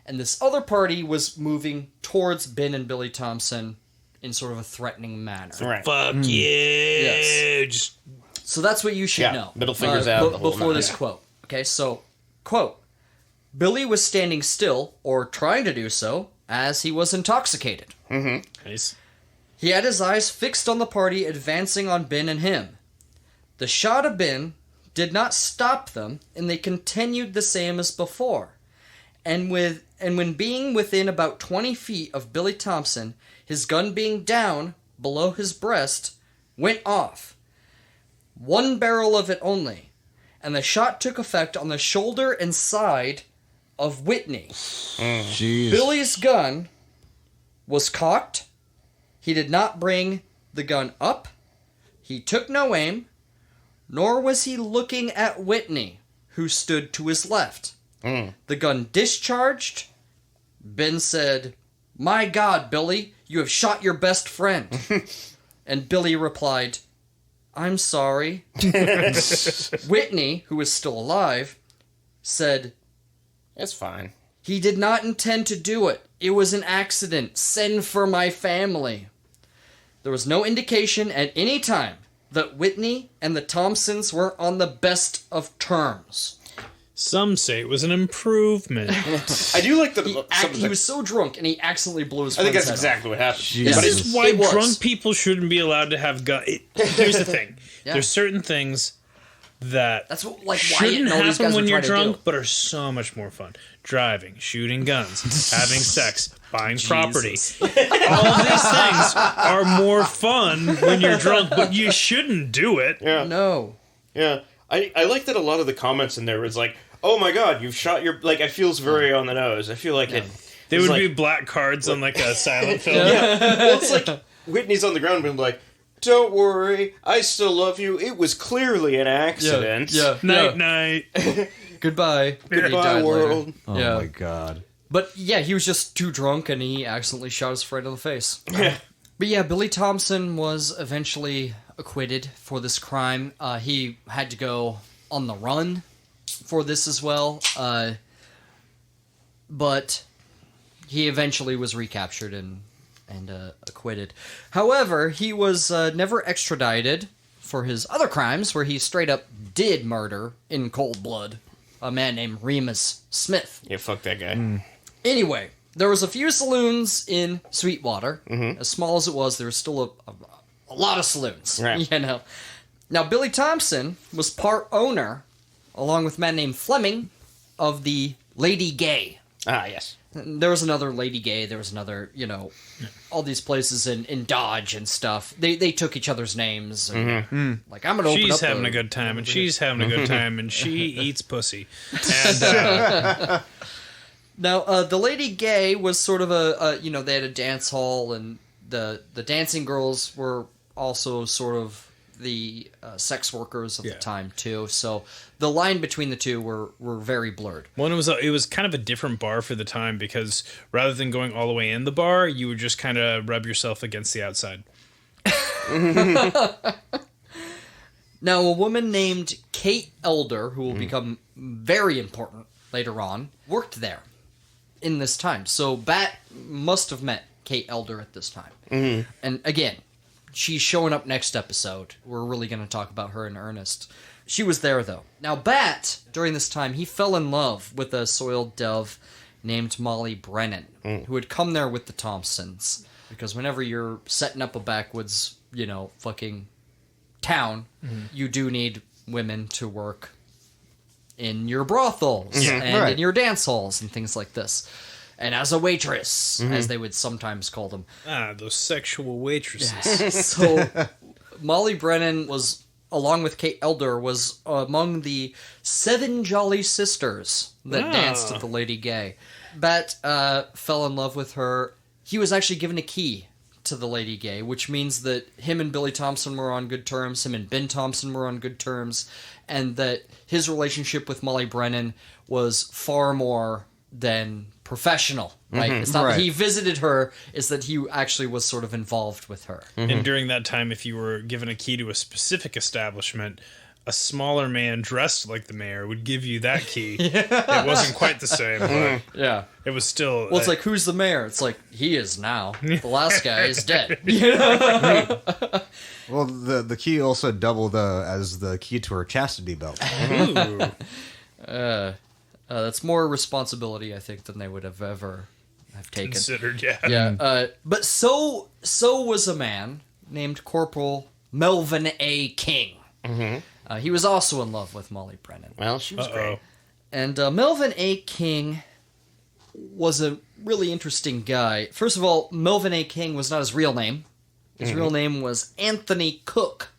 Speaker 4: And this other party was moving towards Ben and Billy Thompson in sort of a threatening manner.
Speaker 3: Right.
Speaker 5: Fuck you.
Speaker 4: Yes. So that's what you should know.
Speaker 3: Middle fingers out. The whole
Speaker 4: before this quote. Okay, so, quote, Billy was standing still, or trying to do so, as he was intoxicated.
Speaker 5: Nice.
Speaker 4: He had his eyes fixed on the party advancing on Ben and him. The shot of Ben did not stop them, and they continued the same as before. And when being within about 20 feet of Billy Thompson, his gun being down below his breast, went off. One barrel of it only, and the shot took effect on the shoulder and side of Whitney.
Speaker 6: Jeez.
Speaker 4: Billy's gun was cocked. He did not bring the gun up. He took no aim, nor was he looking at Whitney, who stood to his left. The gun discharged. Ben said, "My God, Billy, you have shot your best friend." And Billy replied, "I'm sorry." Whitney, who was still alive, said,
Speaker 3: It's fine.
Speaker 4: "He did not intend to do it. It was an accident. Send for my family." There was no indication at any time that Whitney and the Thompsons were on the best of terms.
Speaker 5: Some say it was an improvement.
Speaker 3: I do like
Speaker 4: He was so drunk and he accidentally blew his
Speaker 3: I think
Speaker 4: friend's
Speaker 3: that's
Speaker 4: head
Speaker 3: exactly what happened.
Speaker 4: Jeez.
Speaker 3: But
Speaker 5: This
Speaker 3: it's,
Speaker 5: is why
Speaker 4: it was.
Speaker 5: drunk people shouldn't be allowed to have guns. Here's the thing.
Speaker 4: Yeah.
Speaker 5: There's certain things that
Speaker 4: That's what, like, Wyatt
Speaker 5: shouldn't
Speaker 4: and all these
Speaker 5: happen
Speaker 4: guys
Speaker 5: when
Speaker 4: were
Speaker 5: you're
Speaker 4: trying to
Speaker 5: drunk,
Speaker 4: do.
Speaker 5: but are so much more fun. Driving, shooting guns, having sex, buying property. All of these things are more fun when you're drunk, but you shouldn't do it.
Speaker 3: yeah.
Speaker 4: No.
Speaker 3: Yeah. I like that a lot of the comments in there was like, oh my god, you've shot your... Like, it feels very on the nose. I feel like it...
Speaker 5: They
Speaker 3: it's
Speaker 5: would
Speaker 3: like,
Speaker 5: be black cards on like a silent film.
Speaker 3: Yeah. Well, it's like Whitney's on the ground being like, don't worry, I still love you. It was clearly an accident.
Speaker 4: Yeah.
Speaker 5: Night, night.
Speaker 4: Goodbye. He
Speaker 3: Goodbye,
Speaker 4: died later.
Speaker 3: world.
Speaker 6: Oh
Speaker 4: Yeah.
Speaker 6: my god.
Speaker 4: But yeah, he was just too drunk and he accidentally shot his friend in the face.
Speaker 3: Yeah.
Speaker 4: But yeah, Billy Thompson was eventually acquitted for this crime. He had to go on the run for this as well. But he eventually was recaptured and acquitted. However, he was never extradited for his other crimes, where he straight up did murder in cold blood a man named Remus Smith.
Speaker 3: Yeah, fuck that guy.
Speaker 4: Anyway, there was a few saloons in Sweetwater. As small as it was, there was still a lot of saloons.
Speaker 3: Right.
Speaker 4: You know. Now, Billy Thompson was part owner, along with a man named Fleming, of the Lady Gay.
Speaker 3: Ah, yes.
Speaker 4: There was another Lady Gay. There was another, all these places in Dodge and stuff. They took each other's names. And, Like, I'm going to open up
Speaker 5: She's having a good time, and she's having a good time, and she eats pussy. And
Speaker 4: Now, the Lady Gay was sort of they had a dance hall, and the dancing girls were also sort of the sex workers of the time, too. So the line between the two were very blurred.
Speaker 5: well, it was kind of a different bar for the time, because rather than going all the way in the bar, you would just kind of rub yourself against the outside.
Speaker 4: Now, a woman named Kate Elder, who will become very important later on, worked there in this time. So Bat must have met Kate Elder at this time. And again, she's showing up next episode. We're really going to talk about her in earnest. She was there, though. Now, Bat, during this time, he fell in love with a soiled dove named Molly Brennan, who had come there with the Thompsons. Because whenever you're setting up a backwoods, fucking town, you do need women to work in your brothels and in your dance halls and things like this. And as a waitress, as they would sometimes call them.
Speaker 5: Ah, those sexual waitresses.
Speaker 4: So Molly Brennan was, along with Kate Elder, was among the 7 jolly sisters that danced at the Lady Gay. Bat fell in love with her. He was actually given a key to the Lady Gay, which means that him and Billy Thompson were on good terms, him and Ben Thompson were on good terms, and that his relationship with Molly Brennan was far more than professional, right? It's not that he visited her, it's that he actually was sort of involved with her.
Speaker 5: And during that time, if you were given a key to a specific establishment, a smaller man dressed like the mayor would give you that key. It wasn't quite the same, but
Speaker 4: Yeah.
Speaker 5: it was still...
Speaker 4: Well, it's like, who's the mayor? It's like, he is now. The last guy is dead.
Speaker 6: Well, the key also doubled as the key to her chastity belt.
Speaker 5: ooh,
Speaker 4: That's more responsibility, I think, than they would have ever have taken.
Speaker 5: considered, yeah.
Speaker 4: Yeah, but so was a man named Corporal Melvin A. King. He was also in love with Molly Brennan.
Speaker 3: Well, she was great.
Speaker 4: And Melvin A. King was a really interesting guy. First of all, Melvin A. King was not his real name. His real name was Anthony Cook.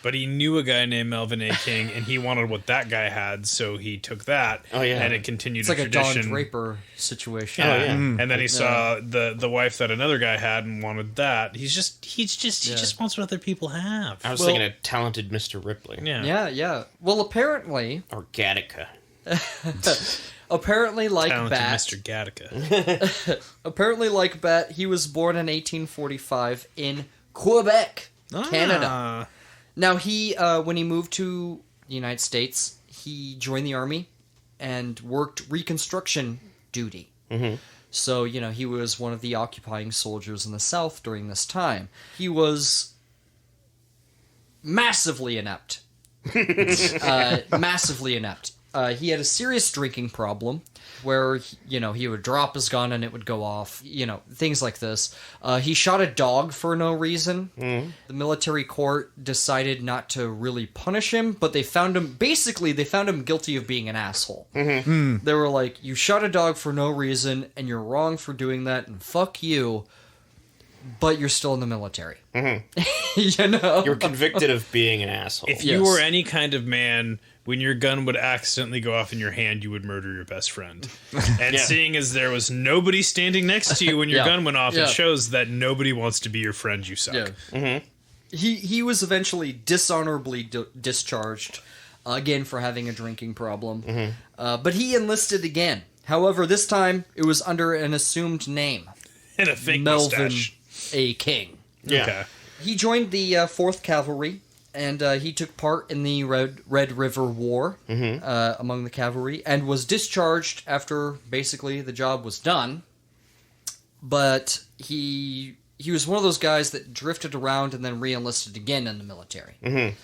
Speaker 5: But he knew a guy named Melvin A. King, and he wanted what that guy had, so he took that.
Speaker 3: Oh, yeah.
Speaker 5: And it continued
Speaker 4: It's like
Speaker 5: tradition.
Speaker 4: a Don Draper situation.
Speaker 5: Yeah. And then he saw the wife that another guy had and wanted that. He just wants what other people have.
Speaker 3: I was thinking of Talented Mr. Ripley.
Speaker 5: Yeah.
Speaker 4: Yeah. Well, apparently,
Speaker 3: Or Gattaca.
Speaker 4: like
Speaker 5: Talented
Speaker 4: Bat,
Speaker 5: Mr. Gattaca.
Speaker 4: apparently like Bat, he was born in 1845 in Quebec, Canada. Now, he, when he moved to the United States, he joined the Army, and worked reconstruction duty. So, he was one of the occupying soldiers in the South during this time. He was massively inept. Massively inept. He had a serious drinking problem where, he would drop his gun and it would go off, things like this. He shot a dog for no reason. The military court decided not to really punish him, but they found him guilty of being an asshole. They were like, you shot a dog for no reason and you're wrong for doing that and fuck you, but you're still in the military.
Speaker 3: You're convicted of being an asshole.
Speaker 5: If you were any kind of man, when your gun would accidentally go off in your hand, you would murder your best friend. And seeing as there was nobody standing next to you when your gun went off, it shows that nobody wants to be your friend. You suck.
Speaker 4: He was eventually dishonorably discharged, again for having a drinking problem. But he enlisted again. However, this time it was under an assumed name.
Speaker 5: And a fake
Speaker 4: Melvin
Speaker 5: mustache.
Speaker 4: A. King.
Speaker 3: Yeah.
Speaker 5: Okay.
Speaker 4: He joined the 4th Cavalry, and he took part in the Red River War among the cavalry, and was discharged after basically the job was done. But he was one of those guys that drifted around and then re-enlisted again in the military.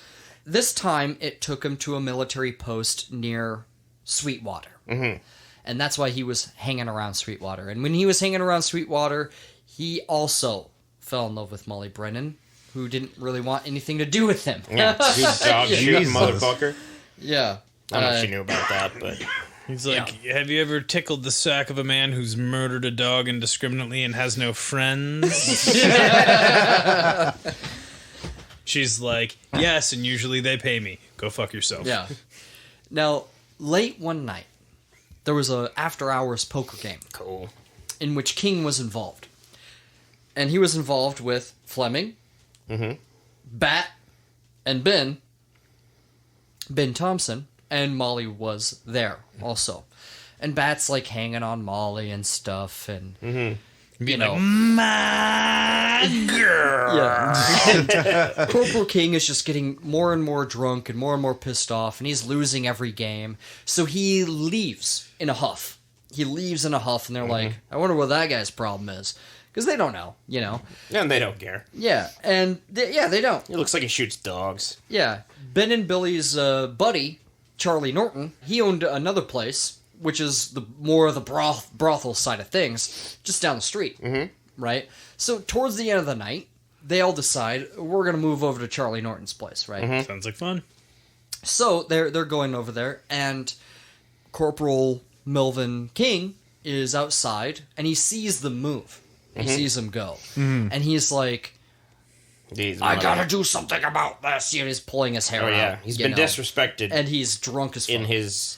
Speaker 4: This time, it took him to a military post near Sweetwater. And that's why he was hanging around Sweetwater. And when he was hanging around Sweetwater, he also fell in love with Molly Brennan, who didn't really want anything to do with him.
Speaker 3: Yeah, dog shooting motherfucker.
Speaker 4: Yeah.
Speaker 3: I don't know if she knew about that, but...
Speaker 5: He's like, have you ever tickled the sack of a man who's murdered a dog indiscriminately and has no friends? She's like, yes, and usually they pay me. Go fuck yourself.
Speaker 4: Yeah. Now, late one night, there was a after-hours poker game.
Speaker 3: Cool.
Speaker 4: In which King was involved. And he was involved with Fleming, Bat, and Ben Thompson, and Molly was there also. And Bat's like hanging on Molly and stuff, and
Speaker 5: my girl.
Speaker 4: Yeah. Corporal King is just getting more and more drunk and more pissed off, and he's losing every game. So he leaves in a huff. And they're like, I wonder what that guy's problem is. Because they don't know,
Speaker 3: Yeah, and they don't care.
Speaker 4: Yeah, and they don't.
Speaker 3: It looks like he shoots dogs.
Speaker 4: Yeah. Ben and Billy's buddy, Charlie Norton, he owned another place, which is more of the brothel side of things, just down the street. Right? So towards the end of the night, they all decide, we're going to move over to Charlie Norton's place, right?
Speaker 5: Sounds like fun.
Speaker 4: So they're going over there, and Corporal Melvin King is outside, and he sees them move. He sees him go. And he's like, I gotta do something about this. He's pulling his hair out.
Speaker 3: Yeah, he's been disrespected.
Speaker 4: And he's drunk as fuck.
Speaker 3: In his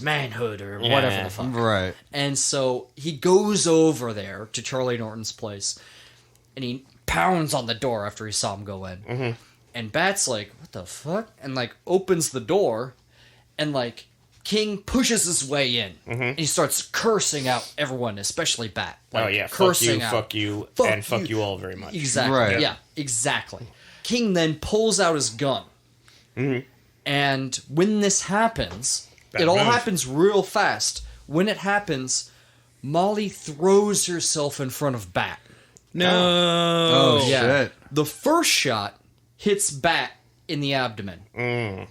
Speaker 4: manhood or whatever the fuck.
Speaker 6: Right.
Speaker 4: And so he goes over there to Charlie Norton's place, and he pounds on the door after he saw him go in. And Bat's like, what the fuck? And like opens the door, and like King pushes his way in, and he starts cursing out everyone, especially Bat. Like, cursing out,
Speaker 3: fuck you, and fuck you all very much.
Speaker 4: Exactly.
Speaker 6: Right.
Speaker 4: Yeah, exactly. King then pulls out his gun. And when this happens, it all happens real fast. When it happens, Molly throws herself in front of Bat.
Speaker 5: No.
Speaker 6: Oh, shit.
Speaker 4: The first shot hits Bat in the abdomen.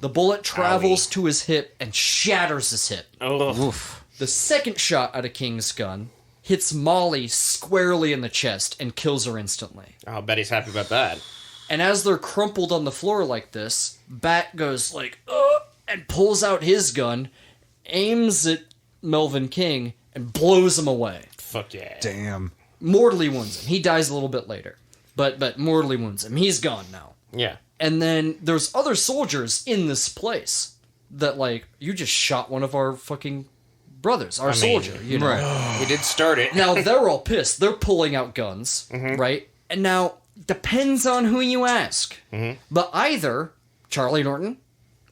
Speaker 4: The bullet travels to his hip and shatters his hip. The second shot out of King's gun hits Molly squarely in the chest and kills her instantly.
Speaker 3: I'll bet he's happy about that.
Speaker 4: And as they're crumpled on the floor like this, Bat goes like, and pulls out his gun, aims at Melvin King, and blows him away.
Speaker 3: Fuck yeah.
Speaker 6: Damn.
Speaker 4: Mortally wounds him. He dies a little bit later. But mortally wounds him. He's gone now.
Speaker 3: Yeah.
Speaker 4: And then there's other soldiers in this place that, like, you just shot one of our fucking brothers, our soldier, you know?
Speaker 6: Right.
Speaker 3: He did start it.
Speaker 4: Now, they're all pissed. They're pulling out guns, right? And now, depends on who you ask. But either Charlie Norton,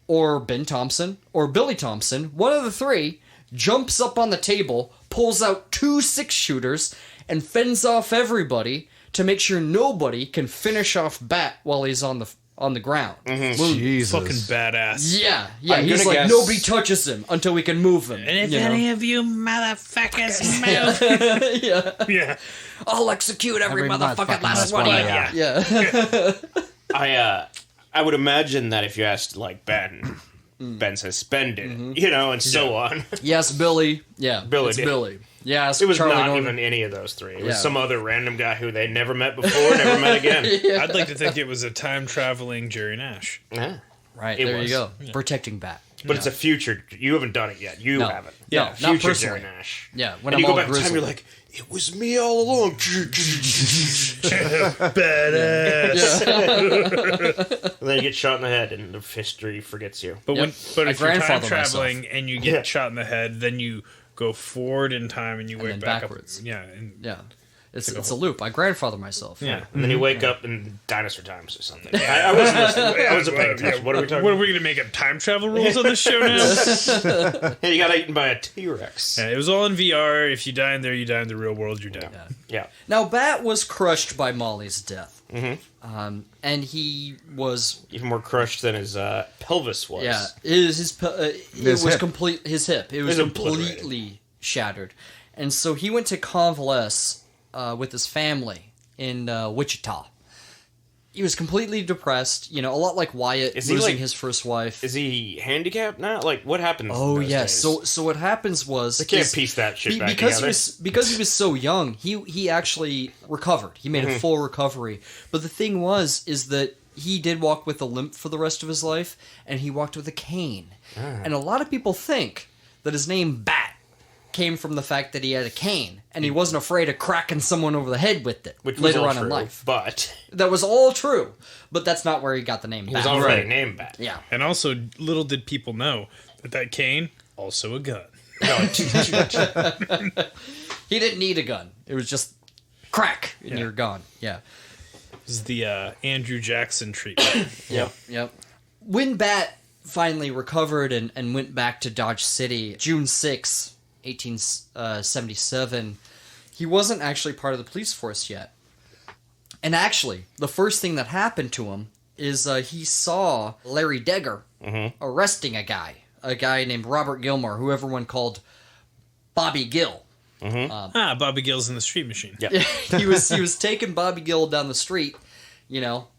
Speaker 4: or Ben Thompson, or Billy Thompson, one of the three, jumps up on the table, pulls out 2 6-shooters, and fends off everybody to make sure nobody can finish off Bat while he's on on the ground.
Speaker 6: Jesus.
Speaker 5: Fucking badass.
Speaker 4: Yeah.
Speaker 3: I'm
Speaker 4: He's
Speaker 3: gonna
Speaker 4: like,
Speaker 3: guess-
Speaker 4: nobody touches him until we can move him.
Speaker 5: And if
Speaker 4: you know?
Speaker 5: any of you motherfuckers move, yeah,
Speaker 4: I'll execute every motherfucking last one of you.
Speaker 3: Yeah. I would imagine that if you asked, like, Ben says, spend it, and so on.
Speaker 4: Yes, Billy. Yeah,
Speaker 3: Billy
Speaker 4: it's
Speaker 3: did.
Speaker 4: Billy. Yes,
Speaker 3: It was
Speaker 4: Charlie
Speaker 3: not
Speaker 4: Gordon.
Speaker 3: even any of those three. It was
Speaker 4: Yeah.
Speaker 3: some other random guy who they never met before, never met again.
Speaker 5: I'd like to think it was a time-traveling Jerry Nash.
Speaker 3: Yeah.
Speaker 4: Right,
Speaker 3: It
Speaker 4: there
Speaker 3: was.
Speaker 4: you go. Protecting Bat.
Speaker 3: But it's a future. You haven't done it yet. You
Speaker 4: No.
Speaker 3: haven't.
Speaker 4: No, not
Speaker 3: future
Speaker 4: personally.
Speaker 3: Jerry Nash.
Speaker 4: Yeah, when
Speaker 3: And
Speaker 4: I'm
Speaker 3: you go
Speaker 4: all
Speaker 3: back in time,
Speaker 4: grizzled.
Speaker 3: you're like, it was me all along.
Speaker 5: Badass.
Speaker 3: And then you get shot in the head, and the history forgets you.
Speaker 5: But
Speaker 4: Yep.
Speaker 5: if
Speaker 4: I
Speaker 5: you're time
Speaker 4: grandfather
Speaker 5: traveling and you get shot in the head, then you go forward in time and you wake
Speaker 4: then
Speaker 5: back
Speaker 4: backwards.
Speaker 5: up. Yeah, and
Speaker 4: Yeah. It's a loop. I grandfather myself.
Speaker 5: yeah.
Speaker 3: And then you wake up in dinosaur times or something. I wasn't listening. I wasn't paying attention. What are we talking
Speaker 5: What are
Speaker 3: about?
Speaker 5: we going to make up time travel rules on this show now?
Speaker 3: Hey, you got eaten by a T-Rex.
Speaker 5: Yeah, it was all in VR. If you die in there, you die in the real world. You're dead.
Speaker 3: Yeah.
Speaker 4: Now, Bat was crushed by Molly's death. And he was...
Speaker 3: Even more crushed than his pelvis was.
Speaker 4: Yeah, his
Speaker 6: hip.
Speaker 4: complete. His hip. It was
Speaker 3: It was obliterated.
Speaker 4: completely shattered. And so he went to convalesce with his family in Wichita. He was completely depressed, a lot like Wyatt
Speaker 3: Is he,
Speaker 4: losing
Speaker 3: like-
Speaker 4: his first wife.
Speaker 3: Is he handicapped now? Like, what happens?
Speaker 4: Oh
Speaker 3: those
Speaker 4: yes.
Speaker 3: days?
Speaker 4: So what happens was
Speaker 3: They can't piece that shit back
Speaker 4: because
Speaker 3: together.
Speaker 4: because he was so young. He actually recovered. He made a full recovery. But the thing is that he did walk with a limp for the rest of his life, and he walked with a cane. And a lot of people think that his name Bat came from the fact that he had a cane, and he wasn't afraid of cracking someone over the head with it
Speaker 3: Which was
Speaker 4: later
Speaker 3: all
Speaker 4: on
Speaker 3: true,
Speaker 4: in life.
Speaker 3: But
Speaker 4: That was all true, but that's not where he got the name
Speaker 3: he was
Speaker 4: Bat.
Speaker 3: already named Bat.
Speaker 4: Yeah.
Speaker 5: And also, little did people know that cane, also a gun.
Speaker 3: No,
Speaker 4: He didn't need a gun. It was just crack, and you're gone. Yeah.
Speaker 5: This is the Andrew Jackson treatment.
Speaker 4: Yep. When Bat finally recovered and went back to Dodge City, June 6, 1877, he wasn't actually part of the police force yet. And actually, the first thing that happened to him is he saw Larry Degger arresting a guy named Robert Gilmore, who everyone called Bobby Gill.
Speaker 5: Bobby Gill's in the Street Machine.
Speaker 3: Yeah.
Speaker 4: he was taking Bobby Gill down the street.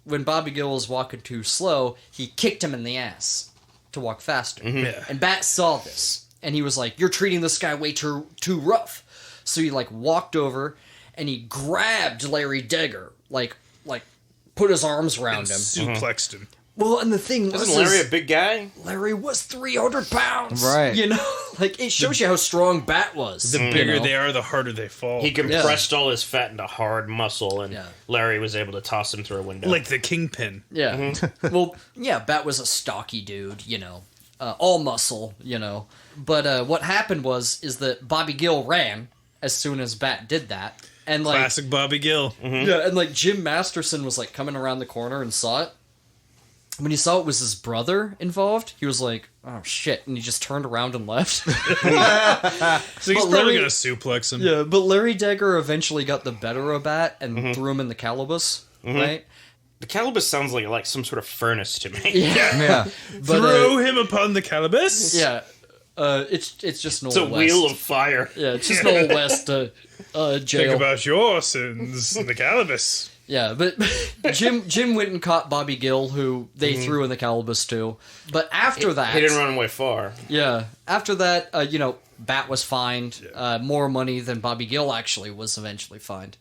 Speaker 4: When Bobby Gill was walking too slow, he kicked him in the ass to walk faster.
Speaker 5: Yeah.
Speaker 4: And Bat saw this, and he was like, "You're treating this guy way too rough." So he walked over, and he grabbed Larry Degger, like put his arms around him.
Speaker 5: Suplexed him.
Speaker 4: Well, and the thing was,
Speaker 3: Isn't Larry a big guy?
Speaker 4: Larry was 300 pounds.
Speaker 6: Right.
Speaker 4: It shows you how strong Bat was.
Speaker 5: The bigger they are, the harder they fall.
Speaker 3: He compressed all his fat into hard muscle, and Larry was able to toss him through a window.
Speaker 5: like the Kingpin.
Speaker 4: Yeah. Well, yeah, Bat was a stocky dude, all muscle, But what happened is that Bobby Gill ran as soon as Bat did that. And
Speaker 5: Classic Bobby Gill.
Speaker 4: yeah, and Jim Masterson was coming around the corner and saw it. When he saw it was his brother involved, he was like, "Oh shit," and he just turned around and left.
Speaker 5: So he's
Speaker 4: But
Speaker 5: probably
Speaker 4: Larry-
Speaker 5: going to suplex him.
Speaker 4: Yeah, but Larry Degger eventually got the better of Bat and threw him in the calabus, right?
Speaker 3: the calabus sounds like some sort of furnace to me.
Speaker 6: Yeah.
Speaker 4: But,
Speaker 5: Throw him upon the calabus.
Speaker 4: yeah, it's just an old
Speaker 3: It's a
Speaker 4: west.
Speaker 3: wheel of fire.
Speaker 4: Yeah, it's just an old west
Speaker 5: Think
Speaker 4: jail.
Speaker 5: about your sins in the calabus.
Speaker 4: Yeah, but Jim went and caught Bobby Gill, who they threw in the calabus too. But after that,
Speaker 3: He didn't run away far.
Speaker 4: yeah, after that, Bat was fined more money than Bobby Gill actually was eventually fined,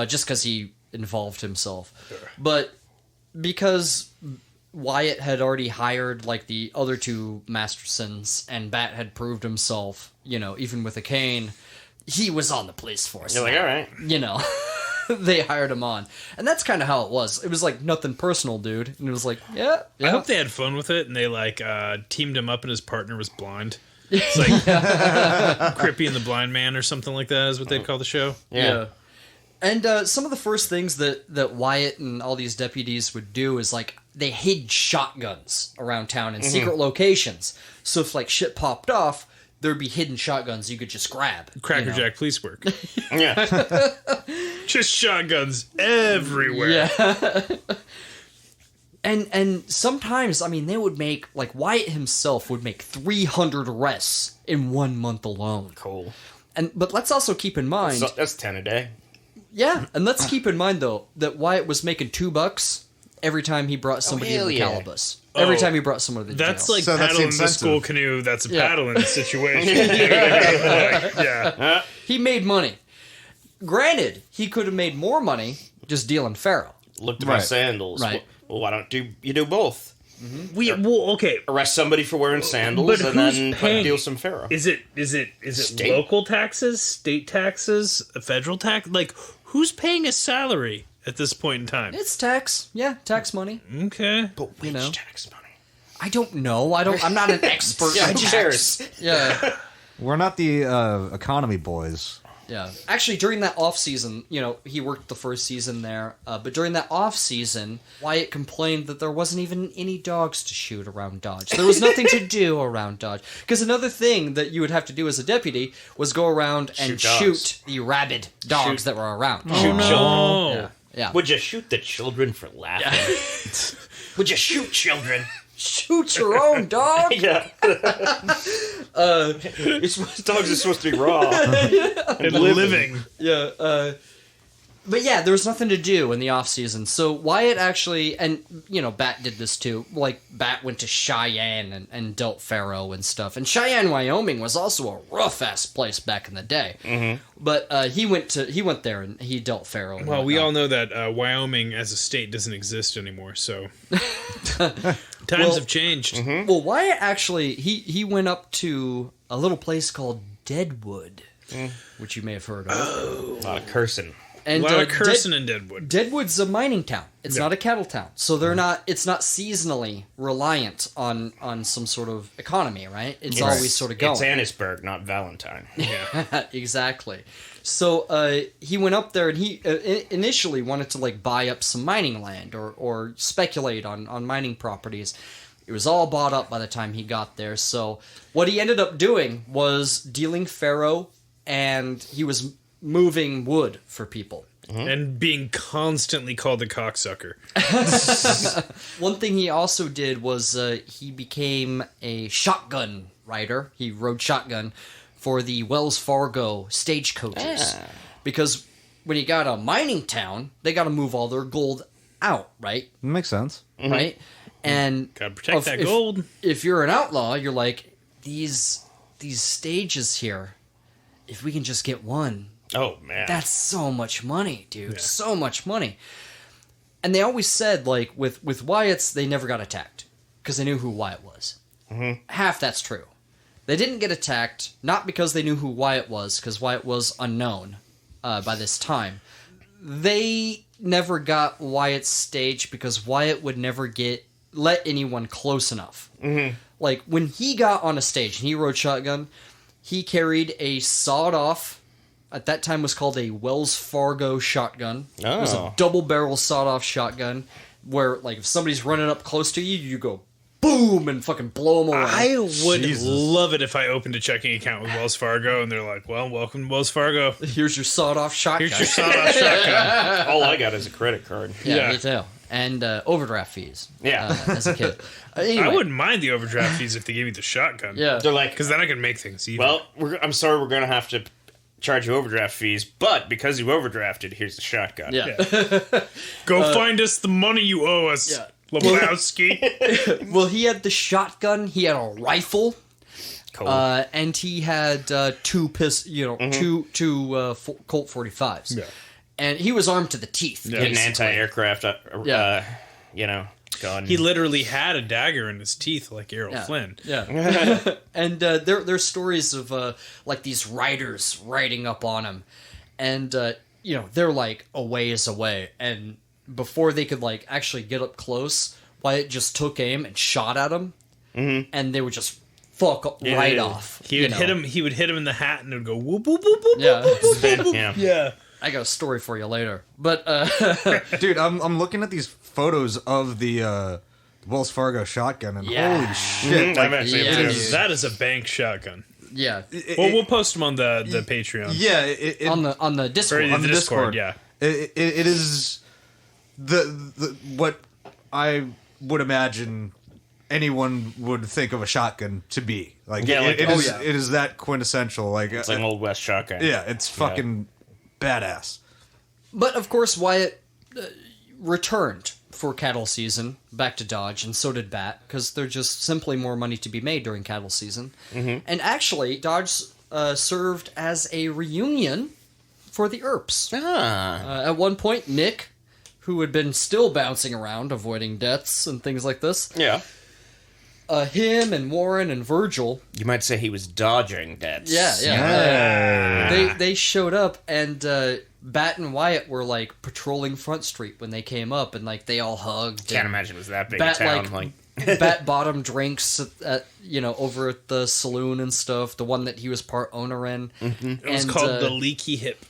Speaker 4: just because he involved himself. But because Wyatt had already hired the other two Mastersons, and Bat had proved himself, even with a cane, he was on the police force.
Speaker 3: You're like, all right.
Speaker 4: They hired him on, and that's kind of how it was. It was nothing personal, dude, and it was yeah.
Speaker 5: I hope they had fun with it and they teamed him up and his partner was blind. It's Crippy and the Blind Man or something like that is what they'd call the show.
Speaker 4: Yeah. And some of the first things that Wyatt and all these deputies would do is they hid shotguns around town in secret locations. So if shit popped off, there'd be hidden shotguns you could just grab.
Speaker 5: Crackerjack police work.
Speaker 3: Yeah.
Speaker 5: Just shotguns everywhere.
Speaker 4: Yeah. And sometimes, I mean, they would make, like, Wyatt himself would make 300 arrests in 1 month alone.
Speaker 3: Cool.
Speaker 4: But let's also keep in mind...
Speaker 3: So that's 10 a day.
Speaker 4: Yeah, and let's keep in mind, though, that Wyatt was making $2 every time he brought somebody in the calibus. Every time he brought someone to the
Speaker 5: That's
Speaker 4: jail.
Speaker 5: like
Speaker 6: So that's the
Speaker 5: paddling the school
Speaker 6: incentive.
Speaker 5: canoe. That's a paddling situation. Yeah.
Speaker 4: He made money. Granted, he could have made more money just dealing faro.
Speaker 3: Looked at my
Speaker 6: Right.
Speaker 3: sandals.
Speaker 4: Right.
Speaker 3: Well, why don't you do both?
Speaker 5: Okay.
Speaker 3: Arrest somebody for wearing sandals
Speaker 5: But
Speaker 3: and
Speaker 5: who's
Speaker 3: then
Speaker 5: paying?
Speaker 3: deal some faro.
Speaker 5: Is it
Speaker 3: State?
Speaker 5: local taxes, state taxes, federal tax? Like, who's paying a salary at this point in time?
Speaker 4: It's tax. Yeah, tax money.
Speaker 5: Okay.
Speaker 3: But which
Speaker 4: know.
Speaker 3: tax money?
Speaker 4: I don't know. I'm not an expert.
Speaker 3: Yeah,
Speaker 4: in
Speaker 3: who
Speaker 4: tax.
Speaker 3: cares?
Speaker 4: Yeah.
Speaker 6: We're not the economy boys.
Speaker 4: Yeah. Actually, during that off season, he worked the first season there. But during that off season, Wyatt complained that there wasn't even any dogs to shoot around Dodge. There was nothing to do around Dodge. Because another thing that you would have to do as a deputy was go around and shoot the rabid dogs that were around.
Speaker 3: Shoot children.
Speaker 4: Yeah. Yeah.
Speaker 3: Would you shoot the children for laughing? Would you shoot children?
Speaker 4: Shoot your own dog?
Speaker 3: Yeah. Dogs are supposed to be raw.
Speaker 5: And living.
Speaker 4: Yeah, but yeah, there was nothing to do in the off season. So Wyatt actually, and Bat did this too. Like Bat went to Cheyenne and dealt faro and stuff. And Cheyenne, Wyoming, was also a rough ass place back in the day. Mm-hmm. But he went there and he dealt faro.
Speaker 5: Well, we all know that Wyoming as a state doesn't exist anymore. So times have changed.
Speaker 3: Mm-hmm.
Speaker 4: Well, Wyatt actually he went up to a little place called Deadwood, which you may have heard of.
Speaker 3: A lot of cursing.
Speaker 4: And
Speaker 5: A lot of Carson and Deadwood.
Speaker 4: Deadwood's a mining town. It's not a cattle town. So they're not it's not seasonally reliant on some sort of economy, right? It's always sort of going.
Speaker 3: It's Annisburg, not Valentine.
Speaker 5: Yeah.
Speaker 4: Exactly. So he went up there and he initially wanted to like buy up some mining land or speculate on mining properties. It was all bought up by the time he got there. So what he ended up doing was dealing faro, and he was moving wood for people.
Speaker 5: And being constantly called a cocksucker.
Speaker 4: One thing he also did was he became a shotgun rider. He rode shotgun for the Wells Fargo stagecoaches. Because when you got a mining town, they got to move all their gold out, right?
Speaker 6: Makes sense.
Speaker 4: Right? And
Speaker 5: Gotta protect that gold.
Speaker 4: If you're an outlaw, you're like, these stages here, if we can just get one,
Speaker 3: Oh, man.
Speaker 4: that's so much money, dude. Yeah. So much money. And they always said, like, with Wyatt's, they never got attacked. Because they knew who Wyatt was. Mm-hmm. Half that's true. They didn't get attacked, not because they knew who Wyatt was, because Wyatt was unknown by this time. They never got Wyatt's stage because Wyatt would never let anyone close enough. Mm-hmm. Like, when he got on a stage and he rode shotgun, he carried a sawed-off, at that time was called a Wells Fargo shotgun.
Speaker 3: Oh.
Speaker 4: It was a double-barrel sawed-off shotgun where, like, if somebody's running up close to you, you go boom and fucking blow them away.
Speaker 5: I would love it if I opened a checking account with Wells Fargo and they're like, well, welcome to Wells Fargo.
Speaker 4: Here's your sawed-off shotgun.
Speaker 5: Here's your sawed-off shotgun.
Speaker 3: All I got is a credit card.
Speaker 4: Yeah, me too. And overdraft fees.
Speaker 3: Yeah.
Speaker 4: As a kid. Anyway.
Speaker 5: I wouldn't mind the overdraft fees if they gave me the shotgun.
Speaker 4: Yeah.
Speaker 3: They're like,
Speaker 5: Because then I can make things even.
Speaker 3: well, I'm sorry, we're going to have to charge you overdraft fees, but because you overdrafted, here's the shotgun.
Speaker 4: Yeah.
Speaker 5: Go find us the money you owe us,
Speaker 4: Yeah.
Speaker 5: Lebowski.
Speaker 4: Well, he had the shotgun. He had a rifle.
Speaker 3: Cool.
Speaker 4: And he had two two Colt 45s.
Speaker 5: Yeah.
Speaker 4: And he was armed to the teeth.
Speaker 5: Yeah.
Speaker 3: An
Speaker 4: basically.
Speaker 3: anti-aircraft, gun.
Speaker 5: He literally had a dagger in his teeth like Errol
Speaker 4: Yeah.
Speaker 5: Flynn.
Speaker 4: Yeah. And there's stories of like these riders riding up on him, and they're like a ways away, and before they could like actually get up close, Wyatt just took aim and shot at him, and they would just fuck right off.
Speaker 5: He would hit him. He would hit him in the hat, and it would go whoop whoop whoop whoop.
Speaker 4: Yeah.
Speaker 5: whoop, whoop, whoop, whoop.
Speaker 3: Yeah.
Speaker 5: Yeah.
Speaker 4: I got a story for you later, but
Speaker 6: Dude, I'm looking at these photos of the Wells Fargo shotgun, and
Speaker 4: Yeah.
Speaker 6: holy shit!
Speaker 3: I've actually
Speaker 4: Yeah,
Speaker 3: it
Speaker 4: dude.
Speaker 3: is,
Speaker 5: That is a bank shotgun.
Speaker 4: yeah,
Speaker 5: Well, we'll post them on the Patreon.
Speaker 6: Yeah, it,
Speaker 4: on the
Speaker 5: Or
Speaker 4: Discord.
Speaker 6: on the
Speaker 5: Discord.
Speaker 6: Discord.
Speaker 5: Yeah.
Speaker 6: it is the what I would imagine anyone would think of a shotgun to be. Like,
Speaker 3: Yeah,
Speaker 6: it
Speaker 3: like,
Speaker 6: it is that quintessential. Like,
Speaker 3: It's like an Old West shotgun.
Speaker 6: yeah, it's fucking badass.
Speaker 4: But of course, Wyatt returned for cattle season back to Dodge, and so did Bat, because there's just simply more money to be made during cattle season. Mm-hmm. And actually, Dodge served as a reunion for the Earps. At one point, Nick, who had been still bouncing around, avoiding deaths and things like this.
Speaker 3: Yeah.
Speaker 4: Him and Warren and Virgil.
Speaker 3: You might say he was dodging deaths.
Speaker 4: Yeah. They showed up, and Bat and Wyatt were like patrolling Front Street when they came up, and like they all hugged.
Speaker 3: Can't imagine it was that big
Speaker 4: Bat,
Speaker 3: a town.
Speaker 4: Bat bought him drinks at over at the saloon and stuff. The one that he was part owner in.
Speaker 3: Mm-hmm.
Speaker 5: It was called the Leaky Hip.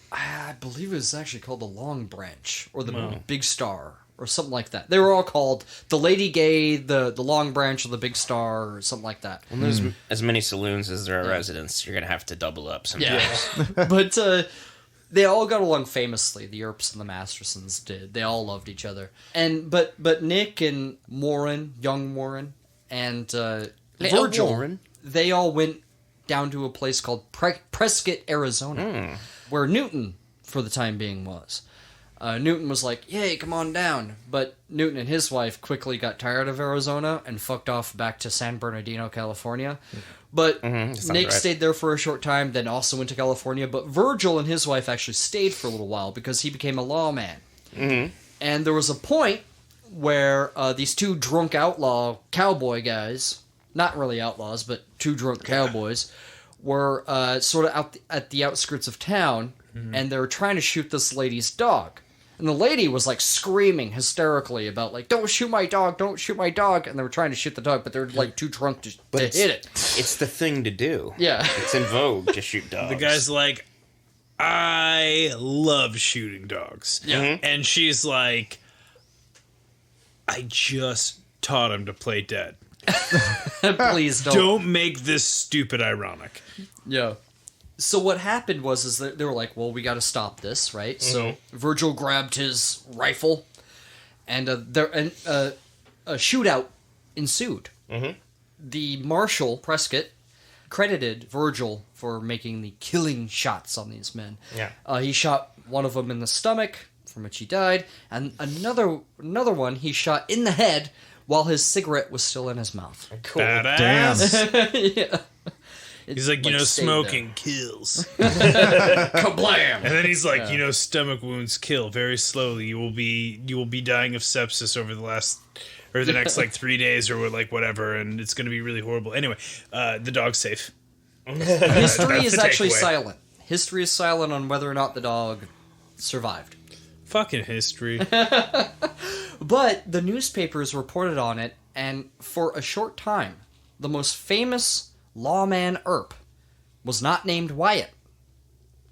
Speaker 4: I believe it was actually called the Long Branch or the Big Star or something like that. They were all called the Lady Gay, the Long Branch, or the Big Star, or something like that.
Speaker 3: When there's as many saloons as there are residents, you're gonna have to double up sometimes.
Speaker 4: Yeah. But they all got along famously. The Earps and the Mastersons did. They all loved each other. And but Nick and Warren, young Warren, and Virgil,
Speaker 3: Warren.
Speaker 4: they all went down to a place called Prescott, Arizona, where Newton, for the time being, was. Newton was like, "Yay, come on down," but Newton and his wife quickly got tired of Arizona and fucked off back to San Bernardino, California. But Nick stayed there for a short time, then also went to California. But Virgil and his wife actually stayed for a little while because he became a lawman. Mm-hmm. And there was a point where these two drunk outlaw cowboy guys, not really outlaws, but two drunk cowboys, were sort of out at the outskirts of town, and they were trying to shoot this lady's dog. And the lady was like screaming hysterically about like, "Don't shoot my dog, don't shoot my dog." And they were trying to shoot the dog, but they're like too drunk to hit it.
Speaker 3: It's the thing to do.
Speaker 4: Yeah.
Speaker 3: It's in vogue to shoot dogs.
Speaker 5: The guy's like, "I love shooting dogs."
Speaker 4: Yeah.
Speaker 5: And she's like, "I just taught him to play dead.
Speaker 4: Please don't.
Speaker 5: Don't make this stupid ironic."
Speaker 4: Yeah. So what happened was that they were like, "Well, we got to stop this, right?" So Virgil grabbed his rifle, and a shootout ensued. The marshal Prescott credited Virgil for making the killing shots on these men.
Speaker 3: Yeah.
Speaker 4: He shot one of them in the stomach, from which he died, and another one he shot in the head while his cigarette was still in his mouth.
Speaker 3: Cool.
Speaker 5: Badass.
Speaker 4: Yeah.
Speaker 5: He's like,
Speaker 4: stayed
Speaker 5: smoking kills.
Speaker 4: Kablam!
Speaker 5: And then he's like, stomach wounds kill very slowly. You will be dying of sepsis over the next like 3 days or like whatever, and it's going to be really horrible. Anyway, the dog's safe.
Speaker 4: History is
Speaker 5: the
Speaker 4: actually
Speaker 5: takeaway.
Speaker 4: silent. History is silent on whether or not the dog survived.
Speaker 5: Fucking history.
Speaker 4: But the newspapers reported on it, and for a short time, the most famous lawman Earp was not named Wyatt.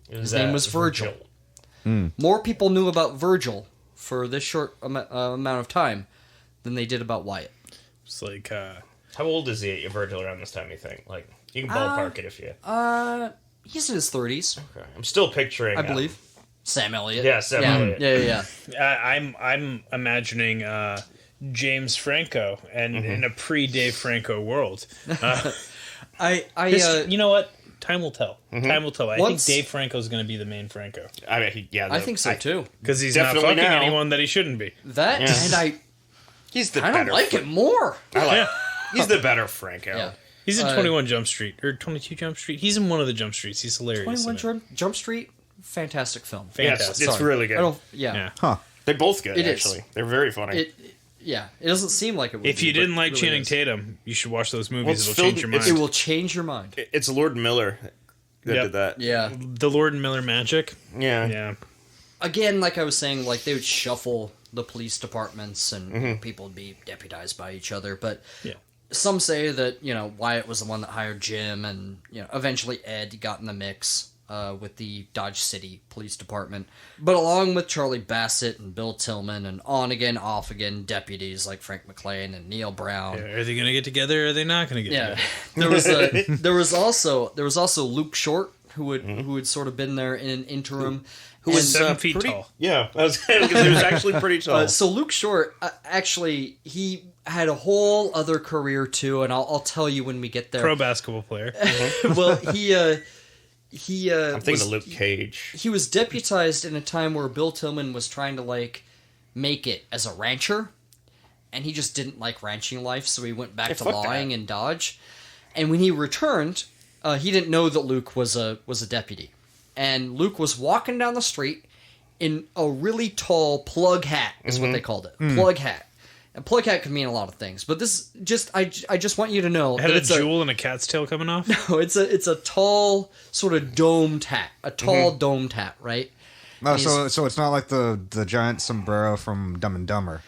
Speaker 4: His name was Virgil. More people knew about Virgil for this short amount of time than they did about Wyatt.
Speaker 5: It's like,
Speaker 3: How old is he, Virgil, around this time, you think? Like, you can ballpark it if you...
Speaker 4: He's in his 30s,
Speaker 3: Okay. I'm still picturing...
Speaker 4: I believe. Sam Elliott.
Speaker 3: Yeah, Sam Elliott.
Speaker 4: Yeah.
Speaker 5: I'm imagining James Franco and in a pre-Dave Franco world. You know what? Time will tell. Time will tell. I think Dave Franco's going to be the main Franco.
Speaker 3: I mean,
Speaker 4: I think so too.
Speaker 5: Because he's not
Speaker 3: Definitely
Speaker 5: fucking
Speaker 3: now.
Speaker 5: anyone that he shouldn't be.
Speaker 4: That and
Speaker 3: he's the
Speaker 4: I
Speaker 3: better...
Speaker 4: don't like it more.
Speaker 3: He's the better Franco.
Speaker 4: Yeah.
Speaker 5: He's in 21 Jump Street or 22 Jump Street. He's in one of the Jump Streets. He's hilarious.
Speaker 4: 21 Jump Street, fantastic film.
Speaker 5: Fantastic.
Speaker 3: Yes, it's really good.
Speaker 4: Yeah.
Speaker 6: Huh.
Speaker 3: They're both good,
Speaker 4: It is.
Speaker 3: actually. They're very funny.
Speaker 4: It doesn't seem like it would
Speaker 5: If
Speaker 4: be,
Speaker 5: you
Speaker 4: but
Speaker 5: didn't like
Speaker 4: it really
Speaker 5: Channing
Speaker 4: is.
Speaker 5: Tatum, you should watch those movies.
Speaker 3: it's
Speaker 5: It'll
Speaker 3: filled-
Speaker 5: change your
Speaker 3: it's-
Speaker 5: mind.
Speaker 4: It will change your mind.
Speaker 3: It's Lord Miller that
Speaker 5: Yep.
Speaker 3: did that.
Speaker 4: Yeah.
Speaker 5: The Lord and Miller magic.
Speaker 3: Yeah.
Speaker 5: Yeah.
Speaker 4: Again, like I was saying, like they would shuffle the police departments and people would be deputized by each other. But some say that, Wyatt was the one that hired Jim, and, eventually Ed got in the mix with the Dodge City Police Department. But along with Charlie Bassett and Bill Tillman and on again, off again deputies like Frank McLean and Neil Brown.
Speaker 5: Are they going to get together or are they not going to get
Speaker 4: Yeah,
Speaker 5: together?
Speaker 4: there was also Luke Short, who had sort of been there in an interim.
Speaker 5: Who was 7 feet tall.
Speaker 3: Yeah, I was because he was actually pretty tall.
Speaker 4: So Luke Short, actually, he had a whole other career too, and I'll tell you when we get there.
Speaker 5: Pro basketball player.
Speaker 4: Well, he
Speaker 3: I'm thinking of Luke Cage.
Speaker 4: He was deputized in a time where Bill Tillman was trying to make it as a rancher, and he just didn't like ranching life, so he went back to lawing in Dodge. And when he returned, he didn't know that Luke was a deputy. And Luke was walking down the street in a really tall plug hat, is what they called it. Plug hat. And plug hat could mean a lot of things, but this I just want you to know
Speaker 5: Had
Speaker 4: that
Speaker 5: a
Speaker 4: it's
Speaker 5: jewel and a cat's tail coming off?
Speaker 4: No, it's a tall, sort of domed hat. A tall domed hat, right?
Speaker 6: No, so it's not like the giant sombrero from Dumb and Dumber.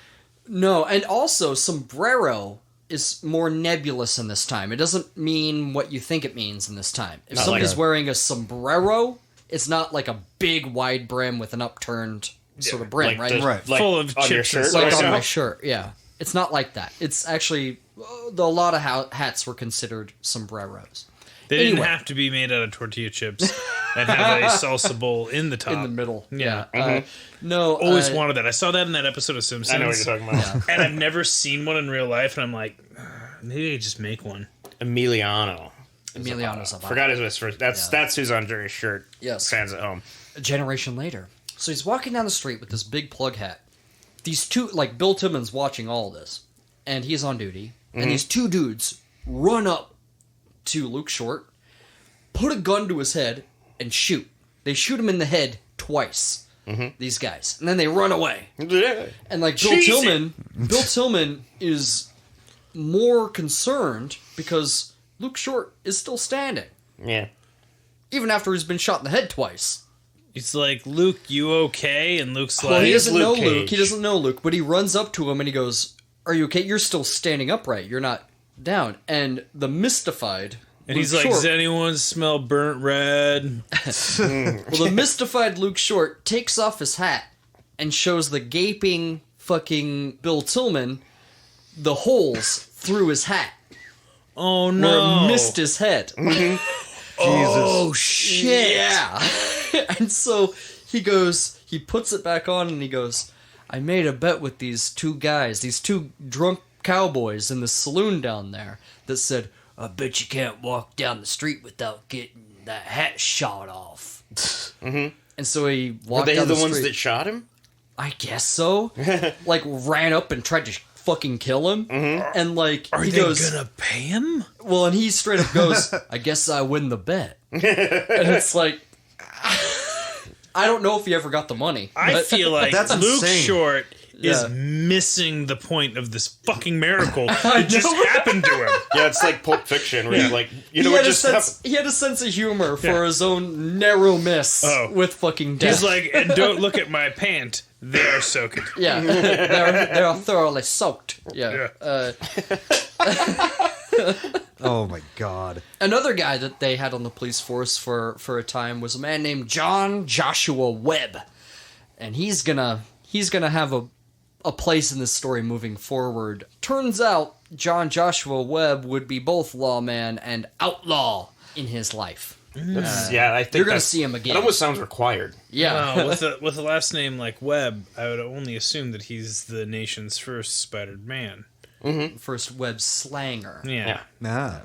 Speaker 4: No, and also sombrero is more nebulous in this time. It doesn't mean what you think it means in this time. If somebody's wearing a sombrero, it's not like a big wide brim with an upturned sort of brim, right?
Speaker 6: Right.
Speaker 5: Full of
Speaker 3: on your
Speaker 5: chips.
Speaker 3: shirt?
Speaker 4: Like
Speaker 3: Right
Speaker 4: on
Speaker 3: now?
Speaker 4: my shirt, yeah. It's not like that. It's actually a lot of hats were considered sombreros.
Speaker 5: They didn't have to be made out of tortilla chips and have a salsa bowl in the top.
Speaker 4: In the middle.
Speaker 5: Yeah.
Speaker 4: No.
Speaker 5: Always wanted that. I saw that in that episode of Simpsons.
Speaker 3: I know what you're talking about.
Speaker 5: And I've never seen one in real life, and I'm like, maybe I just make one.
Speaker 3: Emiliano.
Speaker 4: Emiliano's about
Speaker 3: Forgot his first. That's who's on Jerry's shirt.
Speaker 4: Yes.
Speaker 3: Fans at home.
Speaker 4: A generation later. So he's walking down the street with this big plug hat. These two, Bill Tillman's watching all of this, and he's on duty. And these two dudes run up to Luke Short, put a gun to his head, and shoot. They shoot him in the head twice. These guys, and then they run away.
Speaker 3: Yeah.
Speaker 4: And Bill Tillman is more concerned because Luke Short is still standing,
Speaker 3: Yeah.
Speaker 4: even after he's been shot in the head twice.
Speaker 5: It's like, Luke, you okay? And Luke's
Speaker 4: Well,
Speaker 5: like,
Speaker 4: he doesn't know
Speaker 3: Luke Cage.
Speaker 4: Luke. He doesn't know Luke, but he runs up to him and he goes, "Are you okay? You're still standing upright. You're not down." And the mystified
Speaker 5: and
Speaker 4: Luke
Speaker 5: he's like,
Speaker 4: Short,
Speaker 5: does anyone smell burnt red?
Speaker 4: well, the mystified Luke Short takes off his hat and shows the gaping fucking Bill Tillman the holes through his hat.
Speaker 5: Oh,
Speaker 4: Where
Speaker 5: no.
Speaker 4: it missed his head.
Speaker 5: Oh, shit.
Speaker 4: Yeah. And so he puts it back on and he goes, "I made a bet with these two guys, these two drunk cowboys in the saloon down there that said, I bet you can't walk down the street without getting that hat shot off." And so he walked
Speaker 3: Were they
Speaker 4: down
Speaker 3: the
Speaker 4: the
Speaker 3: ones
Speaker 4: street.
Speaker 3: that shot him?
Speaker 4: I guess so. Ran up and tried to fucking kill him. And
Speaker 5: Are
Speaker 4: he
Speaker 5: they
Speaker 4: goes,
Speaker 5: gonna pay him?
Speaker 4: well, and he straight up goes, "I guess I win the bet." And it's like, I don't know if he ever got the money.
Speaker 5: I feel like
Speaker 6: That's
Speaker 5: Luke
Speaker 6: insane.
Speaker 5: Short is
Speaker 4: Yeah.
Speaker 5: missing the point of this fucking miracle that just happened to him.
Speaker 3: Yeah, it's like Pulp Fiction, where
Speaker 4: He
Speaker 3: what
Speaker 4: had,
Speaker 3: just
Speaker 4: he had a sense of humor for his own narrow miss with fucking death.
Speaker 5: He's like, and don't look at my pant. They are soaking.
Speaker 4: yeah, they're thoroughly soaked. Yeah.
Speaker 6: Oh my god.
Speaker 4: Another guy that they had on the police force for a time was a man named John Joshua Webb, and he's gonna have a place in this story moving forward. Turns out John Joshua Webb would be both lawman and outlaw in his life.
Speaker 3: I think
Speaker 4: You're gonna see him again.
Speaker 3: That almost sounds required.
Speaker 4: Yeah.
Speaker 5: With a last name like Webb, I would only assume that he's the nation's first spidered man.
Speaker 4: First Webb slanger.
Speaker 5: Yeah.
Speaker 6: Nah.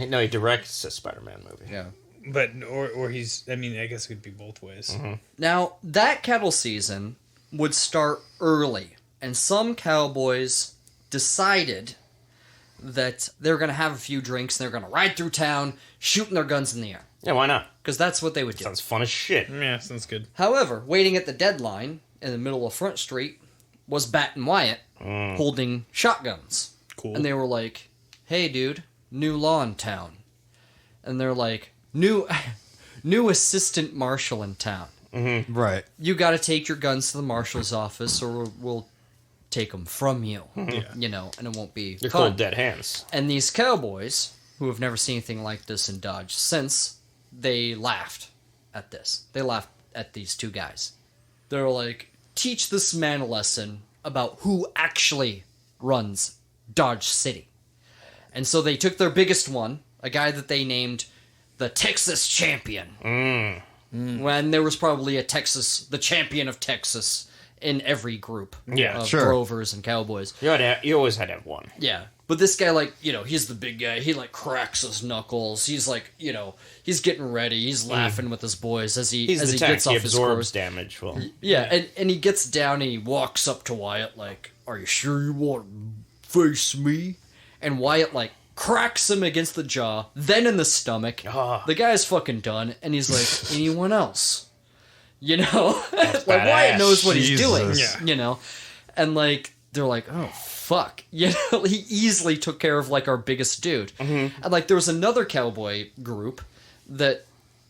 Speaker 3: No, he directs a Spider-Man movie.
Speaker 4: Yeah.
Speaker 5: But or he's, I mean, I guess it could be both ways.
Speaker 4: Now, that cattle season would start early, and some cowboys decided that they were going to have a few drinks and they're going to ride through town shooting their guns in the air.
Speaker 3: Yeah, why not?
Speaker 4: Because that's what they would do.
Speaker 3: Sounds fun as shit.
Speaker 5: Yeah, sounds good.
Speaker 4: However, waiting at the deadline in the middle of Front Street was Bat and Wyatt holding shotguns.
Speaker 5: Cool.
Speaker 4: And they were like, "Hey, dude, new law in town." And they're like, new assistant marshal in town.
Speaker 6: Right.
Speaker 4: You got to take your guns to the marshal's office or we'll take them from you. You know, and it won't be
Speaker 3: You're
Speaker 4: fun.
Speaker 3: cold dead hands.
Speaker 4: And these cowboys, who have never seen anything like this in Dodge since, they laughed at this. They laughed at these two guys. They were like, "Teach this man a lesson about who actually runs Dodge City." And so they took their biggest one, a guy that they named the Texas champion. When there was probably the champion of Texas in every group of drovers and cowboys.
Speaker 3: You always had to have one.
Speaker 4: Yeah. But this guy, like, you know, he's the big guy. He, like, cracks his knuckles. He's, like, you know, he's getting ready. He's laughing with his boys as he gets off his
Speaker 3: absorbs damage. Well,
Speaker 4: and he gets down and he walks up to Wyatt, like, are you sure you want to face me? And Wyatt, like, cracks him against the jaw, then in the stomach. The guy's fucking done, and he's like, anyone else? You know? Like, Wyatt knows what he's doing, you know? And, like, they're like, oh, fuck. You know, he easily took care of, like, our biggest dude. And, like, there was another cowboy group that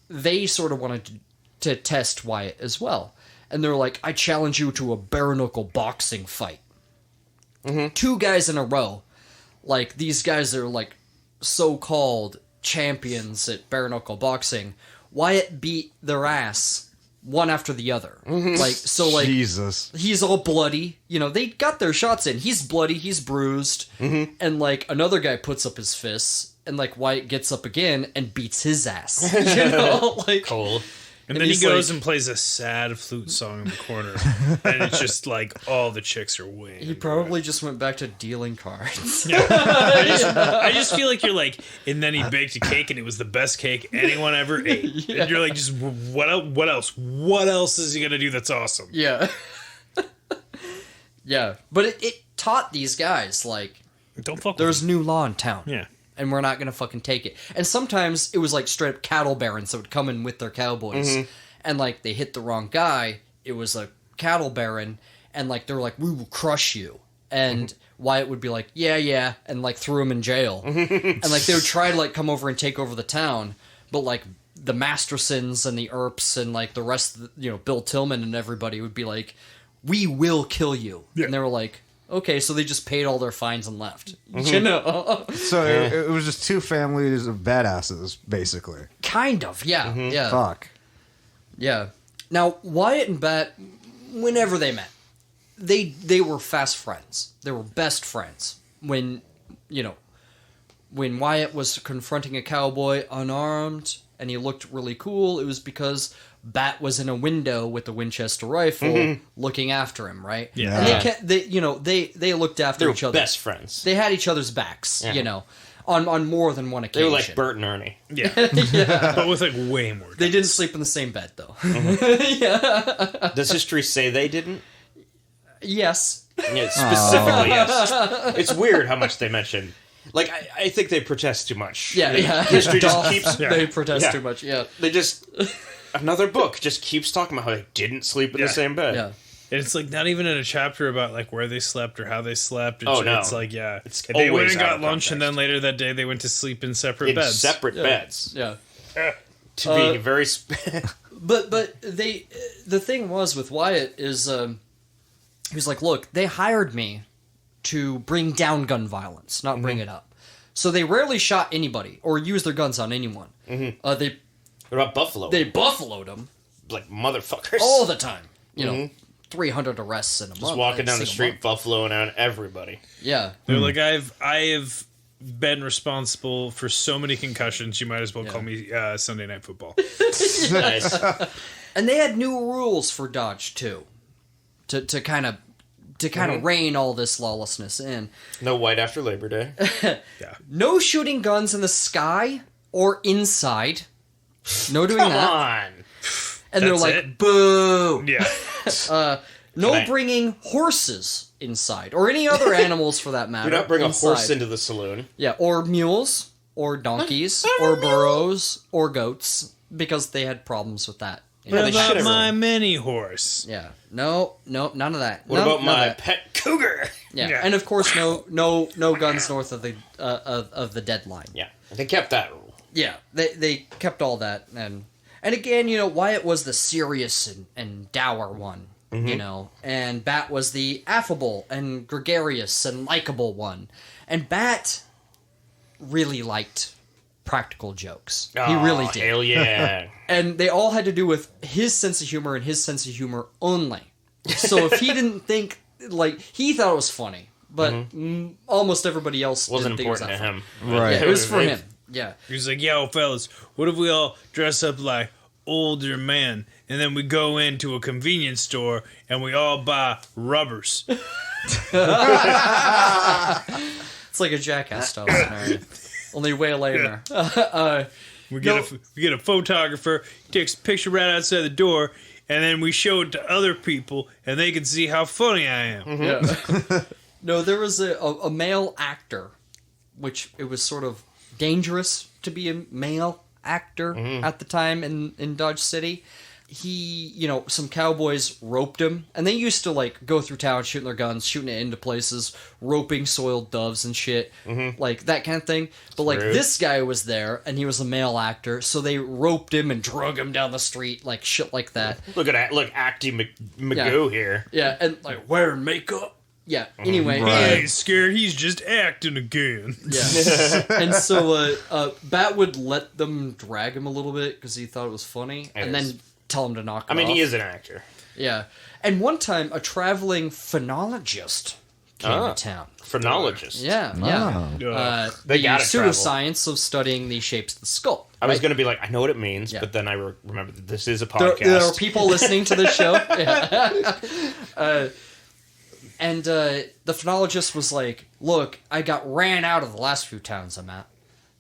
Speaker 4: they sort of wanted to test Wyatt as well. And they're like, I challenge you to a bare-knuckle boxing fight. 2 guys in a row. Like, these guys are, like, so-called champions at bare-knuckle boxing. Wyatt beat their ass one after the other. Like, so, like...
Speaker 6: Jesus.
Speaker 4: He's all bloody. You know, they got their shots in. He's bloody, he's bruised. And, like, another guy puts up his fists, and, like, Wyatt gets up again and beats his ass. You know? Like...
Speaker 3: Cool.
Speaker 5: And then he goes and plays a sad flute song in the corner. And it's just like all the chicks are winning.
Speaker 4: He probably just went back to dealing cards.
Speaker 5: I just feel like you're like, and then he baked a cake and it was the best cake anyone ever ate. And you're like, just what else? What else is he going to do that's awesome?
Speaker 4: Yeah. Yeah. But it taught these guys, like,
Speaker 5: don't fuck
Speaker 4: there's new law in town.
Speaker 5: Yeah.
Speaker 4: And we're not going to fucking take it. And sometimes it was like straight up cattle barons that would come in with their cowboys. And like they hit the wrong guy. It was a cattle baron. And like they were like, we will crush you. And Wyatt would be like, yeah. And like threw him in jail. And like they would try to like come over and take over the town. But like the Mastersons and the Earps and like the rest of the, you know, Bill Tillman and everybody would be like, we will kill you. Yeah. And they were like, okay, so they just paid all their fines and left. You know?
Speaker 6: So it was just 2 families of badasses, basically.
Speaker 4: Kind of, yeah. Yeah.
Speaker 6: Fuck.
Speaker 4: Yeah. Now, Wyatt and Bat, whenever they met, they were fast friends. They were best friends. When, you know, when Wyatt was confronting a cowboy unarmed and he looked really cool, it was because Bat was in a window with a Winchester rifle looking after him, right?
Speaker 5: Yeah.
Speaker 4: And they looked after each other.
Speaker 3: Best friends.
Speaker 4: They had each other's backs, you know, on more than one occasion.
Speaker 3: They were like Bert and Ernie.
Speaker 5: Yeah. But with like way more.
Speaker 4: They didn't sleep in the same bed, though.
Speaker 3: Does history say they didn't?
Speaker 4: Yes.
Speaker 3: Yeah, specifically, yes. It's weird how much they mention. Like, I think they protest too much.
Speaker 4: Yeah.
Speaker 3: History just keeps...
Speaker 4: They protest too much, yeah.
Speaker 3: They just... Another book just keeps talking about how they didn't sleep in the same bed.
Speaker 4: Yeah.
Speaker 5: And it's like not even in a chapter about like where they slept or how they slept. It's, it's like,
Speaker 3: It's
Speaker 5: they went
Speaker 3: always
Speaker 5: and
Speaker 3: out
Speaker 5: got
Speaker 3: of
Speaker 5: lunch
Speaker 3: context.
Speaker 5: and then later that day they went to sleep in separate beds.
Speaker 3: Separate beds.
Speaker 4: Yeah.
Speaker 3: To be very...
Speaker 4: But the thing was with Wyatt is he was like, look, they hired me to bring down gun violence, not bring it up. So they rarely shot anybody or used their guns on anyone.
Speaker 3: What about Buffalo?
Speaker 4: They buffaloed them
Speaker 3: like motherfuckers.
Speaker 4: all the time. You know, 300 arrests in a month.
Speaker 3: Just walking down the street, buffaloing out everybody.
Speaker 4: Yeah.
Speaker 5: They're like, I have been responsible for so many concussions. You might as well call me Sunday Night Football.
Speaker 3: Nice.
Speaker 4: And they had new rules for Dodge too, to kind of rein all this lawlessness in.
Speaker 3: No white after Labor Day.
Speaker 4: No shooting guns in the sky or inside. No doing
Speaker 3: Come
Speaker 4: that.
Speaker 3: on.
Speaker 4: And they're
Speaker 5: That's
Speaker 4: like,
Speaker 5: it?
Speaker 4: boo.
Speaker 5: Yeah.
Speaker 4: No bringing horses inside or any other animals for that matter.
Speaker 3: Do not bring
Speaker 4: inside.
Speaker 3: a horse into the saloon.
Speaker 4: Yeah, or mules or donkeys or burros or goats because they had problems with that. You know,
Speaker 5: What
Speaker 3: they
Speaker 5: about
Speaker 3: should've-
Speaker 5: my mini horse?
Speaker 4: yeah. No, none of that.
Speaker 3: What about my pet cougar?
Speaker 4: Yeah. And of course, no guns north of the deadline.
Speaker 3: Yeah, they kept that rule.
Speaker 4: Yeah, they kept all that, and again, you know, Wyatt was the serious and dour one, you know, and Bat was the affable and gregarious and likable one, and Bat really liked practical jokes. He really did.
Speaker 3: Hell yeah.
Speaker 4: And they all had to do with his sense of humor and his sense of humor only. So if he didn't think, like, he thought it was funny, but almost everybody else
Speaker 3: Wasn't
Speaker 4: didn't think it was
Speaker 3: important
Speaker 4: that
Speaker 3: to
Speaker 4: funny.
Speaker 3: him.
Speaker 6: Right.
Speaker 4: Yeah, it was for him. Yeah.
Speaker 5: He's like, yo, fellas, what if we all dress up like older men, and then we go into a convenience store and we all buy rubbers?
Speaker 4: It's like a Jackass style scenario. Only way later.
Speaker 5: We get a photographer, he takes a picture right outside the door, and then we show it to other people, and they can see how funny I am.
Speaker 4: Mm-hmm. Yeah. No, there was a male actor, which it was sort of dangerous to be a male actor at the time in Dodge City. He, some cowboys roped him, and they used to, like, go through town shooting their guns, shooting it into places, roping soiled doves and shit, like, that kind of thing. But, like, this guy was there, and he was a male actor, so they roped him and drug him down the street, like, shit like that.
Speaker 3: Look Acty Magoo here.
Speaker 4: Yeah, and, like, wearing makeup. Yeah, anyway.
Speaker 5: He ain't scared, he's just acting again.
Speaker 4: Yeah. And so, Bat would let them drag him a little bit, because he thought it was funny, and then tell him to knock it off.
Speaker 3: He is an actor.
Speaker 4: Yeah. And one time, a traveling phonologist came to town.
Speaker 3: Phrenologist?
Speaker 4: Yeah.
Speaker 3: They got
Speaker 4: pseudoscience of studying the shapes of the skull.
Speaker 3: I was going to be like, I know what it means, but then I remember that this is a podcast.
Speaker 4: There are people listening to this show. Yeah. And the phonologist was like, look, I got ran out of the last few towns I'm at.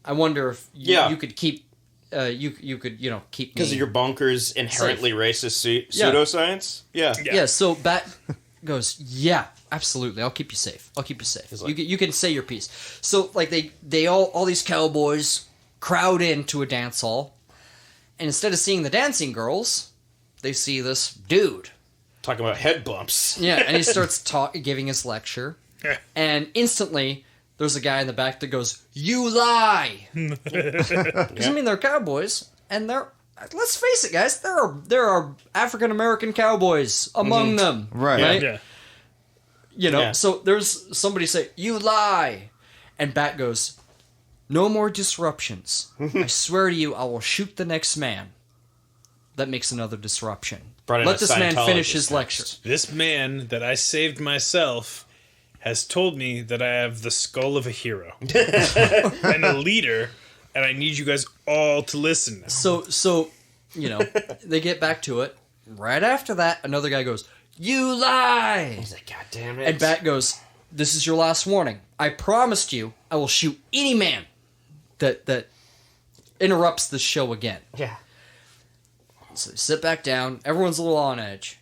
Speaker 4: I wonder if you could keep... you could keep me
Speaker 3: because of your bonkers inherently racist pseudoscience. Yeah.
Speaker 4: So Bat goes, yeah, absolutely. I'll keep you safe. Like, you can say your piece. So like they all these cowboys crowd into a dance hall, and instead of seeing the dancing girls, they see this dude
Speaker 3: talking about head bumps.
Speaker 4: Yeah, and he starts giving his lecture, and instantly. There's a guy in the back that goes, "You lie!" Because they're cowboys, and let's face it, guys, there are African American cowboys among them, right? Yeah. So there's somebody say, "You lie," and Bat goes, "No more disruptions. I swear to you, I will shoot the next man that makes another disruption. Let this man finish his lecture."
Speaker 5: This man that I saved myself has told me that I have the skull of a hero and a leader, and I need you guys all to listen now.
Speaker 4: So they get back to it. Right after that, another guy goes, "You lie!"
Speaker 3: He's like, God damn it.
Speaker 4: And Bat goes, "This is your last warning. I promised you I will shoot any man that interrupts the show again."
Speaker 3: Yeah.
Speaker 4: So sit back down. Everyone's a little on edge.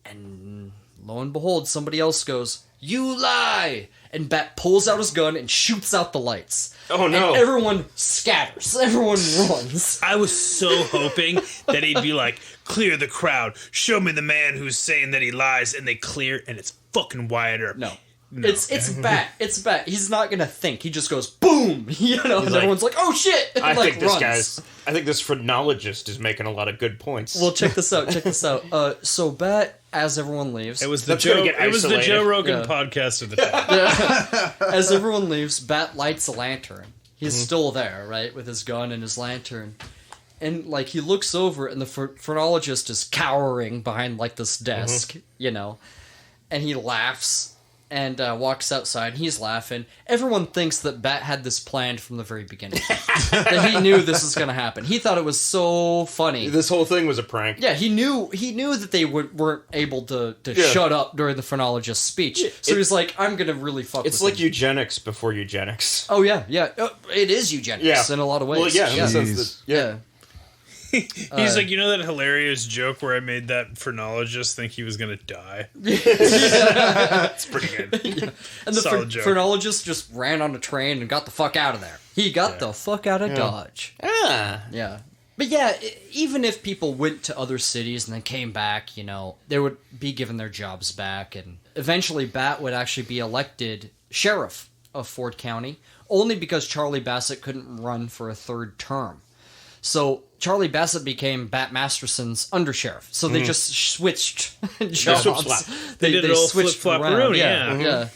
Speaker 4: And lo and behold, somebody else goes, "You lie!" And Bat pulls out his gun and shoots out the lights.
Speaker 3: Oh, no.
Speaker 4: And everyone scatters. Everyone runs.
Speaker 5: I was so hoping that he'd be like, clear the crowd. Show me the man who's saying that he lies. And they clear, and it's fucking Wyatt Earp.
Speaker 4: No. It's Bat. It's Bat. He's not going to think. He just goes, boom! And everyone's like, oh, shit! And
Speaker 3: I think this phrenologist is making a lot of good points.
Speaker 4: Well, check this out. So Bat, as everyone leaves...
Speaker 5: It was the Joe Rogan podcast of the time.
Speaker 4: As everyone leaves, Bat lights a lantern. He's still there, right? With his gun and his lantern. And, like, he looks over, and the phrenologist is cowering behind, like, this desk, And he laughs... and walks outside, and he's laughing. Everyone thinks that Bat had this planned from the very beginning. That he knew this was going to happen. He thought it was so funny.
Speaker 3: This whole thing was a prank.
Speaker 4: Yeah, he knew that they weren't able to shut up during the phrenologist's speech. So he's like, I'm going to really fuck with
Speaker 3: It's like eugenics before eugenics.
Speaker 4: Oh, yeah. It is eugenics in a lot of ways.
Speaker 3: Well, yeah.
Speaker 5: He's like, that hilarious joke where I made that phrenologist think he was going to die?
Speaker 3: It's pretty good.
Speaker 4: Yeah. And the phrenologist just ran on a train and got the fuck out of there. He got the fuck out of Dodge. Yeah. But even if people went to other cities and then came back, they would be given their jobs back. And eventually Bat would actually be elected sheriff of Ford County, only because Charlie Bassett couldn't run for a third term. So Charlie Bassett became Bat Masterson's undersheriff. So they just switched jobs.
Speaker 5: They did a
Speaker 4: switched
Speaker 5: flip-flop-a-rooney,
Speaker 4: yeah.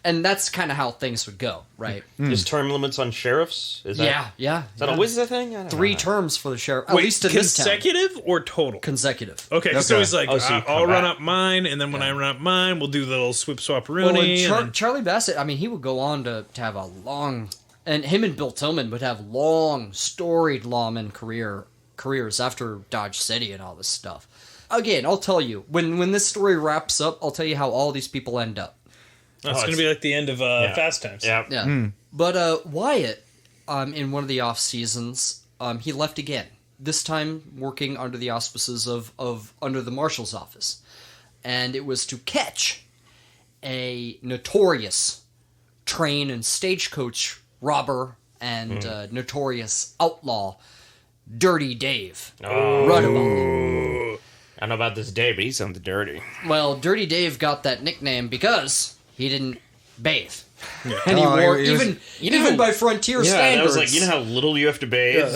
Speaker 4: And that's kind of how things would go, right?
Speaker 3: Is term limits on sheriffs? Is that always a thing?
Speaker 4: 3 terms for the sheriff. At least in
Speaker 5: consecutive or total?
Speaker 4: Consecutive.
Speaker 5: Okay. So he's like, I'll run up mine, and then when I run up mine, we'll do the little swip-swap-a-rooney.
Speaker 4: Charlie Bassett, he would go on to have a long And him and Bill Tillman would have long, storied lawman careers after Dodge City and all this stuff. Again, I'll tell you, when this story wraps up, I'll tell you how all these people end up.
Speaker 5: It's going to be like the end of Fast Times.
Speaker 4: Yeah. But Wyatt, in one of the off seasons, he left again. This time working under the auspices of under the marshal's office. And it was to catch a notorious train and stagecoach robber and notorious outlaw, Dirty Dave. Runabout.
Speaker 3: I don't know about this Dave, but he sounds dirty.
Speaker 4: Well, Dirty Dave got that nickname because he didn't bathe.
Speaker 5: Yeah.
Speaker 4: And he wore, even by frontier standards.
Speaker 3: That was like, you know how little you have to bathe?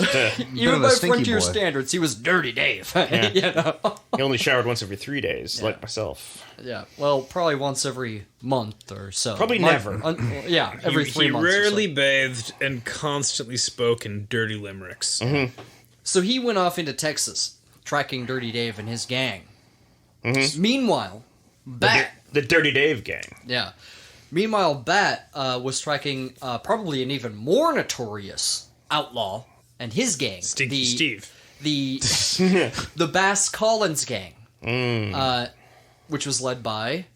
Speaker 4: Even by frontier standards, he was Dirty Dave. You know?
Speaker 3: He only showered once every 3 days, like myself.
Speaker 4: Yeah, well, probably once every month or so.
Speaker 3: Probably never.
Speaker 4: Every 3 months.
Speaker 5: He rarely bathed and constantly spoke in dirty limericks.
Speaker 3: Mm-hmm.
Speaker 4: So he went off into Texas, tracking Dirty Dave and his gang.
Speaker 3: Mm-hmm.
Speaker 4: Meanwhile, Bat...
Speaker 3: The Dirty Dave gang.
Speaker 4: Yeah. Meanwhile, Bat was tracking probably an even more notorious outlaw and his gang.
Speaker 5: Stinky Steve.
Speaker 4: The Bass Collins gang. Which was led by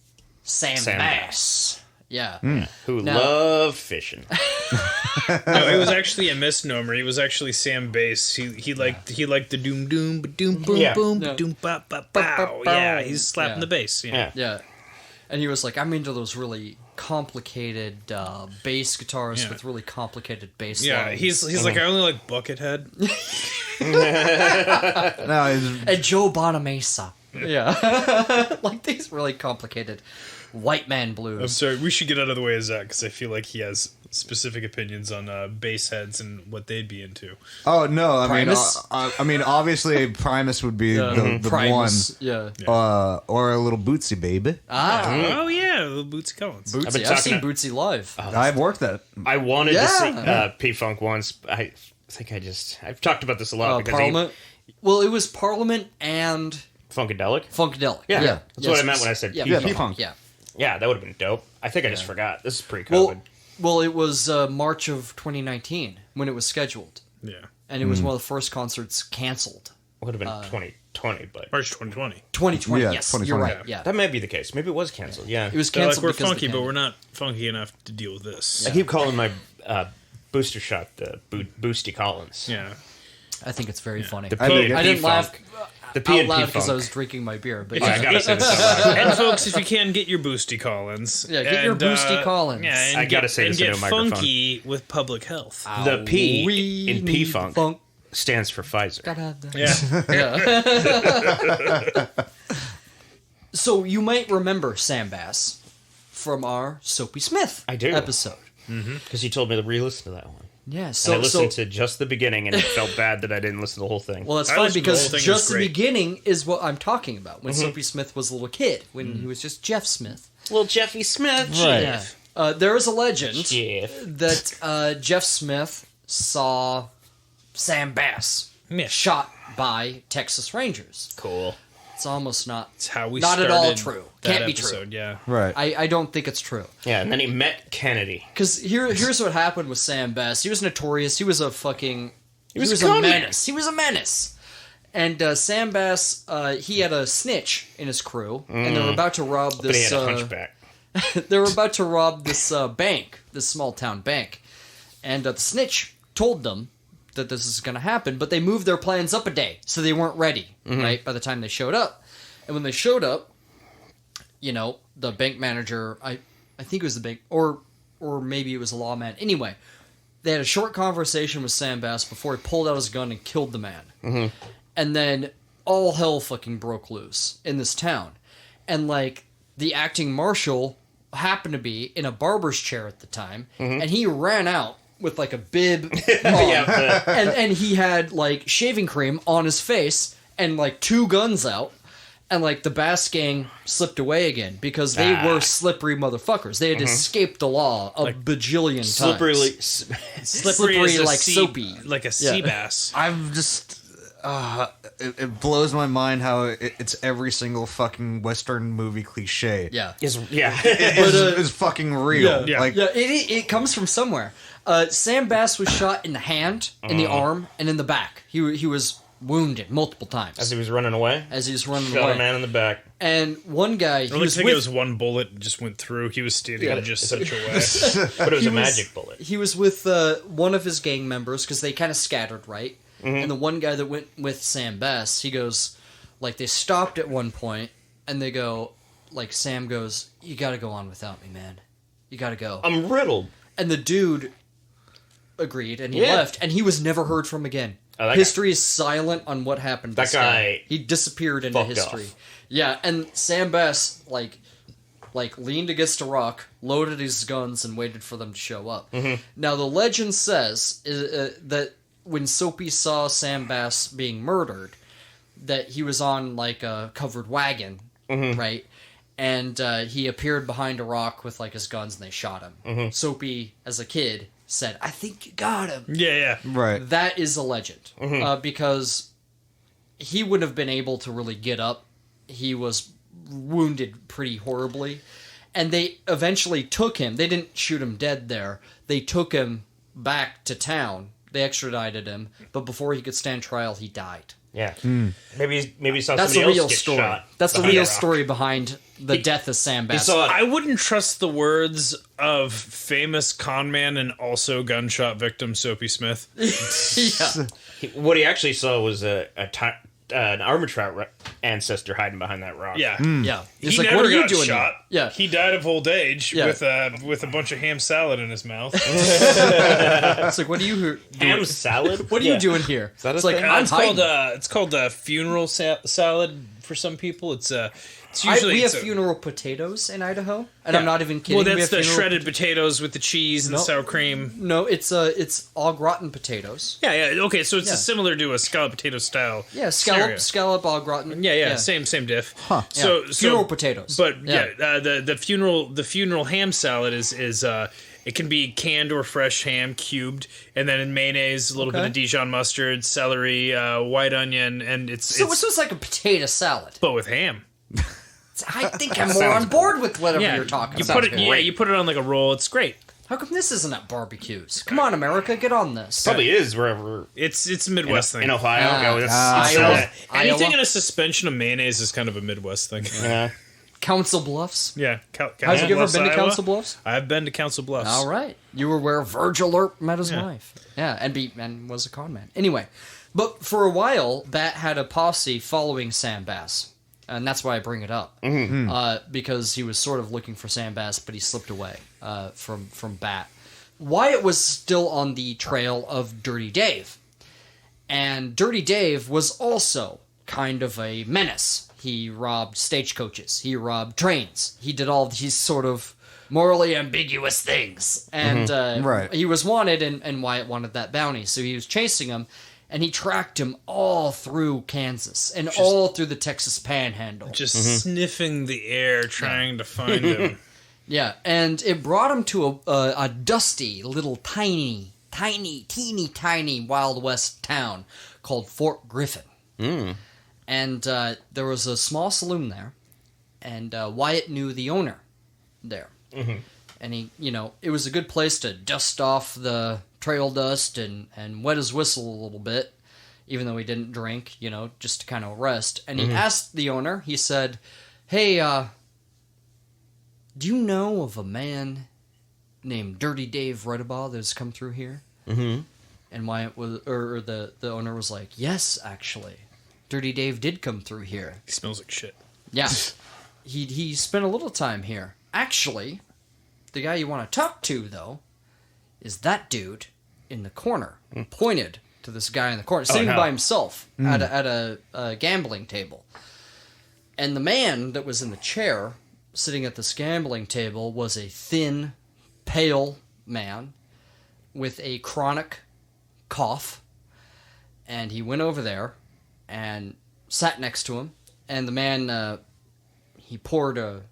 Speaker 4: Sam Bass. Yeah.
Speaker 3: Who love fishing.
Speaker 5: No, it was actually a misnomer. He was actually Sam Bass. He liked the doom doom ba doom boom boom ba doom ba ba bow. Yeah, he's slapping the bass.
Speaker 4: Yeah. And he was like, I'm into those really complicated bass guitars with really complicated bass lines.
Speaker 5: He's like, I only like Buckethead.
Speaker 4: And Joe Bonamessa. Yeah. Like these really complicated white man blues.
Speaker 5: I'm sorry, we should get out of the way of Zach because I feel like he has specific opinions on bass heads and what they'd be into.
Speaker 6: Oh no,
Speaker 4: Primus?
Speaker 6: I mean, obviously Primus would be the
Speaker 4: Primus,
Speaker 6: one.
Speaker 4: Yeah.
Speaker 6: Or a little Bootsy baby.
Speaker 5: Oh yeah, little Bootsy Collins.
Speaker 4: Bootsy. I've seen Bootsy live.
Speaker 6: I've worked that.
Speaker 3: I wanted to see P-Funk once. I think I've talked about this a lot. Because
Speaker 4: Parliament? Well, it was Parliament and...
Speaker 3: Funkadelic?
Speaker 4: Funkadelic.
Speaker 3: Yeah. That's what I meant when I said P-Funk.
Speaker 6: P-Funk.
Speaker 3: Yeah, that would have been dope. I think I just forgot. This is pre-COVID.
Speaker 4: Well, it was March of 2019 when it was scheduled.
Speaker 5: Yeah.
Speaker 4: And it was one of the first concerts canceled.
Speaker 3: Would have been 2020, but...
Speaker 5: March 2020.
Speaker 4: 2020,
Speaker 6: Yeah,
Speaker 4: yes.
Speaker 6: 2020.
Speaker 4: You're right, yeah.
Speaker 3: That might be the case. Maybe it was canceled, yeah.
Speaker 4: It was
Speaker 5: They're
Speaker 4: canceled
Speaker 5: like, we're
Speaker 4: because
Speaker 5: funky,
Speaker 4: of the
Speaker 5: but we're not funky enough to deal with this.
Speaker 3: I keep calling my booster shot the Boosty Collins.
Speaker 5: Yeah.
Speaker 4: I think it's very funny.
Speaker 3: The
Speaker 6: I dig
Speaker 3: P-
Speaker 6: it.
Speaker 4: I didn't laugh
Speaker 3: The P
Speaker 4: out
Speaker 3: and
Speaker 4: loud
Speaker 3: P
Speaker 4: because I
Speaker 3: funk.
Speaker 4: was drinking my beer. But
Speaker 3: I gotta say this out loud.
Speaker 5: And folks, if you can, get your Boosty Collins.
Speaker 4: Yeah, get your Boosty Collins.
Speaker 5: Yeah, and
Speaker 3: I gotta say this
Speaker 5: and
Speaker 3: into
Speaker 5: get
Speaker 3: a microphone.
Speaker 5: funky with public health.
Speaker 3: The P
Speaker 4: We
Speaker 3: in
Speaker 4: need
Speaker 3: P-Funk stands for Pfizer.
Speaker 5: Yeah.
Speaker 4: So you might remember Sam Bass from our Soapy Smith
Speaker 3: I do.
Speaker 4: episode.
Speaker 3: Because you told me to re-listen to that one.
Speaker 4: Yeah,
Speaker 3: And
Speaker 4: so
Speaker 3: I listened to just the beginning, and it felt bad that I didn't listen to the whole thing.
Speaker 4: well, it's
Speaker 5: I
Speaker 4: fun
Speaker 5: listened to the whole
Speaker 4: because
Speaker 5: thing, it
Speaker 4: just
Speaker 5: was
Speaker 4: the
Speaker 5: great.
Speaker 4: beginning is what I'm talking about. When Soapy Smith was a little kid, when he was just Jeff Smith.
Speaker 3: Little Jeffy Smith.
Speaker 4: Yeah. There is a legend
Speaker 3: Jeff.
Speaker 4: that Jeff Smith saw Sam Bass shot by Texas Rangers.
Speaker 3: Cool.
Speaker 4: It's almost not.
Speaker 5: That's how we
Speaker 4: not
Speaker 5: started
Speaker 4: at all true.
Speaker 5: that
Speaker 4: Can't be
Speaker 5: episode,
Speaker 4: true.
Speaker 5: Yeah.
Speaker 6: Right.
Speaker 4: I don't think it's true.
Speaker 3: Yeah, and then he met Kennedy.
Speaker 4: Because here's what happened with Sam Bass. He was notorious. He was a fucking... He
Speaker 3: was
Speaker 4: was
Speaker 3: a
Speaker 4: a
Speaker 3: con man.
Speaker 4: menace. He was a menace. And Sam Bass, he had a snitch in his crew, and they were about to rob
Speaker 3: But he
Speaker 4: this...
Speaker 3: had a hunchback.
Speaker 4: they were about to rob this bank, this small-town bank. And the snitch told them that this is going to happen, but they moved their plans up a day, so they weren't ready, right, by the time they showed up. And when they showed up, you know, the bank manager, I think it was the bank, or maybe it was a lawman. Anyway, they had a short conversation with Sam Bass before he pulled out his gun and killed the man. And then all hell fucking broke loose in this town. And, like, the acting marshal happened to be in a barber's chair at the time, and he ran out with, like, a bib on, and he had, like, shaving cream on his face and, like, 2 guns out. And, like, the Bass gang slipped away again because they were slippery motherfuckers. They had escaped the law a bajillion times.
Speaker 3: Slippery
Speaker 4: Slippery
Speaker 5: as a
Speaker 4: like
Speaker 5: sea-
Speaker 4: Soapy.
Speaker 5: Like a sea bass.
Speaker 6: It blows my mind how it's every single fucking Western movie cliche.
Speaker 4: Yeah.
Speaker 6: It's fucking real.
Speaker 5: Yeah.
Speaker 6: Like,
Speaker 4: It comes from somewhere. Sam Bass was shot in the hand, in the arm, and in the back. He was wounded multiple times.
Speaker 3: As he was running away?
Speaker 4: Shot
Speaker 3: a man in the back.
Speaker 4: And one guy...
Speaker 5: It looks like it was one bullet just went through. He was standing in just such a way.
Speaker 3: But it was a magic bullet.
Speaker 4: He was with one of his gang members, because they kind of scattered, right? Mm-hmm. And the one guy that went with Sam Bass, he goes... Like, they stopped at one point, and they go... Like, Sam goes, you gotta go on without me, man. You gotta go.
Speaker 3: I'm riddled.
Speaker 4: And the dude agreed, and he left, and he was never heard from again.
Speaker 3: Oh,
Speaker 4: History is silent on what happened to this guy. He disappeared into history.
Speaker 3: Off.
Speaker 4: Yeah, and Sam Bass, like leaned against a rock, loaded his guns, and waited for them to show up. Mm-hmm. Now, the legend says that when Soapy saw Sam Bass being murdered, that he was on, like, a covered wagon, right? And he appeared behind a rock with, like, his guns, and they shot him. Mm-hmm. Soapy, as a kid, said, I think you got him.
Speaker 5: Yeah.
Speaker 6: right.
Speaker 4: That is a legend. Because he wouldn't have been able to really get up. He was wounded pretty horribly. And they eventually took him. They didn't shoot him dead there. They took him back to town. They extradited him. But before he could stand trial, he died.
Speaker 3: Yeah. Maybe he saw
Speaker 4: That's
Speaker 3: somebody
Speaker 4: the real
Speaker 3: else get
Speaker 4: story.
Speaker 3: shot.
Speaker 4: That's the real story behind the death of Sam Bass.
Speaker 5: I wouldn't trust the words of famous con man and also gunshot victim Soapy Smith.
Speaker 4: Yeah.
Speaker 3: What he actually saw was an armor trout ancestor hiding behind that rock.
Speaker 5: Yeah.
Speaker 4: Yeah.
Speaker 5: He
Speaker 4: It's like,
Speaker 5: never
Speaker 4: what are you
Speaker 5: got
Speaker 4: doing
Speaker 5: shot.
Speaker 4: here? Yeah.
Speaker 5: He died of old age
Speaker 4: Yeah.
Speaker 5: with a bunch of ham salad in his mouth.
Speaker 4: It's like, what are you doing?
Speaker 3: Ham salad?
Speaker 4: What are you doing here?
Speaker 3: that
Speaker 4: It's
Speaker 3: a
Speaker 4: like,
Speaker 3: thing?
Speaker 4: I'm hiding.
Speaker 5: It's called funeral salad for some people. It's usually
Speaker 4: we have funeral potatoes in Idaho, and I'm not even kidding.
Speaker 5: Well,
Speaker 4: We
Speaker 5: that's
Speaker 4: have
Speaker 5: the
Speaker 4: funeral
Speaker 5: shredded potatoes with the cheese and the sour cream.
Speaker 4: No, it's au gratin potatoes.
Speaker 5: Yeah. Okay, so it's similar to a scallop potato style.
Speaker 4: Yeah,
Speaker 5: scenario.
Speaker 4: scallop au gratin.
Speaker 5: Yeah, same diff.
Speaker 6: Huh.
Speaker 5: So
Speaker 4: Funeral potatoes.
Speaker 5: But the funeral ham salad is it can be canned or fresh ham cubed, and then in mayonnaise, a little bit of Dijon mustard, celery, white onion, and it's
Speaker 4: like a potato salad.
Speaker 5: but with ham.
Speaker 4: I think I'm more on board with whatever you're talking
Speaker 5: you
Speaker 4: about.
Speaker 5: put it. Yeah, you put it on like a roll. It's great.
Speaker 4: How come this isn't at barbecues? Come on, America, get on this.
Speaker 3: Probably is wherever.
Speaker 5: It's a Midwest thing.
Speaker 3: In Ohio.
Speaker 4: Iowa.
Speaker 5: Anything
Speaker 4: Iowa.
Speaker 5: in a suspension of mayonnaise is kind of a Midwest thing.
Speaker 3: Yeah.
Speaker 4: Council Bluffs.
Speaker 5: Yeah.
Speaker 4: Have you ever been to
Speaker 5: Iowa.
Speaker 4: Council Bluffs?
Speaker 5: I've been to Council Bluffs.
Speaker 4: All right. You were where Virgil Earp met his wife. Yeah, and was a con man. Anyway, but for a while, Bat had a posse following Sam Bass. And that's why I bring it up. Because he was sort of looking for Sam Bass, but he slipped away from Bat. Wyatt was still on the trail of Dirty Dave. And Dirty Dave was also kind of a menace. He robbed stagecoaches. He robbed trains. He did all these sort of morally ambiguous things. And he was wanted, and Wyatt wanted that bounty. So he was chasing him, and he tracked him all through Kansas and all through the Texas Panhandle.
Speaker 5: Just sniffing the air, trying to find him.
Speaker 4: Yeah, and it brought him to a dusty, little teeny Wild West town called Fort Griffin. And there was a small saloon there, and Wyatt knew the owner there. And he, it was a good place to dust off the trail dust and wet his whistle a little bit, even though he didn't drink, just to kind of rest. And he asked the owner, he said, hey, do you know of a man named Dirty Dave Redabaugh that's come through here? And Wyatt was, or the owner was like, yes, actually. Dirty Dave did come through here.
Speaker 5: He smells like shit.
Speaker 4: Yeah. He spent a little time here. Actually, the guy you want to talk to, though, is that dude in the corner. Pointed to this guy in the corner, sitting by himself at a gambling table. And the man that was in the chair, sitting at this gambling table, was a thin, pale man with a chronic cough. And he went over there and sat next to him. And the man, he poured a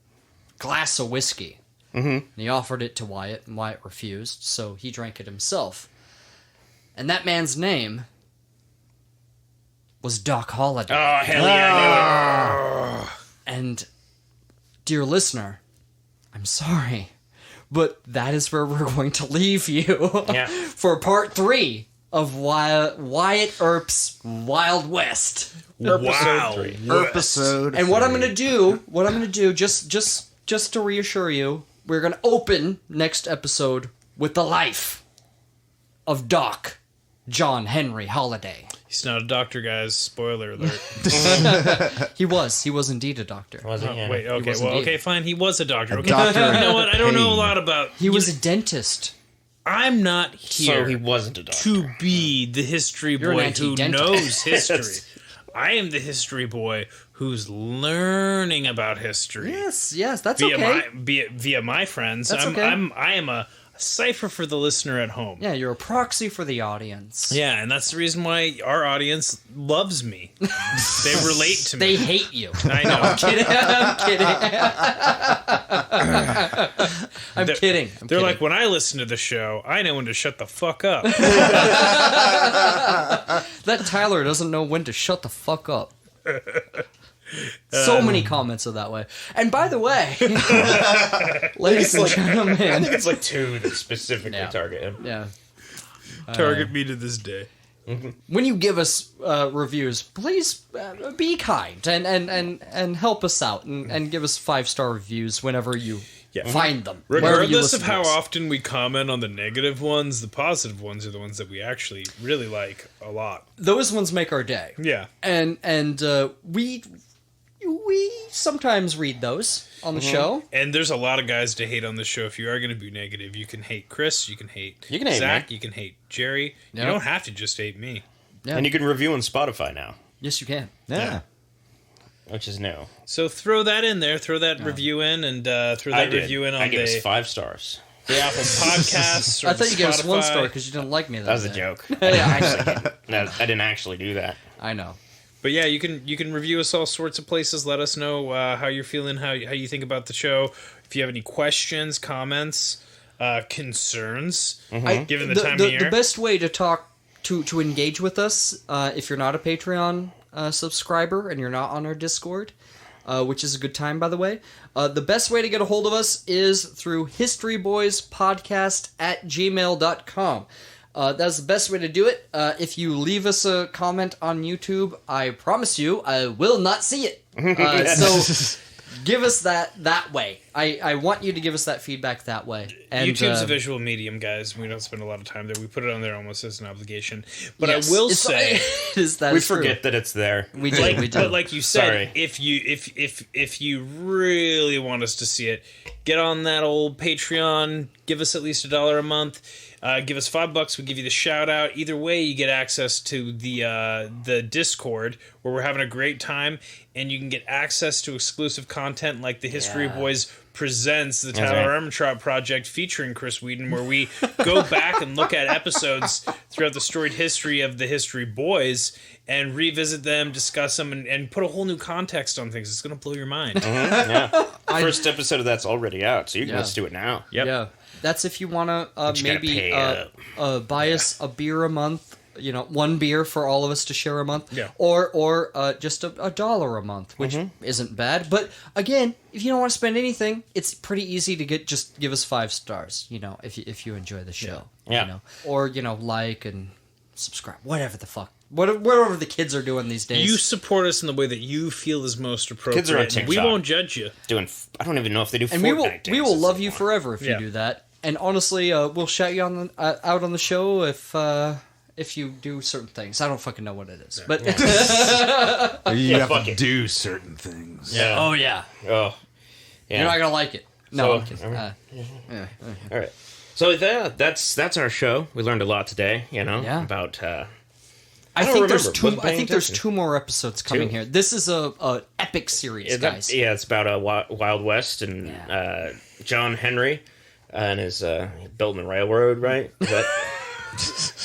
Speaker 4: glass of whiskey. And he offered it to Wyatt, and Wyatt refused, so he drank it himself. And that man's name was Doc Holliday.
Speaker 3: Oh, hell yeah, I knew it.
Speaker 4: And, dear listener, I'm sorry, but that is where we're going to leave you for part 3 of Wyatt Earp's Wild West.
Speaker 6: Episode.
Speaker 4: And what I'm going to do, just to reassure you, we're going to open next episode with the life of Doc John Henry Holliday.
Speaker 5: He's not a doctor, guys. Spoiler alert.
Speaker 4: He was indeed a doctor.
Speaker 3: Was he? Yeah.
Speaker 5: Wait, okay,
Speaker 4: Well,
Speaker 5: okay, fine. He was a doctor. Okay.
Speaker 6: doctor
Speaker 5: You know what? I don't know a lot about...
Speaker 4: He was a dentist.
Speaker 5: I'm not here
Speaker 3: So he wasn't a doctor.
Speaker 5: to be the history
Speaker 4: You're an
Speaker 5: boy who
Speaker 4: anti-dentist.
Speaker 5: knows history. I am the history boy who's learning about history.
Speaker 4: Yes, that's
Speaker 5: via
Speaker 4: okay.
Speaker 5: via my friends.
Speaker 4: That's
Speaker 5: I am
Speaker 4: okay.
Speaker 5: a cipher for the listener at home.
Speaker 4: Yeah, you're a proxy for the audience.
Speaker 5: Yeah, and that's the reason why our audience loves me. They relate to me.
Speaker 4: They hate you.
Speaker 5: I know.
Speaker 4: I'm kidding.
Speaker 5: They're like, when I listen to the show, I know when to shut the fuck up.
Speaker 4: that Tyler doesn't know when to shut the fuck up. So many comments are that way. And by the way, ladies and
Speaker 3: I
Speaker 4: gentlemen,
Speaker 3: think it's like 2 that specifically target him.
Speaker 4: yeah.
Speaker 5: Target me to this day.
Speaker 4: When you give us reviews, please be kind and help us out and give us 5-star reviews whenever you find them. wherever you
Speaker 5: Regardless
Speaker 4: listen
Speaker 5: of
Speaker 4: to
Speaker 5: how
Speaker 4: us.
Speaker 5: often we comment on the negative ones, the positive ones are the ones that we actually really like a lot.
Speaker 4: Those ones make our day.
Speaker 5: Yeah.
Speaker 4: And we sometimes read those on the show.
Speaker 5: And there's a lot of guys to hate on the show. If you are going to be negative, you can hate Chris, you can hate Zach,
Speaker 3: me.
Speaker 5: you can hate Jerry.
Speaker 4: Yep.
Speaker 5: You don't have to just hate me.
Speaker 4: Yeah.
Speaker 3: And you can review on Spotify now,
Speaker 4: Yes, you can.
Speaker 6: Yeah.
Speaker 3: which is new.
Speaker 5: So throw that in there. Throw that review in, and throw that review in on
Speaker 3: I gave us
Speaker 5: the
Speaker 3: 5 stars.
Speaker 5: Apple Podcasts. Or
Speaker 4: I thought you gave us 1
Speaker 5: Spotify.
Speaker 4: star because you didn't like me.
Speaker 3: That was a
Speaker 4: day.
Speaker 3: joke. I didn't actually do that.
Speaker 4: I know.
Speaker 5: But yeah, you can review us all sorts of places. Let us know how you're feeling, how you think about the show. If you have any questions, comments, concerns, given the time of year.
Speaker 4: The best way to talk to engage with us, if you're not a Patreon subscriber and you're not on our Discord, which is a good time, by the way, the best way to get a hold of us is through historyboyspodcast@gmail.com. That's the best way to do it. If you leave us a comment on YouTube, I promise you I will not see it. So give us that way. I want you to give us that feedback that way. And,
Speaker 5: YouTube's a visual medium, guys. We don't spend a lot of time there. We put it on there almost as an obligation. But
Speaker 4: yes,
Speaker 5: I will say,
Speaker 3: We forget that it's there.
Speaker 4: We do. We do.
Speaker 5: But like you said,
Speaker 3: Sorry.
Speaker 5: if you really want us to see it, get on that old Patreon. Give us at least $1 a month. Give us $5. We give you the shout out. Either way, you get access to the Discord where we're having a great time, and you can get access to exclusive content like the History Boys presents the Tyler Armentrout Project featuring Chris Whedon, where we go back and look at episodes throughout the storied history of the History Boys and revisit them, discuss them, and put a whole new context on things. It's going to blow your mind.
Speaker 3: First episode of that's already out, so you can listen to it now.
Speaker 5: Yep.
Speaker 4: Yeah, that's if you want to
Speaker 3: you
Speaker 4: maybe
Speaker 3: gotta pay
Speaker 4: buy us a beer a month. 1 beer for all of us to share a month.
Speaker 5: Yeah.
Speaker 4: Or just $1 a month, which isn't bad. But again, if you don't want to spend anything, it's pretty easy to just give us 5 stars. If you enjoy the show.
Speaker 3: Yeah.
Speaker 4: Or like and subscribe, whatever the fuck. Whatever the kids are doing these days.
Speaker 5: You support us in the way that you feel is most appropriate.
Speaker 3: Kids are on
Speaker 5: and
Speaker 3: TikTok.
Speaker 5: we won't judge you.
Speaker 3: I don't even know if they do
Speaker 4: and
Speaker 3: Fortnite
Speaker 4: we will
Speaker 3: dances
Speaker 4: love you
Speaker 3: anymore.
Speaker 4: forever if you do that. And honestly, we'll shout you out on the show if you do certain things. I don't fucking know what it is, but
Speaker 6: You have
Speaker 3: fuck
Speaker 6: to
Speaker 3: it.
Speaker 6: do certain things.
Speaker 3: Yeah.
Speaker 4: oh yeah,
Speaker 3: Oh. Yeah.
Speaker 4: you're not gonna like it. No, I'm
Speaker 3: So-
Speaker 4: kidding.
Speaker 3: All right. So that's our show. We learned a lot today,
Speaker 4: Yeah.
Speaker 3: about
Speaker 4: I
Speaker 3: don't
Speaker 4: think there's
Speaker 3: remember.
Speaker 4: two.
Speaker 3: Wasn't
Speaker 4: I
Speaker 3: paying
Speaker 4: think there's
Speaker 3: attention.
Speaker 4: 2 more episodes coming
Speaker 3: 2?
Speaker 4: here. This is a epic series, guys.
Speaker 3: it's about Wild West and John Henry and his building the railroad, right? Is that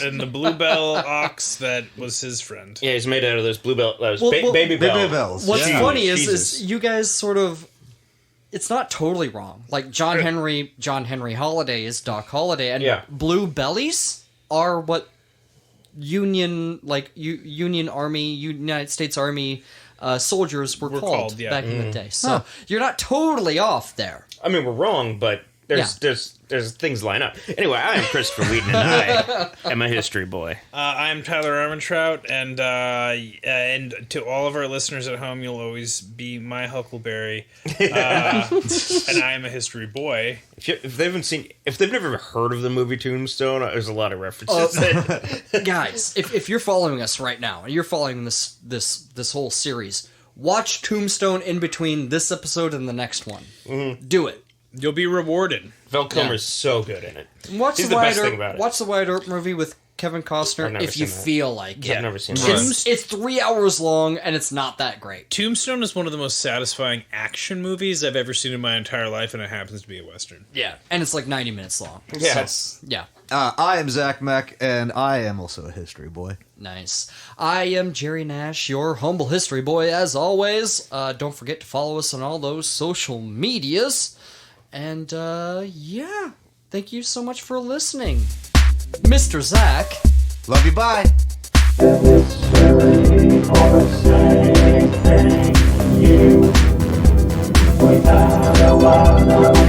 Speaker 5: And the Bluebell ox that was his friend.
Speaker 3: yeah, he's made out of those baby
Speaker 6: Baby
Speaker 3: bell.
Speaker 6: bells.
Speaker 4: What's
Speaker 6: Yeah.
Speaker 4: funny is
Speaker 3: Jesus.
Speaker 4: you guys sort of. It's not totally wrong. Like John Henry Holliday is Doc Holliday, and
Speaker 3: Yeah.
Speaker 4: blue bellies are what Union Army, United States Army soldiers were called back in the day. So you're not totally off there.
Speaker 3: I mean, we're wrong, but there's things line up. Anyway, I am Christopher Wheaton, and I am a history boy.
Speaker 5: I'm Tyler Armentrout, and to all of our listeners at home, you'll always be my Huckleberry, and I am a history boy.
Speaker 3: If they've never heard of the movie Tombstone, there's a lot of references.
Speaker 4: Guys, if you're following us right now, and you're following this whole series, watch Tombstone in between this episode and the next one. Mm-hmm. Do it.
Speaker 5: You'll be rewarded.
Speaker 3: Val Kilmer's so good in it.
Speaker 4: He's the best thing about it. Watch the Wyatt Earp movie with Kevin Costner if you feel like it.
Speaker 3: I've never seen it.
Speaker 4: It's 3 hours long, and it's not that great.
Speaker 5: Tombstone is one of the most satisfying action movies I've ever seen in my entire life, and it happens to be a Western.
Speaker 4: Yeah, and it's like 90 minutes long.
Speaker 3: Yes.
Speaker 4: So, yeah.
Speaker 6: I am Zach Mack, and I am also a history boy.
Speaker 4: Nice. I am Jerry Nash, your humble history boy, as always. Don't forget to follow us on all those social medias. And, thank you so much for listening. Mr. Zach.
Speaker 6: Love you, bye.
Speaker 7: You without a